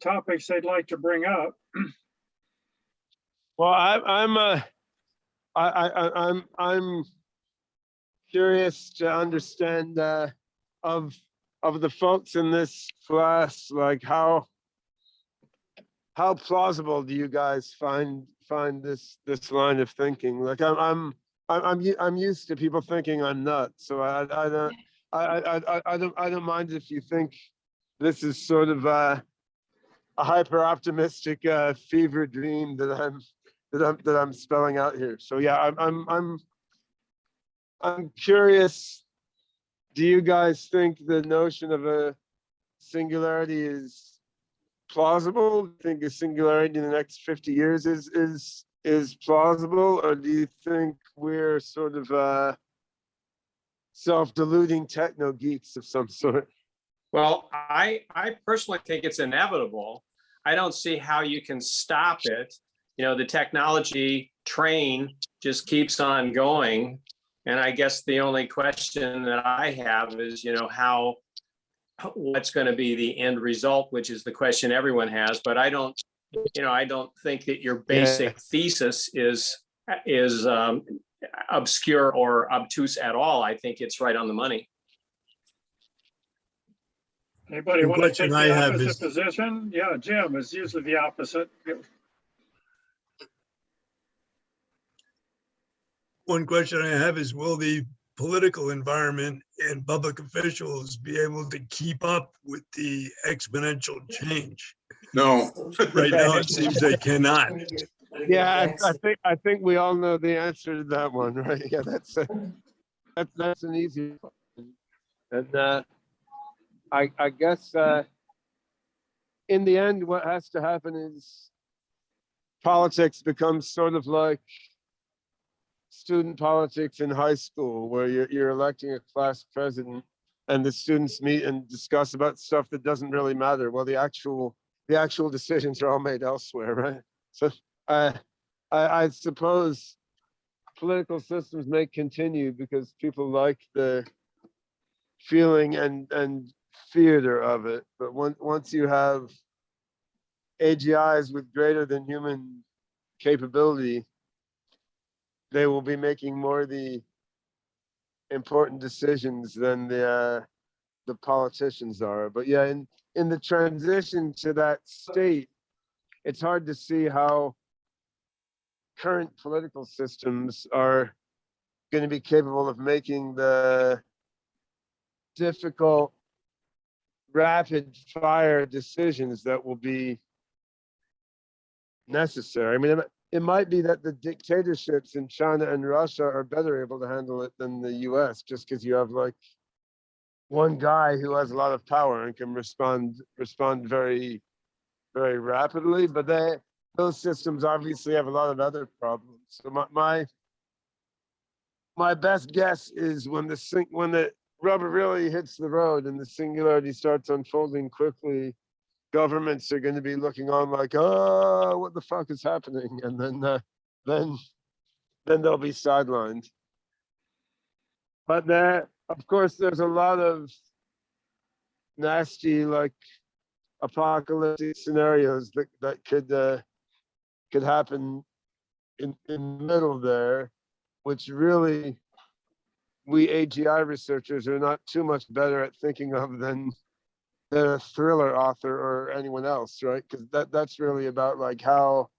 topics they'd like to bring up. Well, I'm curious to understand of the folks in this class, like how plausible do you guys find this line of thinking? Like I'm used to people thinking I'm nuts, so I don't mind if you think this is sort of hyper optimistic fever dream that I'm spelling out here. So yeah, I'm curious. Do you guys think the notion of a singularity is plausible? Do you think a singularity in the next 50 years is plausible, or do you think we're sort of self-deluding techno geeks of some sort? Well, I personally think it's inevitable. I don't see how you can stop it. You know, the technology train just keeps on going. And I guess the only question that I have is, you know, what's going to be the end result, which is the question everyone has. But I don't think that your basic thesis is obscure or obtuse at all. I think it's right on the money. Anybody The want to question take I the have opposite is- position? Yeah, Jim is usually the opposite. One question I have is, will the political environment and public officials be able to keep up with the exponential change? No. Right now, it seems they cannot. Yeah, I think we all know the answer to that one, right? Yeah, that's an easy one. And I guess in the end, what has to happen is politics becomes sort of like student politics in high school, where you're electing a class president and the students meet and discuss about stuff that doesn't really matter. Well, the actual decisions are all made elsewhere, right? So I suppose political systems may continue because people like the feeling and theater of it. But once you have AGIs with greater than human capability, they will be making more the important decisions than the politicians are. But yeah, in the transition to that state, it's hard to see how current political systems are going to be capable of making the difficult, rapid fire decisions that will be necessary. I mean, it might be that the dictatorships in China and Russia are better able to handle it than the US, just because you have like one guy who has a lot of power and can respond very, very rapidly. But those systems obviously have a lot of other problems. So my best guess is when the rubber really hits the road and the singularity starts unfolding quickly, governments are going to be looking on like, oh, what the fuck is happening? And then they'll be sidelined. But of course, there's a lot of nasty, like, apocalyptic scenarios that could happen in the middle there, which really we AGI researchers are not too much better at thinking of than a thriller author or anyone else, right? Because that's really about like how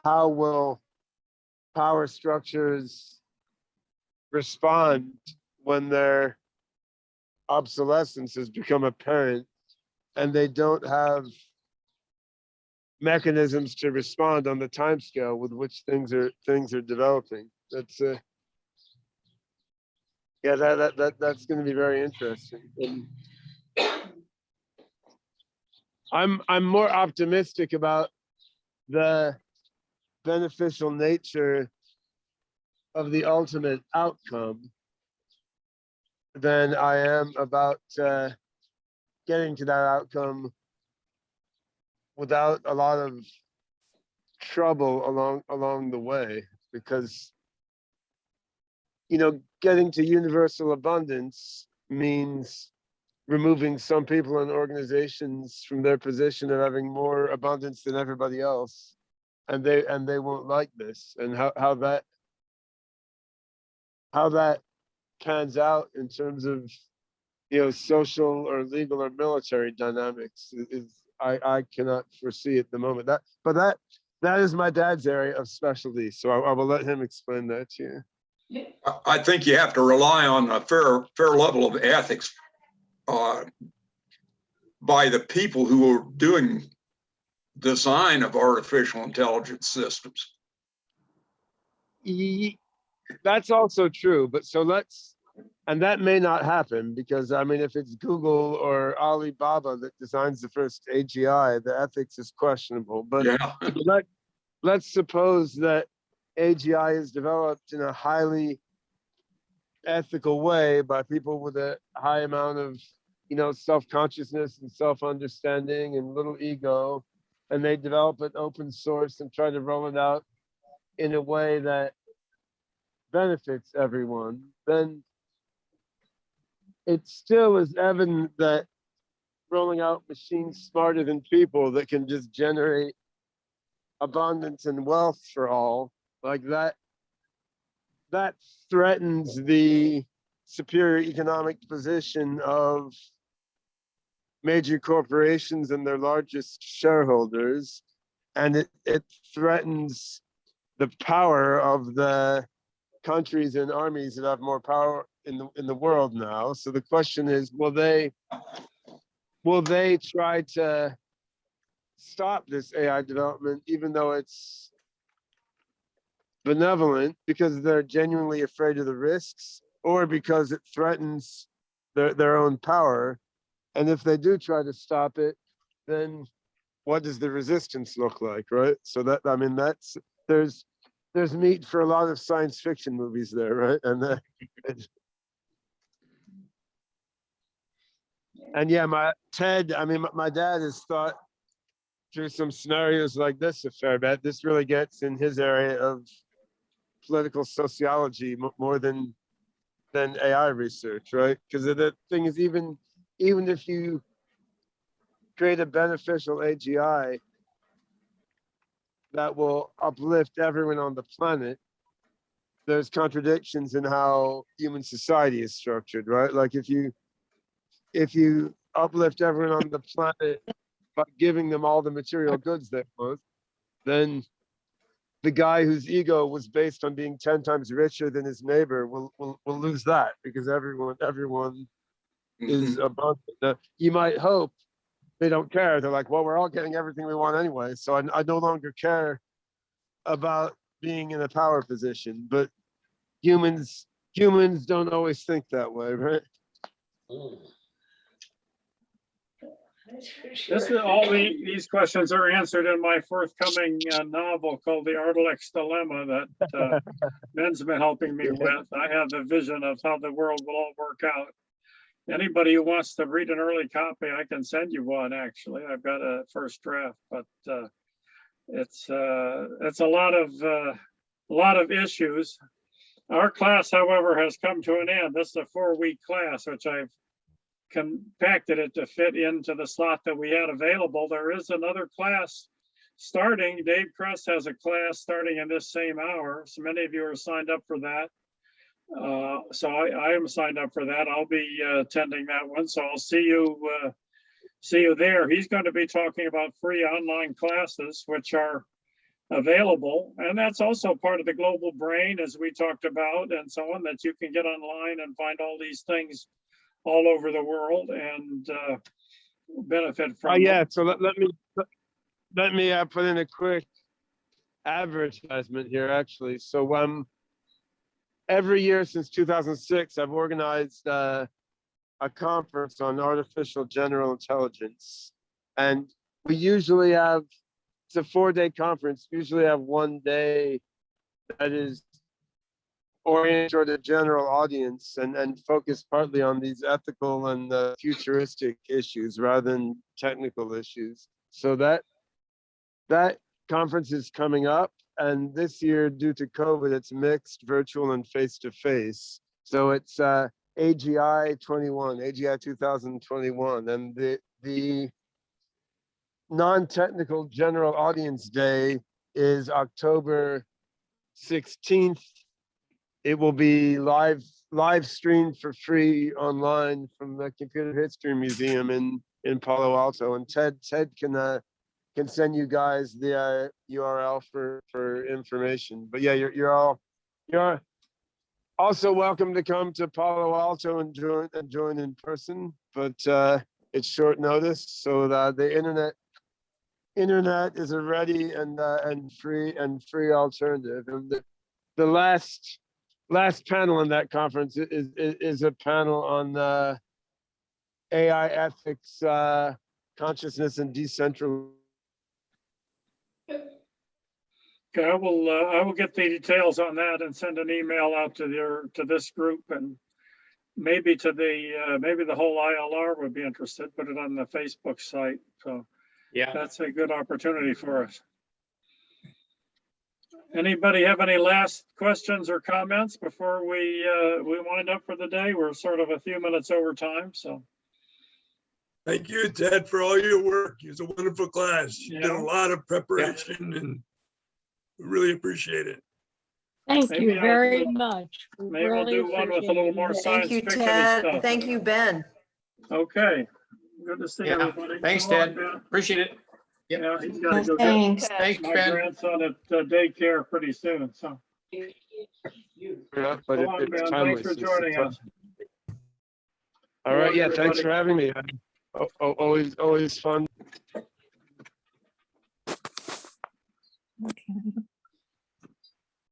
will power structures respond when their obsolescence has become apparent and they don't have mechanisms to respond on the timescale with which things are developing. That's that's going to be very interesting. And I'm more optimistic about the beneficial nature of the ultimate outcome than I am about getting to that outcome without a lot of trouble along the way, because getting to universal abundance means removing some people and organizations from their position of having more abundance than everybody else, and they won't like this. And how that pans out in terms of social or legal or military dynamics is I cannot foresee at the moment. That is my dad's area of specialty, so I will let him explain that to you. I think you have to rely on a fair level of ethics. by the people who are doing design of artificial intelligence systems. That's also true, but and that may not happen because, I mean, if it's Google or Alibaba that designs the first AGI, the ethics is questionable. But yeah. let's suppose that AGI is developed in a highly ethical way by people with a high amount of, self-consciousness and self-understanding and little ego, and they develop it open source and try to roll it out in a way that benefits everyone, then it still is evident that rolling out machines smarter than people that can just generate abundance and wealth for all, like that threatens the superior economic position of major corporations and their largest shareholders, and it threatens the power of the countries and armies that have more power in the world now. So the question is, will they try to stop this AI development, even though it's benevolent, because they're genuinely afraid of the risks, or because it threatens their own power? And if they do try to stop it, then what does the resistance look like, right? So there's meat for a lot of science fiction movies there, right? And yeah, my dad has thought through some scenarios like this a fair bit. This really gets in his area of political sociology more than AI research, right? Because the thing is, even if you create a beneficial AGI that will uplift everyone on the planet, there's contradictions in how human society is structured, right? Like if you uplift everyone on the planet by giving them all the material goods they want, then the guy whose ego was based on being 10 times richer than his neighbor will lose that, because everyone is abundant. Now, you might hope they don't care. They're like, well, we're all getting everything we want anyway, so I no longer care about being in a power position. But humans don't always think that way, right? These questions are answered in my forthcoming novel called The Artilec's Dilemma that Ben's been helping me with. I have the vision of how the world will all work out. Anybody who wants to read an early copy, I can send you one. Actually, I've got a first draft, but it's a lot of issues. Our class, however, has come to an end. This is a 4-week class, which I've compacted it to fit into the slot that we had available. There is another class starting. Dave Kress has a class starting in this same hour. So many of you are signed up for that. So I am signed up for that. I'll be attending that one. So I'll see you there. He's going to be talking about free online classes, which are available. And that's also part of the global brain, as we talked about, and so on, that you can get online and find all these things all over the world and benefit from. Yeah, so let me put in a quick advertisement here, actually. So every year since 2006, I've organized a conference on artificial general intelligence, and we usually have, it's a 4-day conference, usually have one day that is oriented toward a general audience and focus partly on these ethical and futuristic issues rather than technical issues. So that conference is coming up, and this year, due to COVID, it's mixed virtual and face-to-face. So it's AGI 2021, and the non-technical general audience day is October 16th. It will be live streamed for free online from the Computer History Museum in Palo Alto. And Ted can send you guys the URL for information. But yeah, you're also welcome to come to Palo Alto and join in person. But it's short notice, so that the internet is a ready and free alternative. And the last panel in that conference is a panel on AI ethics, consciousness, and decentral. Okay, I will get the details on that and send an email out to this group, and maybe to maybe the whole ILR would be interested. Put it on the Facebook site. So Yeah, that's a good opportunity for us. Anybody have any last questions or comments before we wind up for the day? We're sort of a few minutes over time, so. Thank you, Ted, for all your work. It was a wonderful class. You did a Yeah. lot of preparation and we really appreciate it. Thank Maybe you I'll very do- much. We Maybe we'll really do one with a appreciate little it. more Thank science you, fiction Ted. stuff. Thank you, Ben. Okay, good to see Yeah. everybody. Thanks, So long, Ted. Ben. Appreciate it. Yep. Yeah, he's got to go Thanks. get Thanks, my Ben. grandson at daycare pretty soon, so. Yeah, but So long, it's Ben. timeless. Thanks for It's a joining fun- us. All right, long, yeah, thanks everybody. for having me. Always fun.